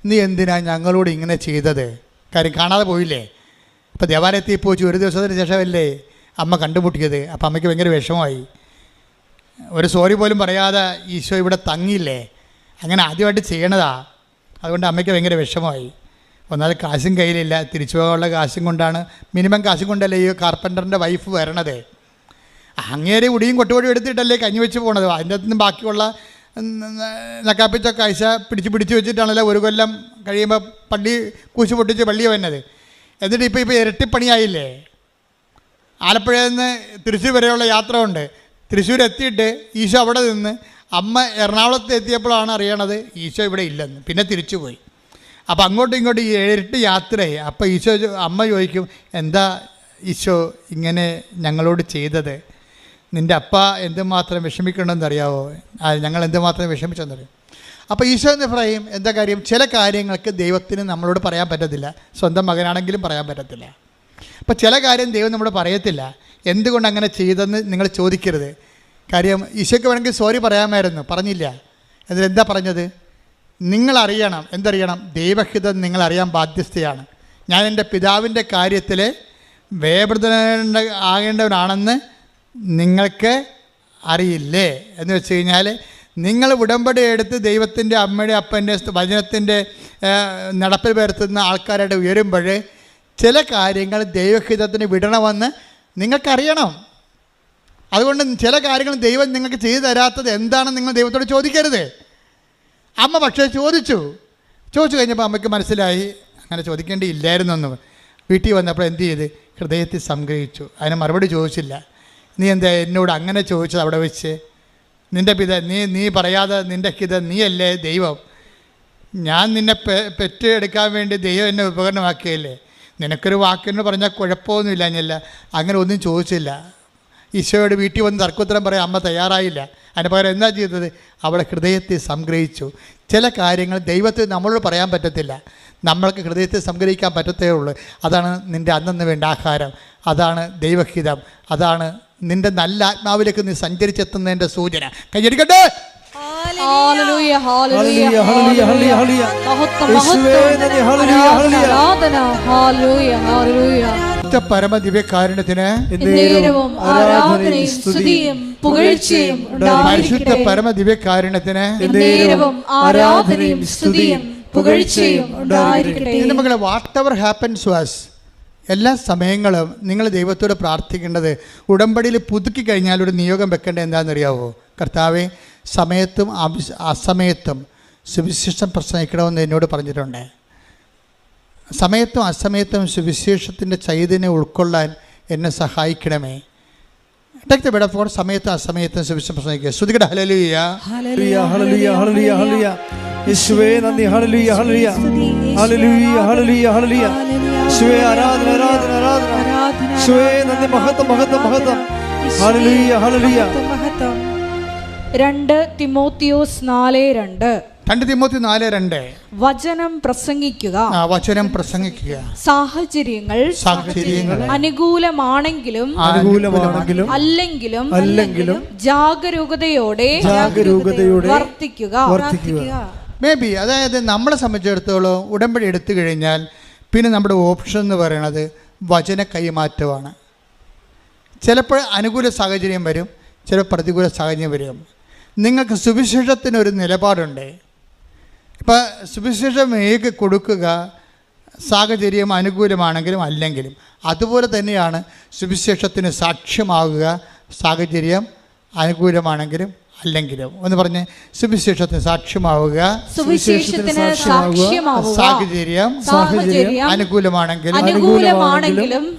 നീ എന്തിനാ ഞങ്ങളോട് ഇങ്ങനെ ചെയ്തത്? കാര്യം കാണാതെ പോയില്ലേ. അപ്പോൾ ദേവാലയത്തിൽ പോയി ഒരു ദിവസത്തിന് ശേഷമല്ലേ അമ്മ കണ്ടുമുട്ടിയത്. അപ്പോൾ അമ്മയ്ക്ക് ഭയങ്കര വിഷമമായി. ഒരു സോറി പോലും പറയാതെ ഈശോ ഇവിടെ തങ്ങിയില്ലേ. അങ്ങനെ ആദ്യമായിട്ട് ചെയ്യണതാ. അതുകൊണ്ട് അമ്മയ്ക്ക് ഭയങ്കര വിഷമമായി. ഒന്നാമത് കാശും കയ്യിലില്ല, തിരിച്ചു പോകാനുള്ള കാശും കൊണ്ടാണ്, മിനിമം കാശും കൊണ്ടല്ലേ ഈ കാർപ്പൻ്ററിൻ്റെ വൈഫ് വരണത്. അങ്ങേരെ ഉടിയും കൊട്ടുപൊടിയും എടുത്തിട്ടല്ലേ കഞ്ഞി വെച്ച് പോണത്. അതിൻ്റെ അകത്തുനിന്ന് ബാക്കിയുള്ള നക്കാപ്പിച്ച കാഴ്ച പിടിച്ച് വെച്ചിട്ടാണല്ലോ ഒരു കൊല്ലം കഴിയുമ്പോൾ പള്ളി കൂശി പൊട്ടിച്ച് പള്ളിയെ വന്നത്. എന്നിട്ട് ഇപ്പോൾ ഇരട്ടിപ്പണിയായില്ലേ. ആലപ്പുഴയിൽ നിന്ന് തൃശ്ശൂർ വരെയുള്ള യാത്ര ഉണ്ട്. തൃശ്ശൂർ എത്തിയിട്ട് ഈശോ അവിടെ നിന്ന് അമ്മ എറണാകുളത്ത് എത്തിയപ്പോഴാണ് അറിയണത് ഈശോ ഇവിടെ ഇല്ലെന്ന്. പിന്നെ തിരിച്ചു പോയി. അപ്പോൾ അങ്ങോട്ടും ഇങ്ങോട്ടും ഈ ഇരട്ടി യാത്രയായി. അപ്പോൾ ഈശോ അമ്മ ചോദിക്കും, എന്താ ഈശോ ഇങ്ങനെ ഞങ്ങളോട് ചെയ്തത്? നിൻ്റെ അപ്പ എന്തുമാത്രം വിഷമിക്കണമെന്നറിയാവോ? ഞങ്ങൾ എന്തുമാത്രം വിഷമിച്ചെന്നറിയാം. അപ്പോൾ ഈശോ എന്ന് പറയും എന്താ കാര്യം, ചില കാര്യങ്ങൾക്ക് ദൈവത്തിന് നമ്മളോട് പറയാൻ പറ്റത്തില്ല. സ്വന്തം മകനാണെങ്കിലും പറയാൻ പറ്റത്തില്ല. അപ്പോൾ ചില കാര്യം ദൈവം നമ്മളോട് പറയത്തില്ല. എന്തുകൊണ്ട് അങ്ങനെ ചെയ്തെന്ന് നിങ്ങൾ ചോദിക്കരുത്. കാര്യം ഈശോയ്ക്ക് വേണമെങ്കിൽ സോറി പറയാമായിരുന്നു, പറഞ്ഞില്ല. എന്നിട്ട് എന്താ പറഞ്ഞത്? നിങ്ങളറിയണം, എന്തറിയണം? ദൈവഹിതം നിങ്ങളറിയാൻ ബാധ്യസ്ഥയാണ്. ഞാൻ എൻ്റെ പിതാവിൻ്റെ കാര്യത്തിൽ വേവൃതന ആകേണ്ടവനാണെന്ന് നിങ്ങൾക്ക് അറിയില്ലേ എന്ന് വെച്ച് കഴിഞ്ഞാൽ, നിങ്ങൾ ഉടമ്പടി എടുത്ത് ദൈവത്തിൻ്റെ അമ്മയുടെ അപ്പൻ്റെ വചനത്തിൻ്റെ നടപ്പിൽ വരുത്തുന്ന ആൾക്കാരായിട്ട് ഉയരുമ്പോൾ ചില കാര്യങ്ങൾ ദൈവഹിതത്തിന് വിടണമെന്ന് നിങ്ങൾക്കറിയണം. അതുകൊണ്ട് ചില കാര്യങ്ങൾ ദൈവം നിങ്ങൾക്ക് ചെയ്തു തരാത്തത് എന്താണെന്ന് നിങ്ങൾ ദൈവത്തോട് ചോദിക്കരുത്. അമ്മ പക്ഷേ ചോദിച്ചു കഴിഞ്ഞപ്പോൾ അമ്മയ്ക്ക് മനസ്സിലായി അങ്ങനെ ചോദിക്കേണ്ടിയില്ലായിരുന്നെന്ന്. വീട്ടിൽ വന്നപ്പോൾ എന്ത് ചെയ്ത്? ഹൃദയത്തിൽ സംഗ്രഹിച്ചു. അതിന് മറുപടി ചോദിച്ചില്ല. നീ എന്താ എന്നോട് അങ്ങനെ ചോദിച്ചത് അവിടെ വെച്ച്? നിൻ്റെ നീ പറയാതെ നിൻ്റെ നീയല്ലേ ദൈവം? ഞാൻ നിന്നെ പെറ്റെടുക്കാൻ വേണ്ടി ദൈവം എന്നെ ഉപകരണമാക്കിയല്ലേ? നിനക്കൊരു വാക്കിന് പറഞ്ഞാൽ കുഴപ്പമൊന്നുമില്ല. ഞാനല്ല അങ്ങനെ ഒന്നും ചോദിച്ചില്ല. ഈശോയോട് വീട്ടിൽ വന്ന് തർക്കോത്തരം പറയാൻ അമ്മ തയ്യാറായില്ല. അതിന് പകരം എന്താ ചെയ്തത്? അവളെ ഹൃദയത്തെ സംഗ്രഹിച്ചു. ചില കാര്യങ്ങൾ ദൈവത്തിന് നമ്മളോട് പറയാൻ പറ്റത്തില്ല, നമ്മൾക്ക് ഹൃദയത്തെ സംഗ്രഹിക്കാൻ പറ്റത്തേ ഉള്ളൂ. അതാണ് നിൻ്റെ അന്നന്ന് വേണ്ട ആഹാരം, അതാണ് ദൈവഹിതം, അതാണ് നിൻ്റെ നല്ല ആത്മാവിലേക്ക് നീ സഞ്ചരിച്ചെത്തുന്നതിൻ്റെ സൂചന. കൈയടിക്കട്ടെ. ഹല്ലേലൂയ ഹല്ലേലൂയ ഹല്ലേലൂയ ഹല്ലേലൂയ ഹല്ലേലൂയ. പരമദിവ്യകാരുണ്യത്തിന് എന്നേരവും ആരാധനയും സ്തുതിയും പുകഴ്ചയും പരിശുദ്ധ പരമദിവ്യകാരുണ്യത്തിന് എന്നേരവും ആരാധനയും സ്തുതിയും പുകഴ്ചയും ഉണ്ടായിരിക്കട്ടെ. മക്കളെ, വാട്ട് എവർ ഹാപ്പൻസ് വാസ്, എല്ലാ സമയങ്ങളും നിങ്ങൾ ദൈവത്തോട് പ്രാർത്ഥിക്കേണ്ടത്, ഉടമ്പടിയിൽ പുതുക്കി കഴിഞ്ഞാൽ ഒരു നിയോഗം വെക്കേണ്ടത് എന്താണെന്നറിയാവോ? കർത്താവെ, സമയത്തും അസമയത്തും സുവിശേഷം പ്രസംഗിക്കണമെന്ന് എന്നോട് പറഞ്ഞിട്ടുണ്ട്. സമയത്തും അസമയത്തും സുവിശേഷത്തിൻ്റെ ചൈതന്യം ഉൾക്കൊള്ളാൻ എന്നെ സഹായിക്കണമേ. ടേക്ക് ദ ബെഡ് ഫോർ സമയത്തും അസമയത്തും സുവിശേഷം പ്രസംഗിക്കുക. ശ്രുതികട ഹല്ലേലൂയ ഹല്ലേലൂയ ഹല്ലേലൂയ ഹല്ലേലൂയ ഹല്ലേലൂയ. യേശുവേ നന്ദി. ഹല്ലേലൂയ ഹല്ലേലൂയ ഹല്ലേലൂയ ഹല്ലേലൂയ ഹല്ലേലൂയ. യേശുവേ ആരാധന ആരാധന ആരാധന. യേശുവേ നന്ദി. മഹത്വം മഹത്വം മഹത്വം. ഹല്ലേലൂയ ഹല്ലേലൂയ. 2 തിമോത്തിയോസ് 4:2. 2 തിമോത്തി 4:2. വചനം പ്രസംഗിക്കുക, വചനം പ്രസംഗിക്കുക. സാഹചര്യങ്ങൾ അനുകൂലമാണെങ്കിലും അല്ലെങ്കിലും ജാഗരൂകതയോടെ വർത്തിക്കുക. മേ ബി, അതായത് നമ്മളെ സംബന്ധിച്ചിടത്തോളം ഉടമ്പടി എടുത്തു കഴിഞ്ഞാൽ പിന്നെ നമ്മുടെ ഓപ്ഷൻ എന്ന് പറയുന്നത് വചന കൈമാറ്റമാണ്. ചിലപ്പോൾ അനുകൂല സാഹചര്യം വരും, ചിലപ്പോൾ പ്രതികൂല സാഹചര്യം വരും. നിങ്ങൾക്ക് സുവിശേഷത്തിനൊരു നിലപാടുണ്ട്. ഇപ്പം സുവിശേഷം ഏക കൊടുക്കുക, സാഹചര്യം അനുകൂലമാണെങ്കിലും അല്ലെങ്കിലും. അതുപോലെ തന്നെയാണ് സുവിശേഷത്തിന് സാക്ഷ്യമാകുക, സാഹചര്യം അനുകൂലമാണെങ്കിലും അല്ലെങ്കിലും. ഒന്ന് പറഞ്ഞ്, സുവിശേഷത്തിന് സാക്ഷ്യമാവുക, സാഹചര്യം അനുകൂലമാണെങ്കിലും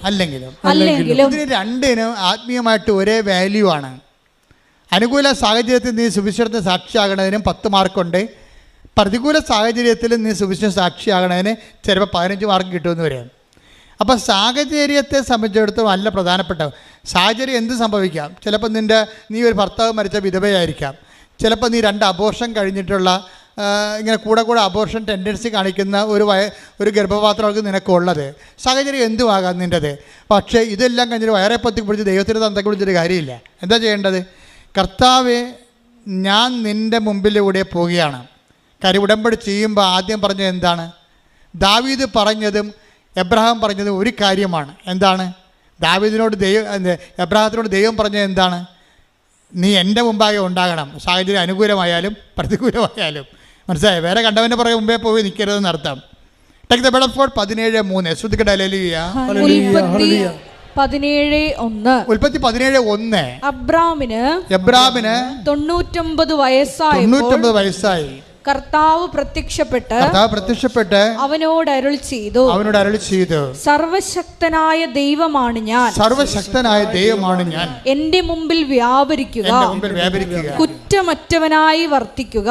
അല്ലെങ്കിലും. ഇതിന് രണ്ടിനും ആത്മീയമായിട്ട് ഒരേ വാല്യൂ ആണ്. അനുകൂല സാഹചര്യത്തിൽ നീ സുവിശേഷത്തിന് സാക്ഷിയാകണതിനും 10 മാർക്കുണ്ട്. പ്രതികൂല സാഹചര്യത്തിൽ നീ സുവിശേഷ സാക്ഷിയാകണതിന് ചിലപ്പോൾ 15 മാർക്ക് കിട്ടുമെന്ന് വരാം. അപ്പോൾ സാഹചര്യത്തെ സംബന്ധിച്ചിടത്തോളം നല്ല പ്രധാനപ്പെട്ട സാഹചര്യം എന്ത് സംഭവിക്കാം. ചിലപ്പോൾ നീ ഒരു ഭർത്താവ് മരിച്ച വിധവയായിരിക്കാം. ചിലപ്പോൾ നീ 2 അബോർഷൻ കഴിഞ്ഞിട്ടുള്ള ഇങ്ങനെ കൂടെ അബോർഷൻ ടെൻഡൻസി കാണിക്കുന്ന ഒരു ഗർഭപാത്രങ്ങൾക്ക് നിനക്കുള്ളത്. സാഹചര്യം എന്തുമാകാം നിൻ്റെത്. പക്ഷേ ഇതെല്ലാം കഴിഞ്ഞിട്ട് വയറെ പൊത്തി പിടിച്ച് ദൈവത്തിൻ്റെ തന്തയ്ക്ക് വിളിച്ചൊരു കാര്യമില്ല. എന്താ ചെയ്യേണ്ടത്? കർത്താവേ, ഞാൻ നിൻ്റെ മുമ്പിലൂടെ പോവുകയാണ്. കാര്യം ഉടമ്പടി ചെയ്യുമ്പോൾ ആദ്യം പറഞ്ഞത് എന്താണ്? ദാവീദ് പറഞ്ഞതും എബ്രഹാം പറഞ്ഞതും ഒരു കാര്യമാണ്. എന്താണ്? എബ്രഹാത്തിനോട് ദൈവം പറഞ്ഞത് എന്താണ്? നീ എൻ്റെ മുമ്പാകെ ഉണ്ടാകണം, സാഹചര്യം അനുകൂലമായാലും പ്രതികൂലമായാലും. മനസ്സിലായോ? വേറെ കണ്ടവൻ്റെ പുറകെ മുമ്പേ പോയി നിൽക്കരുതെന്ന് അർത്ഥം. Take the bread for 17:3. ശ്രുതിക്കട്ടെ. ഹല്ലേലൂയ. ഉൽപ്പത്തി 17:1. അബ്രാമിന് 99 വയസ്സായി കർത്താവ് പ്രത്യക്ഷപ്പെട്ട് അവനോട് അരുളി ചെയ്തു, സർവശക്തനായ ദൈവമാണ് ഞാൻ, എന്റെ മുമ്പിൽ വ്യാപരിക്കുക, കുറ്റമറ്റവനായി വർത്തിക്കുക.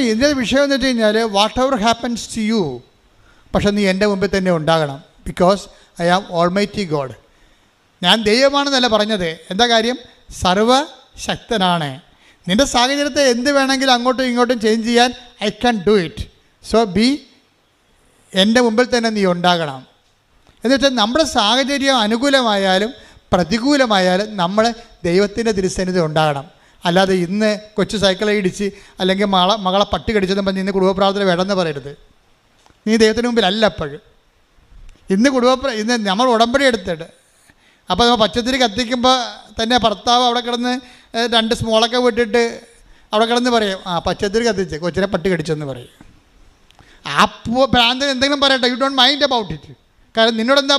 ഇതിന്റെ വിഷയം എന്ന് വെച്ച് കഴിഞ്ഞാൽ, whatever happens to you, പക്ഷെ നീ എൻ്റെ മുമ്പിൽ തന്നെ ഉണ്ടാകണം. Because I am almighty God. ഞാൻ ദൈവമാണെന്നല്ല പറഞ്ഞത്. എന്താ കാര്യം? സർവശക്തനാണ്. നിൻ്റെ സാഹചര്യത്തെ എന്ത് വേണമെങ്കിലും അങ്ങോട്ടും ഇങ്ങോട്ടും ചേഞ്ച് ചെയ്യാൻ I can do it. So എൻ്റെ മുമ്പിൽ തന്നെ നീ ഉണ്ടാകണം. എന്നുവെച്ചാൽ നമ്മുടെ സാഹചര്യം അനുകൂലമായാലും പ്രതികൂലമായാലും നമ്മൾ ദൈവത്തിൻ്റെ തിരുസന്നിധി ഉണ്ടാകണം. അല്ലാതെ ഇന്ന് കൊച്ചു സൈക്കിളെ ഇടിച്ച് അല്ലെങ്കിൽ മകളെ പട്ടി കടിച്ചെന്നും പറഞ്ഞ് ഇന്ന് കുടുംബപ്രാർത്ഥന വേണമെന്ന് പറയരുത്. നീ ദൈവത്തിന് മുമ്പിലല്ല അപ്പോഴും. ഇന്ന് നമ്മൾ ഉടമ്പടി എടുത്തിട്ട് അപ്പോൾ നമ്മൾ പച്ചത്തിരി കത്തിക്കുമ്പോൾ തന്നെ ഭർത്താവ് അവിടെ കിടന്ന് 2 സ്മോളൊക്കെ വിട്ടിട്ട് അവിടെ കിടന്ന് പറയും, പച്ചത്തിരി കത്തിച്ച് കൊച്ചിനെ പട്ടി കടിച്ചെന്ന് പറയും. ആ ഭ്രാന്തൻ എന്തെങ്കിലും പറയട്ടെ, you don't mind about it. കാരണം നിന്നോട് എന്താ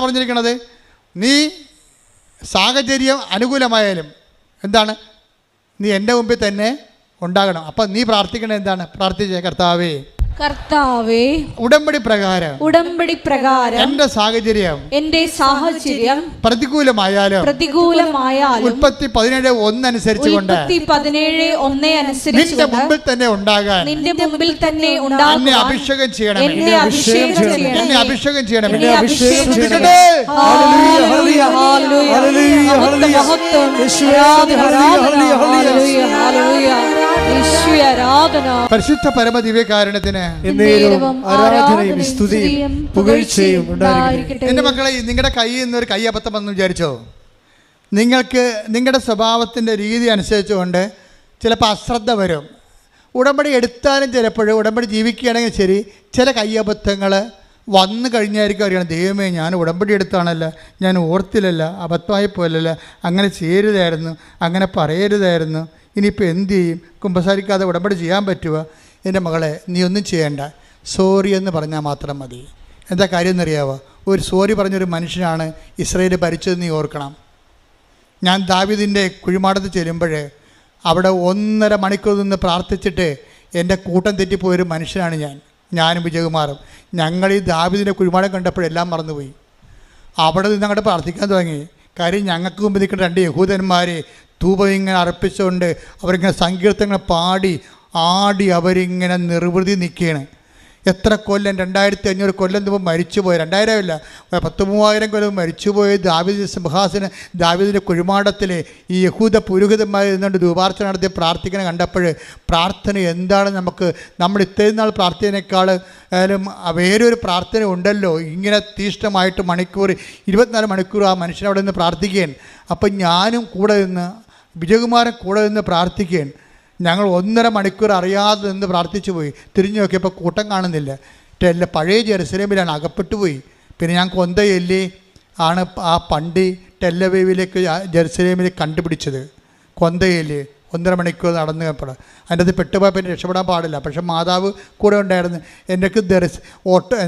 പറഞ്ഞിരിക്കണത്? നീ സാഹചര്യം അനുകൂലമായാലും എന്താണ്, നീ എൻ്റെ മുമ്പിൽ തന്നെ ഉണ്ടാകണം. അപ്പം നീ പ്രാർത്ഥിക്കണത് എന്താണ്? പ്രാർത്ഥിച്ചേ, കർത്താവേ ഉടമ്പടി പ്രകാരം എന്റെ സാഹചര്യം പ്രതികൂലമായാലും ഉൽപ്പത്തി 17:1 അനുസരിച്ചുകൊണ്ട് നിന്റെ മുമ്പിൽ തന്നെ ഉണ്ടാകാൻ എന്നെ അഭിഷേകം ചെയ്യണം. എന്നെ അഭിഷേകം ചെയ്യണം. പരിശുദ്ധ പരമ ദിവ്യകാരുണ്യത്തിന് ആരാധനയും സ്തുതിയും പുകഴ്ചയും ഉണ്ടായിരിക്കട്ടെ. എൻ്റെ മക്കളെ, നിങ്ങളുടെ കയ്യിൽ നിന്നൊരു കയ്യബദ്ധം വന്നു വിചാരിച്ചോ? നിങ്ങൾക്ക് നിങ്ങളുടെ സ്വഭാവത്തിൻ്റെ രീതി അനുസരിച്ചുകൊണ്ട് ചിലപ്പോൾ അശ്രദ്ധ വരും. ഉടമ്പടി എടുത്താലും ചിലപ്പോഴും ഉടമ്പടി ജീവിക്കുകയാണെങ്കിൽ ശരി, ചില കയ്യബദ്ധങ്ങൾ വന്നു കഴിഞ്ഞായിരിക്കും അറിയണം, ദൈവമേ ഞാൻ ഉടമ്പടി എടുത്താണല്ലോ, ഞാൻ ഓർത്തില്ലല്ലോ, അബദ്ധമായി പോലല്ലോ, അങ്ങനെ ചെയ്യരുതായിരുന്നു, അങ്ങനെ പറയരുതായിരുന്നു, ഇനിയിപ്പോൾ എന്തു ചെയ്യും? കുമ്പസാരിക്കാതെ ഉടമ്പടി ചെയ്യാൻ പറ്റുമോ? എൻ്റെ മകളെ, നീ ഒന്നും ചെയ്യേണ്ട, സോറി എന്ന് പറഞ്ഞാൽ മാത്രം മതി. എന്താ കാര്യം എന്നറിയാവോ? ഒരു സോറി പറഞ്ഞൊരു മനുഷ്യനാണ് ഇസ്രായേൽ ഭരിച്ചതെന്ന് നീ ഓർക്കണം. ഞാൻ ദാവീദിൻ്റെ കുഴിമാടത്ത് ചെല്ലുമ്പോൾ അവിടെ 1.5 മണിക്കൂർ നിന്ന് പ്രാർത്ഥിച്ചിട്ട് എൻ്റെ കൂട്ടം തെറ്റിപ്പോയൊരു മനുഷ്യനാണ് ഞാനും വിജയകുമാറും. ഞങ്ങൾ ഈ ദാവീദിൻ്റെ കുഴിമാടം കണ്ടപ്പോഴെല്ലാം മറന്നുപോയി. അവിടെ നിന്ന് അങ്ങോട്ട് പ്രാർത്ഥിക്കാൻ തുടങ്ങി. കാര്യം ഞങ്ങൾക്ക് മുമ്പ് നിൽക്കുന്ന 2 യഹൂദന്മാർ ധൂപം ഇങ്ങനെ അർപ്പിച്ചുകൊണ്ട് അവരിങ്ങനെ സങ്കീർത്തനങ്ങൾ പാടി ആടി അവരിങ്ങനെ നിർവൃതി നിൽക്കുകയാണ്. എത്ര കൊല്ലം, 2500 കൊല്ലം മുമ്പ് മരിച്ചുപോയി, 2000 അല്ല 10,000-3000 കൊല്ലം മരിച്ചുപോയി ദാവീദ് സിംഹാസന ദാവീദിൻ്റെ കുഴിമാടത്തിൽ ഈ യഹൂദ പുരോഹിതന്മാർ നിന്നുകൊണ്ട് ധൂപാർച്ചന നടത്തി പ്രാർത്ഥിക്കണം കണ്ടപ്പോൾ പ്രാർത്ഥന എന്താണ് നമ്മൾ ഇത്രയും നാൾ പ്രാർത്ഥനയേക്കാൾ വേറൊരു പ്രാർത്ഥന ഉണ്ടല്ലോ, ഇങ്ങനെ തീഷ്ണമായിട്ട് 24 മണിക്കൂർ ആ മനുഷ്യനവിടെ നിന്ന് പ്രാർത്ഥിക്കുകയാണ്. അപ്പം ഞാനും കൂടെ നിന്ന് വിജയകുമാരൻ കൂടെ നിന്ന് പ്രാർത്ഥിക്കുകയാണ്. ഞങ്ങൾ 1.5 മണിക്കൂർ അറിയാതെ നിന്ന് പ്രാർത്ഥിച്ചു പോയി. തിരിഞ്ഞു നോക്കിയപ്പോൾ കൂട്ടം കാണുന്നില്ല. പഴയ ജെറുസലേമിലാണ്, അകപ്പെട്ടു പോയി. പിന്നെ ഞാൻ കൊന്തയല്ലി ആണ് ആ പണ്ടി ടെല്ലവീവിലേക്ക് ജെറുസലേമിൽ കണ്ടുപിടിച്ചത്. കൊന്തയല്ലി 1.5 മണിക്കൂർ നടന്നു കപ്പോൾ അതിൻ്റെ അത് പെട്ടുപോയപ്പോൾ പിന്നെ രക്ഷപ്പെടാൻ പാടില്ല. പക്ഷേ മാതാവ് കൂടെ ഉണ്ടായിരുന്നു. എനിക്ക്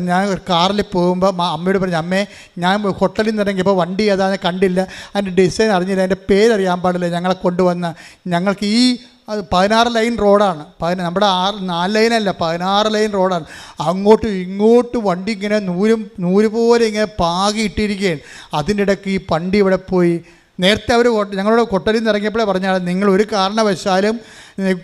ഞാൻ കാറിൽ പോകുമ്പോൾ അമ്മയോട് പറഞ്ഞു, അമ്മേ ഞാൻ ഹോട്ടലിൽ നിന്ന് ഇറങ്ങിയപ്പോൾ വണ്ടി ഏതാണെന്ന് കണ്ടില്ല, അതിൻ്റെ ഡിസൈൻ അറിഞ്ഞില്ല, അതിൻ്റെ പേരറിയാൻ പാടില്ല. ഞങ്ങളെ കൊണ്ടുവന്ന ഞങ്ങൾക്ക് ഈ 16 ലൈൻ റോഡാണ്, നമ്മുടെ 4 ലൈനല്ല 16 ലൈൻ റോഡാണ്. അങ്ങോട്ടും ഇങ്ങോട്ടും വണ്ടി ഇങ്ങനെ നൂല് പോലെ ഇങ്ങനെ പാകിയിട്ടിരിക്കുകയാണ്. അതിൻ്റെ ഇടയ്ക്ക് ഈ പണ്ടി ഇവിടെ പോയി. നേരത്തെ അവർ ഞങ്ങളോട് കൊട്ടലിൽ നിന്ന് ഇറങ്ങിയപ്പോഴേ പറഞ്ഞാൽ, നിങ്ങൾ ഒരു കാരണവശാലും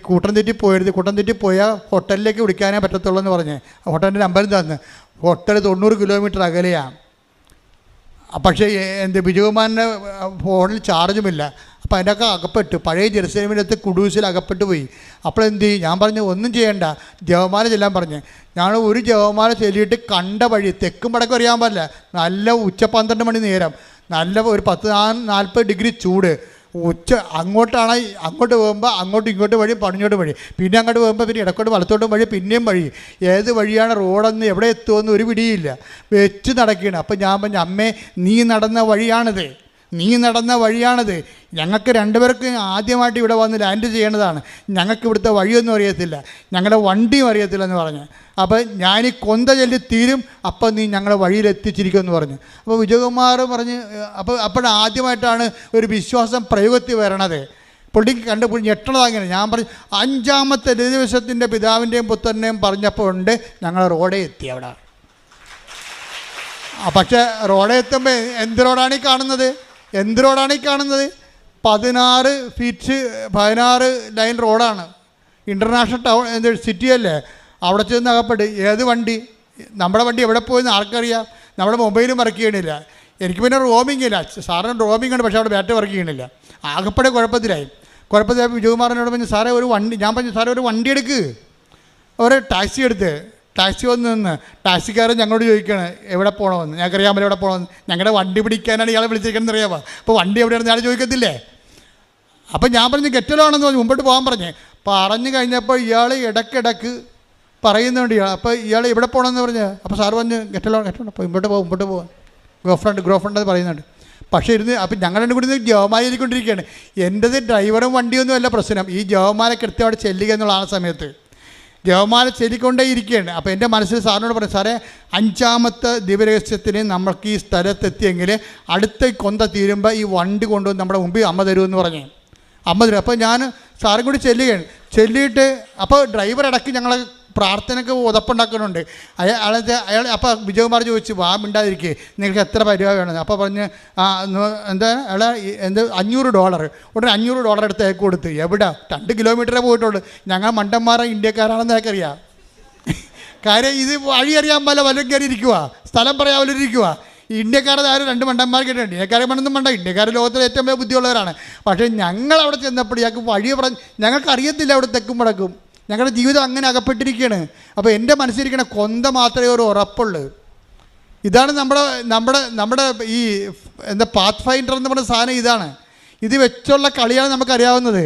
കൂട്ടം തെറ്റിപ്പോയരുത്, കൂട്ടം തെറ്റിപ്പോയാൽ ഹോട്ടലിലേക്ക് വിളിക്കാനേ പറ്റത്തുള്ളൂ എന്ന് പറഞ്ഞ് ഹോട്ടലിൻ്റെ നമ്പർ തന്ന്. ഹോട്ടൽ 90 കിലോമീറ്റർ അകലെയാണ്. പക്ഷേ വിജയകുമാറിൻ്റെ ഫോണിൽ ചാർജുമില്ല. അപ്പോൾ അതിൻ്റെയൊക്കെ അകപ്പെട്ടു. പഴയ ജെറുസലേമിനകത്ത് കുഡൂസിൽ അകപ്പെട്ടു പോയി. അപ്പോഴെന്ത് ചെയ്യും? ഞാൻ പറഞ്ഞു, ഒന്നും ചെയ്യണ്ട, ജപമാല ചെല്ലാൻ പറഞ്ഞ്. ഞാൻ ഒരു ജപമാല ചൊല്ലിയിട്ട് കണ്ട വഴി തെക്കും വടക്കും അറിയാൻ പാടില്ല, നല്ല ഉച്ച 12 മണി നേരം, നല്ല ഒരു 40 ഡിഗ്രി ചൂട്. അങ്ങോട്ടാണ് അങ്ങോട്ട് പോകുമ്പോൾ അങ്ങോട്ടും ഇങ്ങോട്ട് വഴി, പടിഞ്ഞോട്ട് വഴി, പിന്നെ അങ്ങോട്ട് പോകുമ്പോൾ പിന്നെ ഇടക്കോട്ട് വലത്തോട്ടും വഴി, പിന്നെയും വഴി. ഏത് വഴിയാണ് റോഡെന്ന് എവിടെ എത്തുമെന്ന് ഒരു പിടിയില്ല, വെച്ച് നടക്കുകയാണ്. അപ്പം ഞാൻ പറഞ്ഞു, അമ്മേ നീ നടന്ന വഴിയാണത്, ഞങ്ങൾക്ക് 2 പേർക്ക് ആദ്യമായിട്ട് ഇവിടെ വന്ന് ലാൻഡ് ചെയ്യേണ്ടതാണ്, ഞങ്ങൾക്ക് ഇവിടുത്തെ വഴിയൊന്നും അറിയത്തില്ല, ഞങ്ങളുടെ വണ്ടിയും അറിയത്തില്ല എന്ന് പറഞ്ഞു. അപ്പോൾ ഞാൻ ഈ കൊന്ത ചൊല്ലി തീരും, അപ്പം നീ ഞങ്ങളെ വഴിയിലെത്തിച്ചിരിക്കുമെന്ന് പറഞ്ഞു. അപ്പോൾ വിജയകുമാർ പറഞ്ഞ് അപ്പോഴാദ്യമായിട്ടാണ് ഒരു വിശ്വാസം പ്രയോഗത്തിൽ വരണത്. പുള്ളിക്ക് കണ്ടുപിടി ഞെട്ടണത് അങ്ങനെ. ഞാൻ പറഞ്ഞു, 5ാമത്തെ ദിവസത്തിൻ്റെ പിതാവിൻ്റെയും പുത്രൻ്റെയും പറഞ്ഞപ്പോൾ ഉണ്ട് ഞങ്ങൾ റോഡേ എത്തി അവിടെ. പക്ഷേ റോഡേ എത്തുമ്പോൾ എന്ത് റോഡാണ് ഈ കാണുന്നത്? 16 ലൈൻ റോഡാണ്. ഇൻ്റർനാഷണൽ ടൗൺ സിറ്റിയല്ലേ, അവിടെ ചെന്ന് അകപ്പെട്ട്. ഏത് വണ്ടി? നമ്മുടെ വണ്ടി എവിടെ പോയെന്ന് ആർക്കറിയാം? നമ്മുടെ മൊബൈലും വർക്ക് ചെയ്യണില്ല. എനിക്ക് പിന്നെ റോമിംഗ് ഇല്ല. സാറിന് റോമിംഗ് ഉണ്ട്, പക്ഷേ അവിടെ ബാറ്ററി വർക്ക് ചെയ്യണില്ല. ആകെപ്പാടെ കുഴപ്പത്തിലായി വിജയകുമാറിനോട് പറഞ്ഞു, സാറേ ഒരു വണ്ടി, ഞാൻ പറഞ്ഞു സാറേ ഒരു വണ്ടി എടുക്ക്, ഒരു ടാക്സി എടുത്ത്. ടാക്സി വന്ന് നിന്ന് ടാക്സിക്കാരൻ ഞങ്ങളോട് ചോദിക്കുകയാണ് എവിടെ പോകണമെന്ന്. ഞങ്ങൾക്കറിയാമല്ലോ എവിടെ പോകണമെന്ന്. ഞങ്ങളുടെ വണ്ടി പിടിക്കാനാണ് ഇയാളെ വിളിച്ചിരിക്കണമെന്ന് അറിയാമോ? അപ്പോൾ വണ്ടി എവിടെയാണെന്ന് ഞാൻ ചോദിക്കത്തില്ലേ? അപ്പം ഞാൻ പറഞ്ഞു ഗെറ്റലാണെന്ന് പറഞ്ഞു, മുമ്പോട്ട് പോകാൻ പറഞ്ഞു കഴിഞ്ഞപ്പോൾ ഇയാൾ ഇടയ്ക്കിടയ്ക്ക് പറയുന്നുണ്ട് അപ്പോൾ ഇയാൾ എവിടെ പോകണമെന്ന് പറഞ്ഞ്. അപ്പോൾ സാറ് പറഞ്ഞ് ഗെറ്റലാണ് അപ്പോൾ മുമ്പോട്ട് പോകാൻ ഗ്രോഫ്രണ്ട് എന്ന് പറയുന്നുണ്ട്. പക്ഷേ അപ്പം ഞങ്ങളുടെ കൂടി ജവമാല എഴുതിക്കൊണ്ടിരിക്കുകയാണ്. എൻ്റെത് ഡ്രൈവറും വണ്ടിയൊന്നും അല്ല പ്രശ്നം, ഈ ജവമാല കൃത്യമായിട്ട് ചെല്ലുക എന്നുള്ള ആ സമയത്ത് ജവമാല ചെല്ലിക്കൊണ്ടേ ഇരിക്കുകയാണ്. അപ്പോൾ എൻ്റെ മനസ്സിൽ സാറിനോട് പറയും, സാറേ 5ാമത്തെ ദിവരഹസ്യത്തിന് നമ്മൾക്ക് ഈ സ്ഥലത്തെത്തിയെങ്കിൽ അടുത്ത കൊന്ത തീരുമ്പോൾ ഈ വണ്ടി കൊണ്ടുവന്ന് നമ്മുടെ മുമ്പിൽ അമ്മ തരുമെന്ന് പറഞ്ഞു. അമ്മ തരും. അപ്പോൾ ഞാൻ സാറും കൂടി ചെല്ലിയിട്ട് അപ്പോൾ ഡ്രൈവർ ഇടയ്ക്ക് ഞങ്ങളെ പ്രാർത്ഥനയ്ക്ക് ഉതപ്പുണ്ടാക്കുന്നുണ്ട്. അയാൾ അപ്പോൾ വിജയകുമാർ ചോദിച്ചു, വാ മിണ്ടാതിരിക്കുക, നിങ്ങൾക്ക് എത്ര രൂപ വേണം? അപ്പോൾ പറഞ്ഞ് അയാൾ $500. ഉടനെ $500 എടുത്ത് അയക്ക് കൊടുത്ത്. എവിടെ? 2 കിലോമീറ്ററേ പോയിട്ടുള്ളൂ. ഞങ്ങൾ മണ്ടന്മാരെ ഇന്ത്യക്കാരാണെന്ന് അയാൾക്കറിയാം. കാര്യം ഇത് വഴി അറിയാൻ വല്ലതും കയറി ഇരിക്കുക, സ്ഥലം പറയാവല്ലിരിക്കുക. ഇന്ത്യക്കാരുടെ ആരും 2 മണ്ടന്മാർ കേട്ടിട്ടുണ്ട്. ഇന്ത്യക്കാരെ മണ്ണൊന്നും വേണ്ട, ഇന്ത്യക്കാർ ലോകത്തിലെ ഏറ്റവും വലിയ ബുദ്ധിയുള്ളവരാണ്. പക്ഷേ ഞങ്ങൾ അവിടെ ചെന്നപ്പോൾ ഇയാൾക്ക് വഴി പറഞ്ഞ് ഞങ്ങൾക്കറിയത്തില്ല അവിടെ തെക്കും വടക്കും. ഞങ്ങളുടെ ജീവിതം അങ്ങനെ അകപ്പെട്ടിരിക്കുകയാണ്. അപ്പോൾ എൻ്റെ മനസ്സിലിരിക്കണ കൊന്ത മാത്രമേ ഒരു ഉറപ്പുള്ളൂ. ഇതാണ് നമ്മുടെ ഈ പാത്ത് ഫൈൻഡർ എന്ന് പറയുന്ന സാധനം ഇതാണ്. ഇത് വെച്ചുള്ള കളിയാണ് നമുക്കറിയാവുന്നത്.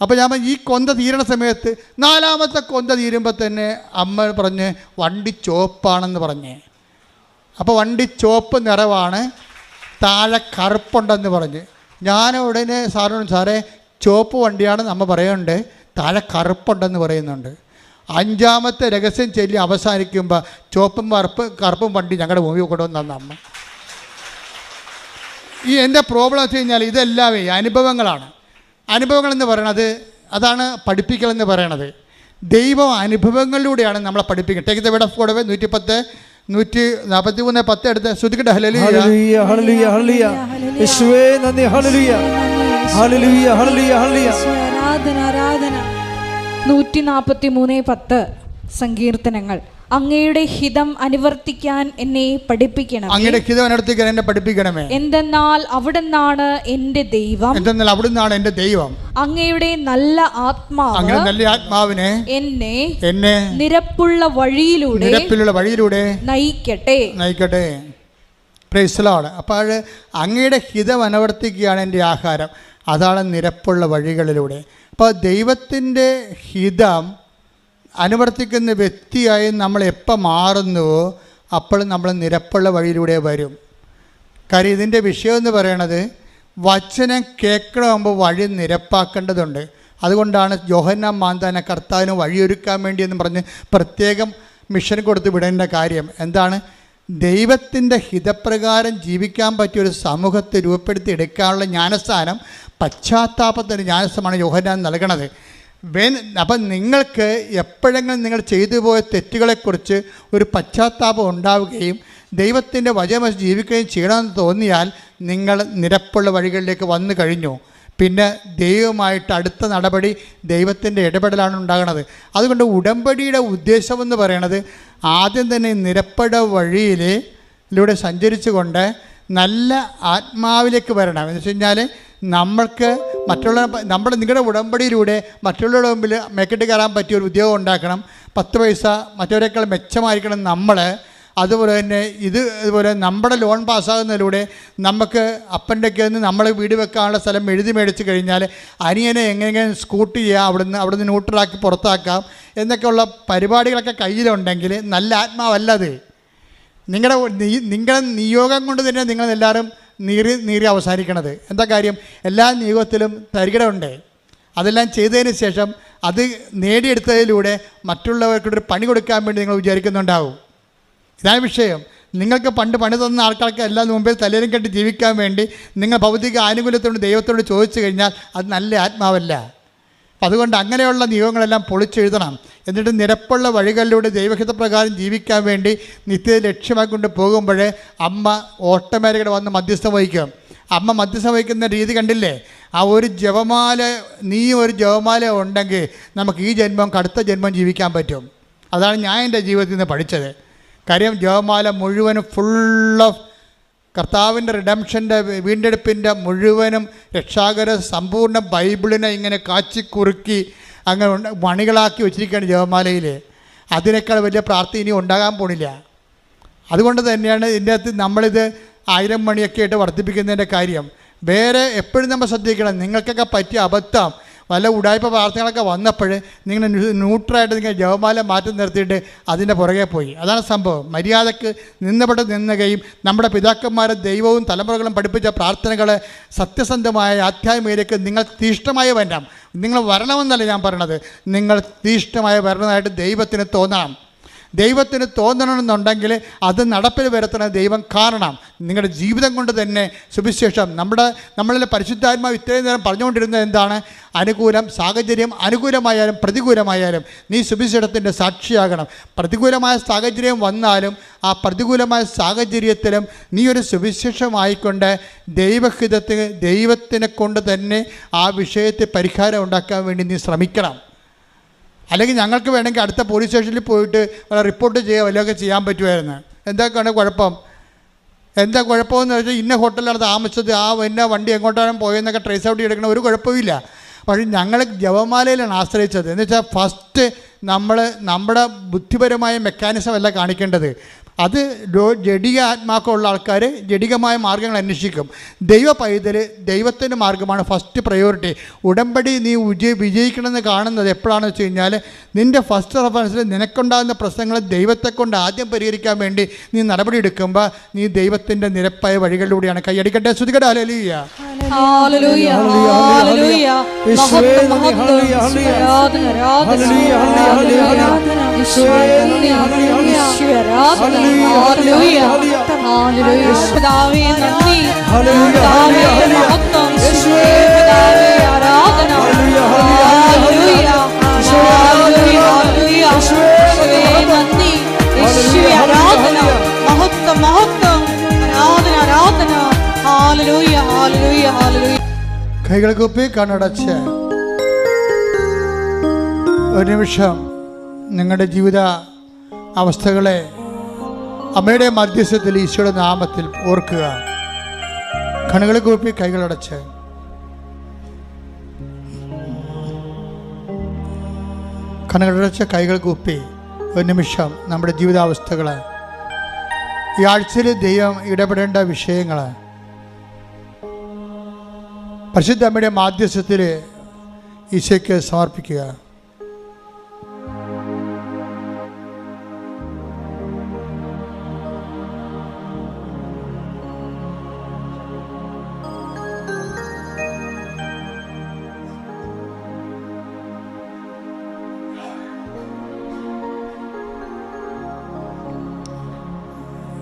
അപ്പോൾ ഞാൻ ഈ കൊന്ത തീരണ സമയത്ത് 4ാമത്തെ കൊന്ത തീരുമ്പോൾ തന്നെ അമ്മ പറഞ്ഞ് വണ്ടി ചുവപ്പാണെന്ന് പറഞ്ഞേ. അപ്പോൾ വണ്ടി ചുവപ്പ് നിറവാണ്, താഴെ കറുപ്പുണ്ടെന്ന് പറഞ്ഞ്. ഞാൻ ഉടനെ സാറിനോട്, സാറേ ചുവപ്പ് വണ്ടിയാണെന്ന് അമ്മ പറയുന്നുണ്ട്, താഴെ കറുപ്പുണ്ടെന്ന് പറയുന്നുണ്ട്. 5ാമത്തെ രഹസ്യം ചൊല്ലി അവസാനിക്കുമ്പോൾ ചുവപ്പും കറുപ്പും വണ്ടി ഞങ്ങളുടെ മുമ്പിൽ കൊണ്ടുവന്ന് തന്ന അമ്മ. ഈ എൻ്റെ പ്രോബ്ലം വെച്ച് കഴിഞ്ഞാൽ ഇതെല്ലാം അനുഭവങ്ങളാണ്. അനുഭവങ്ങളെന്ന് പറയണത് അതാണ് പഠിപ്പിക്കലെന്ന് പറയണത്. ദൈവം അനുഭവങ്ങളിലൂടെയാണ് നമ്മളെ പഠിപ്പിക്കുന്നത്. Take the word of God 143:10 എടുത്ത് ശ്രുതിക്കട്ടെ. ഹല്ലേലൂയ ഹല്ലേലൂയ ഹല്ലേലൂയ യേശുവേ നന്ദി. ഹല്ലേലൂയ ഹല്ലേലൂയ ഹല്ലേലൂയ ഹല്ലേലൂയ. ആരാധന. 143:10 സങ്കീർത്തനങ്ങൾ. അങ്ങയുടെ ഹിതം അനുവർത്തിക്കാൻ എന്നെ പഠിപ്പിക്കണം. അങ്ങയുടെ ഹിതം അനുവർത്തിക്കാൻ എന്നെ പഠിപ്പിക്കണമേ. എന്തെന്നാൽ അവിടുന്നാണ് എൻ്റെ ദൈവം. എന്തെന്നാൽ അവിടുന്നാണ് എൻ്റെ ദൈവം. അങ്ങയുടെ നല്ല ആത്മാവിനെ എന്നെ നിരപ്പുള്ള വഴിയിലൂടെ നയിക്കട്ടെ. Praise the Lord. അപ്പോൾ അങ്ങയുടെ ഹിതം അനുവർത്തിക്കുകയാണ് എൻ്റെ ആഹാരം. അതാണ് നിരപ്പുള്ള വഴികളിലൂടെ. അപ്പോൾ ദൈവത്തിൻ്റെ ഹിതം അനുവർത്തിക്കുന്ന വ്യക്തിയായി നമ്മൾ എപ്പോൾ മാറുന്നുവോ അപ്പോൾ നമ്മൾ നിരപ്പുള്ള വഴിയിലൂടെ വരും. കാര്യം ഇതിൻ്റെ വിഷയം എന്ന് പറയണത് വചനം കേൾക്കണമെങ്കിൽ വഴി നിരപ്പാക്കേണ്ടതുണ്ട്. അതുകൊണ്ടാണ് യോഹന്നാൻ മാന്താനെ കർത്താവിന് വഴിയൊരുക്കാൻ വേണ്ടിയെന്ന് പറഞ്ഞ് പ്രത്യേകം മിഷൻ കൊടുത്ത് വിടേണ്ട കാര്യം എന്താണ്? ദൈവത്തിൻ്റെ ഹിതപ്രകാരം ജീവിക്കാൻ പറ്റിയൊരു സമൂഹത്തെ രൂപപ്പെടുത്തി എടുക്കാനുള്ള ജ്ഞാനസ്ഥാനം, പശ്ചാത്താപത്തിൻ്റെ ജ്ഞാനസ്ഥാനമാണ് യോഹന്നാൻ നൽകണത്. അപ്പം നിങ്ങൾക്ക് എപ്പോഴെങ്കിലും നിങ്ങൾ ചെയ്തു പോയ തെറ്റുകളെക്കുറിച്ച് ഒരു പശ്ചാത്താപം ഉണ്ടാവുകയും ദൈവത്തിൻ്റെ വചനം ജീവിക്കുകയും ചെയ്യണമെന്ന് തോന്നിയാൽ നിങ്ങൾ നിരപ്പുള്ള വഴികളിലേക്ക് വന്നു കഴിഞ്ഞു. പിന്നെ ദൈവമായിട്ട് അടുത്ത നടപടി ദൈവത്തിൻ്റെ ഇടപെടലാണ് ഉണ്ടാകുന്നത്. അതുകൊണ്ട് ഉടമ്പടിയുടെ ഉദ്ദേശമെന്ന് പറയണത് ആദ്യം തന്നെ നിരപ്പുള്ള വഴിയിലൂടെ സഞ്ചരിച്ചു കൊണ്ട് നല്ല ആത്മാവിലേക്ക് വരണം. എന്ന് വെച്ച് കഴിഞ്ഞാൽ നമ്മൾക്ക് നിങ്ങളുടെ ഉടമ്പടിയിലൂടെ മറ്റുള്ളവരുടെ മുമ്പിൽ മെക്കിട്ട് കയറാൻ പറ്റിയ ഒരു ഉദ്യോഗം ഉണ്ടാക്കണം. 10 പൈസ മറ്റവരെക്കാൾ മെച്ചമായിരിക്കണം നമ്മൾ. അതുപോലെ തന്നെ ഇതുപോലെ നമ്മുടെ ലോൺ പാസ്സാകുന്നതിലൂടെ നമുക്ക് അപ്പൻ്റെ ഒക്കെ നിന്ന് നമ്മൾ വീട് വെക്കാനുള്ള സ്ഥലം എഴുതി മേടിച്ച് കഴിഞ്ഞാൽ അനിയനെ എങ്ങനെയെങ്കിലും സ്കൂട്ട് ചെയ്യാം, അവിടുന്ന് ന്യൂട്രലാക്കി പുറത്താക്കാം എന്നൊക്കെയുള്ള പരിപാടികളൊക്കെ കയ്യിലുണ്ടെങ്കിൽ നല്ല ആത്മാവല്ലത്. നിങ്ങളുടെ നിയോഗം കൊണ്ട് തന്നെ നിങ്ങളെല്ലാവരും നീറി അവസാനിക്കണത്. എന്താ കാര്യം? എല്ലാ നിയോഗത്തിലും തരികിടമുണ്ട്. അതെല്ലാം ചെയ്തതിന് ശേഷം അത് നേടിയെടുത്തതിലൂടെ മറ്റുള്ളവർക്കൊരു പണി കൊടുക്കാൻ വേണ്ടി നിങ്ങൾ വിചാരിക്കുന്നുണ്ടാവും. ഇതാണ് വിഷയം. നിങ്ങൾക്ക് പണ്ട് പണി തന്ന ആൾക്കാർക്ക് എല്ലാം മുമ്പിൽ തലേലും കെട്ടി ജീവിക്കാൻ വേണ്ടി നിങ്ങൾ ഭൗതിക ആനുകൂല്യത്തോട് ദൈവത്തോട് ചോദിച്ചു കഴിഞ്ഞാൽ അത് നല്ല ആത്മാവല്ല. അപ്പം അതുകൊണ്ട് അങ്ങനെയുള്ള നിയമങ്ങളെല്ലാം പൊളിച്ചെഴുതണം. എന്നിട്ട് നിരപ്പുള്ള വഴികളിലൂടെ ദൈവഹിതപ്രകാരം ജീവിക്കാൻ വേണ്ടി നിത്യത ലക്ഷ്യമാക്കൊണ്ട് പോകുമ്പോൾ അമ്മ ഓട്ടോമാറ്റിക്കായിട്ട് വന്ന് മധ്യസ്ഥം വഹിക്കും. അമ്മ മധ്യസ്ഥം വഹിക്കുന്ന രീതി കണ്ടില്ലേ? ആ ഒരു ജപമാല ഉണ്ടെങ്കിൽ നമുക്ക് ഈ ജന്മം അടുത്ത ജന്മം ജീവിക്കാൻ പറ്റും. അതാണ് ഞാൻ എൻ്റെ ജീവിതത്തിൽ നിന്ന് പഠിച്ചത്. കാര്യം ജപമാല മുഴുവനും ഫുൾ ഓഫ് കർത്താവിൻ്റെ റിഡംഷൻ്റെ വീണ്ടെടുപ്പിൻ്റെ മുഴുവനും രക്ഷാകര സമ്പൂർണ്ണ ബൈബിളിനെ ഇങ്ങനെ കാച്ചിക്കുറുക്കി അങ്ങനെ മണികളാക്കി വെച്ചിരിക്കുകയാണ് ജപമാലയിൽ. അതിനേക്കാൾ വലിയ പ്രാർത്ഥന ഇനി ഉണ്ടാകാൻ പോണില്ല. അതുകൊണ്ട് തന്നെയാണ് ഇതിൻ്റെ അകത്ത് നമ്മളിത് 1000 മണിയൊക്കെ ആയിട്ട് വർദ്ധിപ്പിക്കുന്നതിൻ്റെ കാര്യം. വേറെ എപ്പോഴും നമ്മൾ ശ്രദ്ധിക്കണം. നിങ്ങൾക്കൊക്കെ പറ്റിയ അബദ്ധം വല്ല ഉടായ്പ പ്രാർത്ഥനകളൊക്കെ വന്നപ്പോൾ നിങ്ങൾ ന്യൂട്രലായിട്ട് നിങ്ങൾ ജപമാല മാറ്റി നിർത്തിയിട്ട് അതിൻ്റെ പുറകെ പോയി. അതാണ് സംഭവം. മര്യാദക്ക് നിന്നുകയും നമ്മുടെ പിതാക്കന്മാരെ ദൈവവും തലമുറകളും പഠിപ്പിച്ച പ്രാർത്ഥനകൾ സത്യസന്ധമായ ആധ്യാത്മികതയ്ക്ക് നിങ്ങൾ തീഷ്ണമായി വരണം. നിങ്ങൾ വരണമെന്നല്ല ഞാൻ പറയണത്, നിങ്ങൾ തീഷ്ണമായി വരണമായിട്ട് ദൈവത്തിന് തോന്നണം. ദൈവത്തിന് തോന്നണമെന്നുണ്ടെങ്കിൽ അത് നടപ്പിൽ വരുത്തണം ദൈവം കാണണം. നിങ്ങളുടെ ജീവിതം കൊണ്ട് തന്നെ സുവിശേഷം നമ്മളിലെ പരിശുദ്ധാത്മാവ് ഇത്രയും നേരം പറഞ്ഞുകൊണ്ടിരുന്നത് എന്താണ്? അനുകൂലം സാഹചര്യം അനുകൂലമായാലും പ്രതികൂലമായാലും നീ സുവിശേഷത്തിൻ്റെ സാക്ഷിയാകണം. പ്രതികൂലമായ സാഹചര്യം വന്നാലും ആ പ്രതികൂലമായ സാഹചര്യത്തിലും നീ ഒരു സുവിശേഷമായിക്കൊണ്ട് ദൈവത്തിനെ കൊണ്ട് തന്നെ ആ വിഷയത്തെ പരിഹാരം ഉണ്ടാക്കാൻ വേണ്ടി നീ ശ്രമിക്കണം. അല്ലെങ്കിൽ ഞങ്ങൾക്ക് വേണമെങ്കിൽ അടുത്ത പോലീസ് സ്റ്റേഷനിൽ പോയിട്ട് റിപ്പോർട്ട് ചെയ്യുക വല്ലതൊക്കെ ചെയ്യാൻ പറ്റുമായിരുന്നു. എന്തൊക്കെയാണ് കുഴപ്പം? എന്താ കുഴപ്പമെന്ന് വെച്ചാൽ ഇന്ന ഹോട്ടലിലാണ് താമസിച്ചത്, ഇന്ന വണ്ടി എങ്ങോട്ടാണ് പോയെന്നൊക്കെ ട്രേസ് ഔട്ട് ചെയ്തെടുക്കണം, ഒരു കുഴപ്പമില്ല. പക്ഷേ ഞങ്ങൾ ജപമാലയിലാണ് ആശ്രയിച്ചത്. എന്ന് വെച്ചാൽ ഫസ്റ്റ് നമ്മുടെ ബുദ്ധിപരമായ മെക്കാനിസം അല്ല കാണിക്കേണ്ടത്. അത് ജഡിക ആത്മാക്കളുള്ള ആൾക്കാർ ജഡികമായ മാർഗ്ഗങ്ങൾ അന്വേഷിക്കും. ദൈവ പൈതൽ ദൈവത്തിൻ്റെ മാർഗ്ഗമാണ് ഫസ്റ്റ് പ്രയോറിറ്റി. ഉടമ്പടി നീ വിജയിക്കണമെന്ന് കാണുന്നത് എപ്പോഴാണെന്ന് വെച്ച് കഴിഞ്ഞാൽ നിൻ്റെ ഫസ്റ്റ് റെഫറൻസിൽ നിനക്കുണ്ടാകുന്ന പ്രശ്നങ്ങൾ ദൈവത്തെ കൊണ്ട് ആദ്യം പരിഹരിക്കാൻ വേണ്ടി നീ നടപടി എടുക്കുമ്പോൾ നീ ദൈവത്തിൻ്റെ നിരപ്പായ വഴികളിലൂടെയാണ്. കൈയടിക്കട്ടെ, സ്തുതിക്കട്ടെ. ഹല്ലേലൂയ, ഹല്ലേലൂയ, ഹല്ലേലൂയ. പിതാവേ നന്ദി, പിതാവേ മഹത്വം, പിതാവേ ആരാധന. ഹല്ലേലൂയ, ഹല്ലേലൂയ, യേശുവേ നന്ദി, യേശുവേ ആരാധന, മഹത്വം മഹത്വം, ആരാധന ആരാധന. ഹല്ലേലൂയ, ഹല്ലേലൂയ, ഹല്ലേലൂയ. കൈകൾ കൂപ്പി കണ്ണടച്ച് ഒരു നിമിഷം നിങ്ങളുടെ ജീവിത അവസ്ഥകളെ അമ്മയുടെ മധ്യസ്ഥത്തിൽ ഈശോയുടെ നാമത്തിൽ ഓർക്കുക. കണ്ണുകൾ കൂപ്പി കൈകളടച്ച് കണ്ണുകളടച്ച് കൈകൾ കൂപ്പി ഒരു നിമിഷം നമ്മുടെ ജീവിതാവസ്ഥകൾ, ഈ ആഴ്ചയിൽ ദൈവം ഇടപെടേണ്ട വിഷയങ്ങൾ പരിശുദ്ധ അമ്മയുടെ മാധ്യസ്ഥത്തിൽ ഈശോയ്ക്ക് സമർപ്പിക്കുക.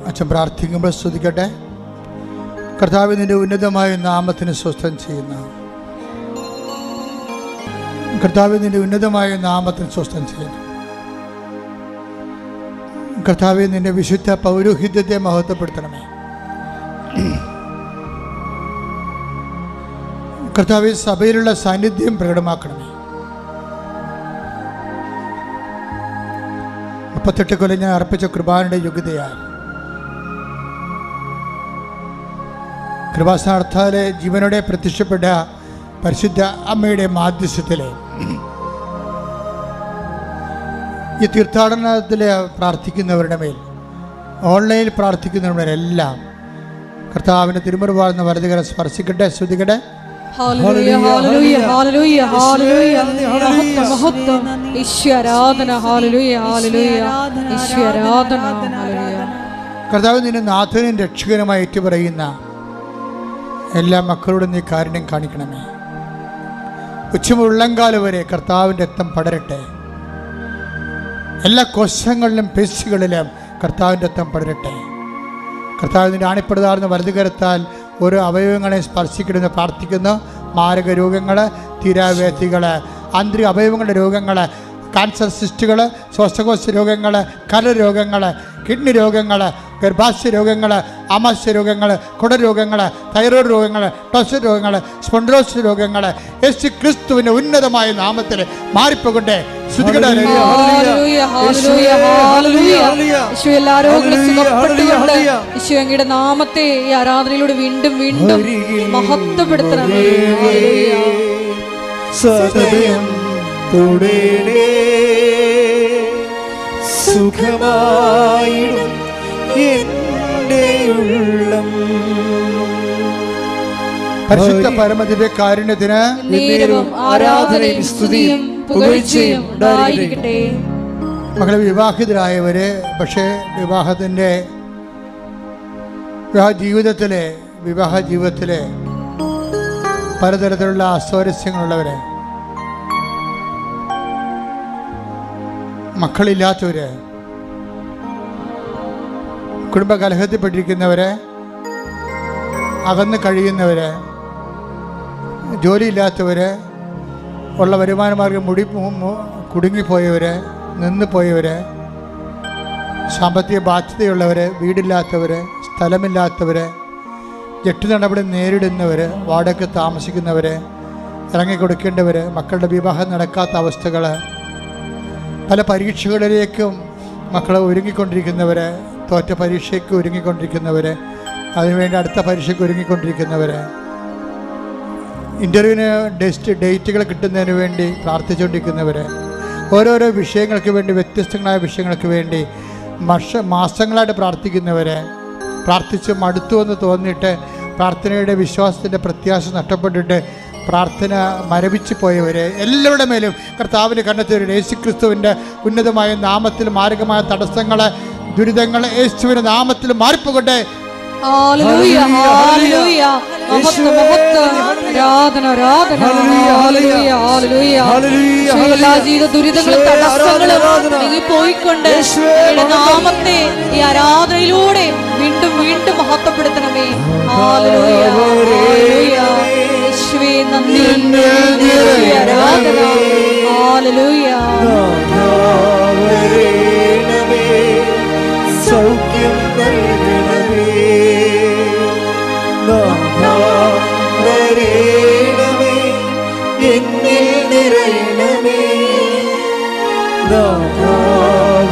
അച്ഛൻ പ്രാർത്ഥിക്കുമ്പോൾ സ്തുതിക്കട്ടെ. കർത്താവ് നിന്റെ ഉന്നതമായ നാമത്തിന് സ്വസ്ഥം ചെയ്യുന്ന കർത്താവ് നിന്റെ ഉന്നതമായ നാമത്തിന് സ്വസ്ഥം ചെയ്യുന്നു. കർത്താവ് നിന്റെ വിശുദ്ധ പൗരോഹിത്യത്തെ മഹത്വപ്പെടുത്തണമേ. കർത്താവ് സഭയിലുള്ള സാന്നിധ്യം പ്രകടമാക്കണമേ. 38 കൊല്ലം ഞാൻ അർപ്പിച്ച കൃപാനയുടെ യോഗ്യതയാൽ കൃപാസ്ഥാനത്താലെ ജീവനോടെ പ്രത്യക്ഷപ്പെട്ട പരിശുദ്ധ അമ്മയുടെ മാധ്യസ്ഥത്തിലെ ഈ തീർത്ഥാടനത്തിൽ പ്രാർത്ഥിക്കുന്നവരുടെ മേൽ, ഓൺലൈനിൽ പ്രാർത്ഥിക്കുന്നവരുടെ മേലെല്ലാം കർത്താവിൻ്റെ തിരുമുറിവാർന്ന വലതുകരം സ്പർശിക്കട്ടെ. സ്തുതിക്കട്ടെ. ഹല്ലേലൂയ, ഹല്ലേലൂയ, ഹല്ലേലൂയ, ഹല്ലേലൂയ, മഹത്വം മഹത്വം, ഈശോ ആരാധന. ഹല്ലേലൂയ, ഹല്ലേലൂയ, ഈശോ ആരാധന. ഹല്ലേലൂയ. കർത്താവ് നിന്നെ നാഥനും രക്ഷകനുമായി ഏറ്റുപറയുന്ന എല്ലാ മക്കളോടും നീ കാരുണ്യം കാണിക്കണമേ. ഉച്ചമുള്ളങ്കാല വരെ കർത്താവിൻ്റെ രക്തം പടരട്ടെ. എല്ലാ കോശങ്ങളിലും പേശികളിലും കർത്താവിൻ്റെ രക്തം പടരട്ടെ. കർത്താവിൻ്റെ ആണിപ്പെടുതാർന്ന വലതുകരത്താൽ ഓരോ അവയവങ്ങളെ സ്പർശിക്കണമെന്ന് പ്രാർത്ഥിക്കുന്നു. മാരക രോഗങ്ങൾ, തീരാവേദികൾ, ആന്തരിക അവയവങ്ങളുടെ രോഗങ്ങൾ, ക്യാൻസർ സിസ്റ്റുകൾ, ശ്വാസകോശ രോഗങ്ങൾ, കരരോഗങ്ങൾ, കിഡ്നി രോഗങ്ങൾ, ഗർഭാശയ രോഗങ്ങൾ, ആമാശയ രോഗങ്ങൾ, കുടരോഗങ്ങൾ, തൈറോയ്ഡ് രോഗങ്ങൾ, ടോസ് രോഗങ്ങൾ, സ്പോണ്ടിലോസിസ് രോഗങ്ങൾ യേശു ക്രിസ്തുവിൻ്റെ ഉന്നതമായ നാമത്തിൽ മാറിപ്പോകട്ടെ. അങ്ങയുടെ നാമത്തെ ഈ ആരാധനയിലൂടെ വീണ്ടും വീണ്ടും മഹത്വപ്പെടുത്തണമേ. സദയം തൊടേണേ സുഖമായിടും എൻ്റെ ഉള്ളം. പരിശുദ്ധ പരമദിവ്യ കാരുണ്യത്തിന് ആരാധനയും സ്തുതിയും പുകഴ്ചയും ഉണ്ടായിരിക്കട്ടെ. മകളെ, വിവാഹിതരായവര് പക്ഷേ വിവാഹ ജീവിതത്തിലെ പലതരത്തിലുള്ള അസ്വാരസ്യങ്ങളുള്ളവര്, മക്കളില്ലാത്തവര്, കുടുംബകലഹത്തിൽപ്പെട്ടിരിക്കുന്നവര്, അകന്ന് കഴിയുന്നവര്, ജോലിയില്ലാത്തവര്, ഉള്ള വരുമാന മാർഗം കുടുങ്ങിപ്പോയവർ, നിന്ന് പോയവർ, സാമ്പത്തിക ബാധ്യതയുള്ളവർ, വീടില്ലാത്തവർ, സ്ഥലമില്ലാത്തവർ, ജപ്തി നടപടി നേരിടുന്നവർ, വാടക താമസിക്കുന്നവർ, ഇറങ്ങിക്കൊടുക്കേണ്ടവർ, മക്കളുടെ വിവാഹം നടക്കാത്ത അവസ്ഥകൾ, പല പരീക്ഷകളിലേക്കും മക്കളെ ഒരുങ്ങിക്കൊണ്ടിരിക്കുന്നവർ, തോറ്റ പരീക്ഷയ്ക്ക് ഒരുങ്ങിക്കൊണ്ടിരിക്കുന്നവർ, അതിനുവേണ്ടി അടുത്ത പരീക്ഷയ്ക്ക് ഒരുങ്ങിക്കൊണ്ടിരിക്കുന്നവർ, ഇൻ്റർവ്യൂവിന് ഡേറ്റുകൾ കിട്ടുന്നതിന് വേണ്ടി പ്രാർത്ഥിച്ചുകൊണ്ടിരിക്കുന്നവർ, ഓരോരോ വിഷയങ്ങൾക്ക് വേണ്ടി, വ്യത്യസ്തങ്ങളായ വിഷയങ്ങൾക്ക് വേണ്ടി മാസങ്ങളായിട്ട് പ്രാർത്ഥിക്കുന്നവർ, പ്രാർത്ഥിച്ച് മടുത്തുവെന്ന് തോന്നിയിട്ട് പ്രാർത്ഥനയുടെ വിശ്വാസത്തിൻ്റെ പ്രത്യാശ നഷ്ടപ്പെട്ടിട്ട് പ്രാർത്ഥന മരവിച്ച് പോയവർ, എല്ലാവരുടെ മേലും കർത്താവിന് കണ്ടെത്തിയ യേശു ക്രിസ്തുവിൻ്റെ ഉന്നതമായ നാമത്തിൽ മാരകമായ തടസ്സങ്ങൾ, ദുരിതങ്ങൾ യേശുവിൻ്റെ നാമത്തിൽ മാറിപ്പോകട്ടെ. പോയിക്കൊണ്ട് നാമത്തെ ഈ ആരാധനയിലൂടെ വീണ്ടും വീണ്ടും മഹത്വപ്പെടുത്തണമേ. യേശുവേ നന്ദി, ആരാധന. ഹല്ലേലൂയ. സൗഖ്യം നൽകണമേ, വരേണമേ, എന്നിൽ നിറയണമേ,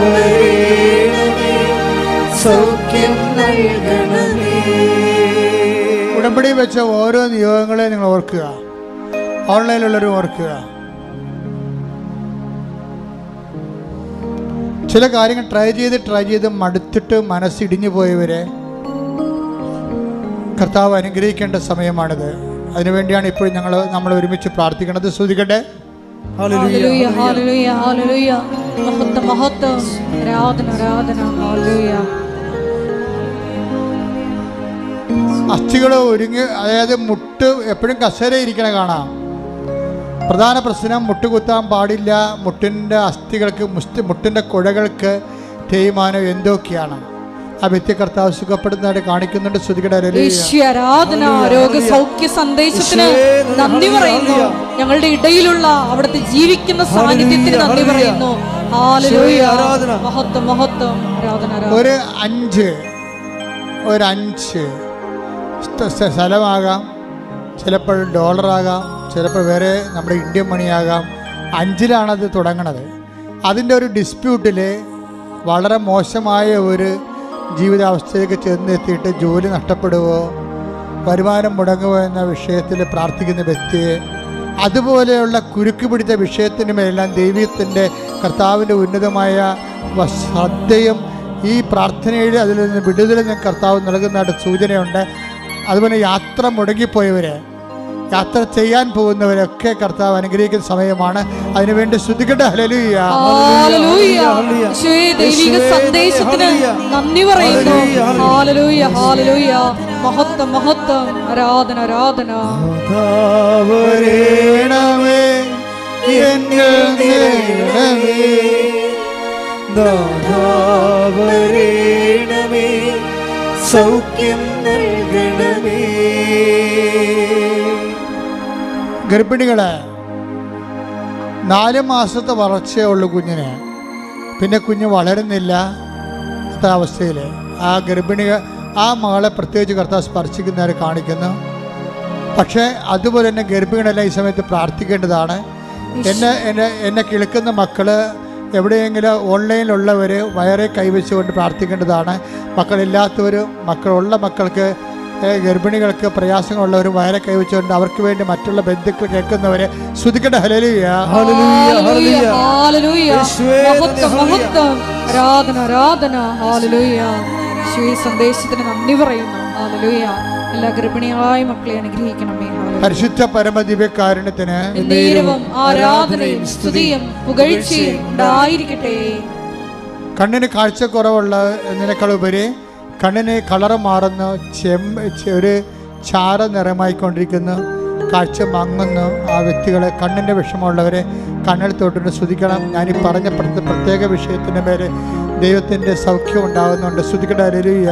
വരേണമേ, സൗഖ്യം നൽകണമേ. ഉടമ്പടി വെച്ച ഓരോ നിയോഗങ്ങളെ നിങ്ങൾ ഓർക്കുക, ഓൺലൈനിലുള്ളവരും ഓർക്കുക. ചില കാര്യങ്ങൾ ട്രൈ ചെയ്ത് മടുത്തിട്ട് മനസ്സിടിഞ്ഞു പോയവരെ കർത്താവ് അനുഗ്രഹിക്കേണ്ട സമയമാണിത്. അതിനുവേണ്ടിയാണ് ഇപ്പോഴും നമ്മൾ ഒരുമിച്ച് പ്രാർത്ഥിക്കുന്നത്. ശ്രദ്ധിക്കട്ടെ. ഹല്ലേലൂയ, ഹല്ലേലൂയ, ഹല്ലേലൂയ. മഹത്വം, മഹത്വം, ആരാധന, ആരാധന. ഹല്ലേലൂയ. അസ്ഥികൾ ഒരുങ്ങി, അതായത് മുട്ട് എപ്പോഴും കസേര ഇരിക്കണ കാണാം. പ്രധാന പ്രശ്നം മുട്ടുകുത്താൻ പാടില്ല. മുട്ടിൻ്റെ അസ്ഥികൾക്ക്, മുട്ടിൻ്റെ കുഴകൾക്ക് തേയ്മാനം എന്തൊക്കെയാണ്. ആ വ്യക്തി കർത്താവ് സുഖപ്പെടുന്നതായിട്ട് കാണിക്കുന്നുണ്ട്. ആരാധന, ആരോഗ്യ സൗഖ്യ സന്ദേശത്തിന് നന്ദി പറയുന്നു. ഞങ്ങളുടെ ഇടയിലുള്ള അവിടുത്തെ ജീവിക്കുന്ന സാന്നിധ്യത്തിന് നന്ദി പറയുന്നു. ഹല്ലേലൂയ, മഹത്വം, മഹത്വം, ആരാധന. ഒരു അഞ്ച് സ്ഥലമാകാം, ചിലപ്പോൾ ഡോളറാകാം, ചിലപ്പോൾ വേറെ നമ്മുടെ ഇന്ത്യൻ മണിയാകാം. 5-ലാണത് തുടങ്ങണത്. അതിൻ്റെ ഒരു ഡിസ്പ്യൂട്ടിൽ വളരെ മോശമായ ഒരു ജീവിതാവസ്ഥയിലേക്ക് ചെന്നെത്തിയിട്ട് ജോലി നഷ്ടപ്പെടുവോ, വരുമാനം മുടങ്ങുമോ എന്ന വിഷയത്തിൽ പ്രാർത്ഥിക്കുന്ന വ്യക്തിയെ, അതുപോലെയുള്ള കുരുക്ക് പിടിച്ച വിഷയത്തിന് മേലെല്ലാം ദൈവത്തിൻ്റെ കർത്താവിൻ്റെ ഉന്നതമായ ശ്രദ്ധയും ഈ പ്രാർത്ഥനയുടെ അതിൽ നിന്ന് വിടുതലും കർത്താവ് നൽകുന്നതായിട്ട് സൂചനയുണ്ട്. അതുപോലെ യാത്ര മുടങ്ങിപ്പോയവരെ, യാത്ര ചെയ്യാൻ പോകുന്നവരൊക്കെ കർത്താവ് അനുഗ്രഹിക്കുന്ന സമയമാണ്. അതിനുവേണ്ടി ശ്രദ്ധിക്കട്ടെ. ഹല്ലേലൂയ, ദൈവിക സന്ദേശത്തിന് നന്ദി പറയുന്നു. ഹല്ലേലൂയ, ഹല്ലേലൂയ, മഹത്വം, മഹത്വം, ആരാധന, ആരാധന. വരേണമേ, എന്നിൽ നിറയണമേ, വരേണമേ, സൗഖ്യം നൽകണമേ. ഗർഭിണികള് 4 മാസത്തെ വളർച്ചയേ ഉള്ളൂ കുഞ്ഞിന്. പിന്നെ കുഞ്ഞ് വളരുന്നില്ല. അവസ്ഥയിൽ ആ ഗർഭിണിക ആ മകളെ പ്രത്യേകിച്ച് കർത്താവ് സ്പർശിക്കുന്നവരെ കാണിക്കുന്നു. പക്ഷേ അതുപോലെ തന്നെ ഗർഭിണികളെല്ലാം ഈ സമയത്ത് പ്രാർത്ഥിക്കേണ്ടതാണ്. എന്നെ കേൾക്കുന്ന മക്കൾ എവിടെയെങ്കിലും ഓൺലൈനിലുള്ളവർ വയറെ കൈവച്ചുകൊണ്ട് പ്രാർത്ഥിക്കേണ്ടതാണ്. മക്കളില്ലാത്തവരും മക്കളുള്ള മക്കൾക്ക് ഗർഭിണികൾക്ക് പ്രയാസങ്ങളുള്ളവരും വയറെ കൈവച്ചുകൊണ്ട് അവർക്ക് വേണ്ടി മറ്റുള്ള ബന്ധുക്കൾ കേൾക്കുന്നവരെ സ്തുതിക്കട്ടെ. ഹല്ലേലൂയ, ഹല്ലേലൂയ, ഹല്ലേലൂയ, ഹല്ലേലൂയ, മഹത്വം, മഹത്വം, ആരാധന, ആരാധന, ഹല്ലേലൂയ. യേശുവേ സന്ദേശത്തിന് നന്ദി പറയുന്നു. ഹല്ലേലൂയ. എല്ലാ ഗർഭിണികളായ മക്കളെ അനുഗ്രഹിക്കണമേ. പരിശുദ്ധ പരമദിവ്യകാരുണ്യത്തിന് നേരവും ആരാധനയും സ്തുതിയും പുകഴ്ചയും ഉണ്ടായിരിക്കട്ടെ. കണ്ണിന് കാഴ്ചക്കുറവുള്ള എന്നതിനേക്കാൾ ഉപരി കണ്ണിന് കളറ് മാറുന്നു, ഒരു ചാര നിറമായിക്കൊണ്ടിരിക്കുന്നു, കാഴ്ച മങ്ങുന്നു. ആ വ്യക്തികളെ, കണ്ണിൻ്റെ വിഷമമുള്ളവരെ കണ്ണിൽ തൊട്ടിട്ട് സ്തുതിക്കണം. ഞാനീ പറഞ്ഞ പ്രത്യേക വിഷയത്തിൻ്റെ പേര് ദൈവത്തിൻ്റെ സൗഖ്യം ഉണ്ടാകുന്നുണ്ട്. സ്തുതിക്കട്ടെ. ഹല്ലേലൂയ,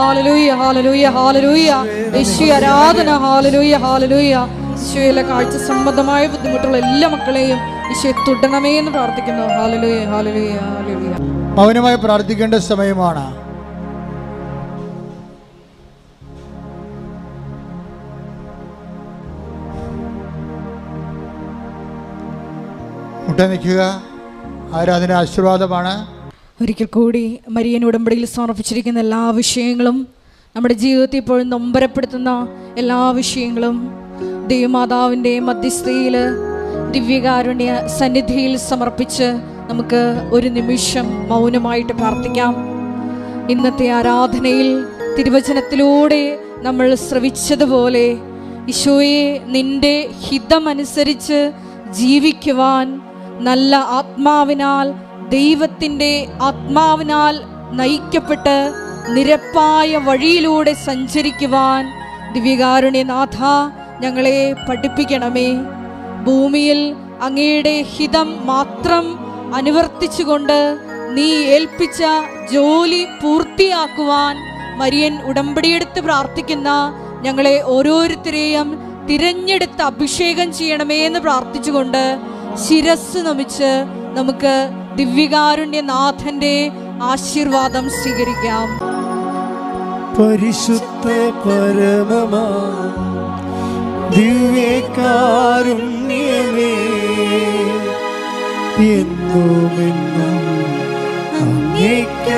ഹല്ലേലൂയ, ഹല്ലേലൂയ, ഹല്ലേലൂയ. യേശുവേ ആരാധന. ഹല്ലേലൂയ, ഹല്ലേലൂയ. യേശുവേ കാഴ്ച സംബന്ധമായ ബുദ്ധിമുട്ടുള്ള എല്ലാ മക്കളെയും യേശുവേ തുടരണമേ എന്ന് പ്രാർത്ഥിക്കുന്നു. ഹല്ലേലൂയ, ഹല്ലേലൂയ, ഹല്ലേലൂയ. മൗനമായി പ്രാർത്ഥിക്കേണ്ട സമയമാണ്. മുട്ട നിൽക്കുക. ആരാധന ആശീർവാദമാണ്. ഒരിക്കൽ കൂടി മരിയൻ ഉടമ്പടിയിൽ സമർപ്പിച്ചിരിക്കുന്ന എല്ലാ വിഷയങ്ങളും, നമ്മുടെ ജീവിതത്തെ ഇപ്പോഴും നൊമ്പരപ്പെടുത്തുന്ന എല്ലാ വിഷയങ്ങളും ദൈവമാതാവിൻ്റെ മധ്യസ്ഥയിൽ ദിവ്യകാരുണ്യ സന്നിധിയിൽ സമർപ്പിച്ച് നമുക്ക് ഒരു നിമിഷം മൗനമായിട്ട് പ്രാർത്ഥിക്കാം. ഇന്നത്തെ ആരാധനയിൽ തിരുവചനത്തിലൂടെ നമ്മൾ ശ്രവിച്ചതുപോലെ ഈശോയെ നിന്റെ ഹിതമനുസരിച്ച് ജീവിക്കുവാൻ, നല്ല ആത്മാവിനാൽ, ദൈവത്തിൻ്റെ ആത്മാവിനാൽ നയിക്കപ്പെട്ട് നിരപ്പായ വഴിയിലൂടെ സഞ്ചരിക്കുവാൻ ദിവ്യകാരുണ്യനാഥ ഞങ്ങളെ പഠിപ്പിക്കണമേ. ഭൂമിയിൽ അങ്ങയുടെ ഹിതം മാത്രം അനുവർത്തിച്ചുകൊണ്ട് നീ ഏൽപ്പിച്ച ജോലി പൂർത്തിയാക്കുവാൻ മരിയൻ ഉടമ്പടിയെടുത്ത് പ്രാർത്ഥിക്കുന്ന ഞങ്ങളെ ഓരോരുത്തരെയും തിരഞ്ഞെടുത്ത് അഭിഷേകം ചെയ്യണമേ എന്ന് പ്രാർത്ഥിച്ചുകൊണ്ട് ശിരസ് നമിച്ച് നമുക്ക് ദിവ്യകാരുണ്യനാഥന്റെ ആശീർവാദം സ്വീകരിക്കാം. പരിശുദ്ധ പരമമാ ദിവ്യകാരുണ്യമേ, എന്നുമെന്നും അങ്ങേയ്ക്കാരാധന.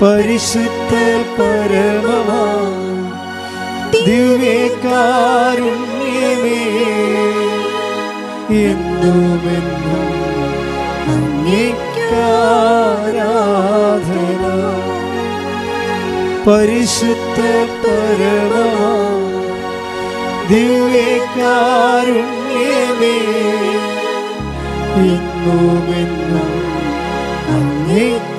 പരിശുദ്ധ പരമമാ ദിവ്യകാരുണ്യമേ, എന്നുമെന്നും അങ്ങേയ്ക്കാരാധന. പരിശുദ്ധ പരമമാ ദിവ്യകാരുണ്യമേ, എന്നുമെന്നും അങ്ങേയ്ക്കാരാധന.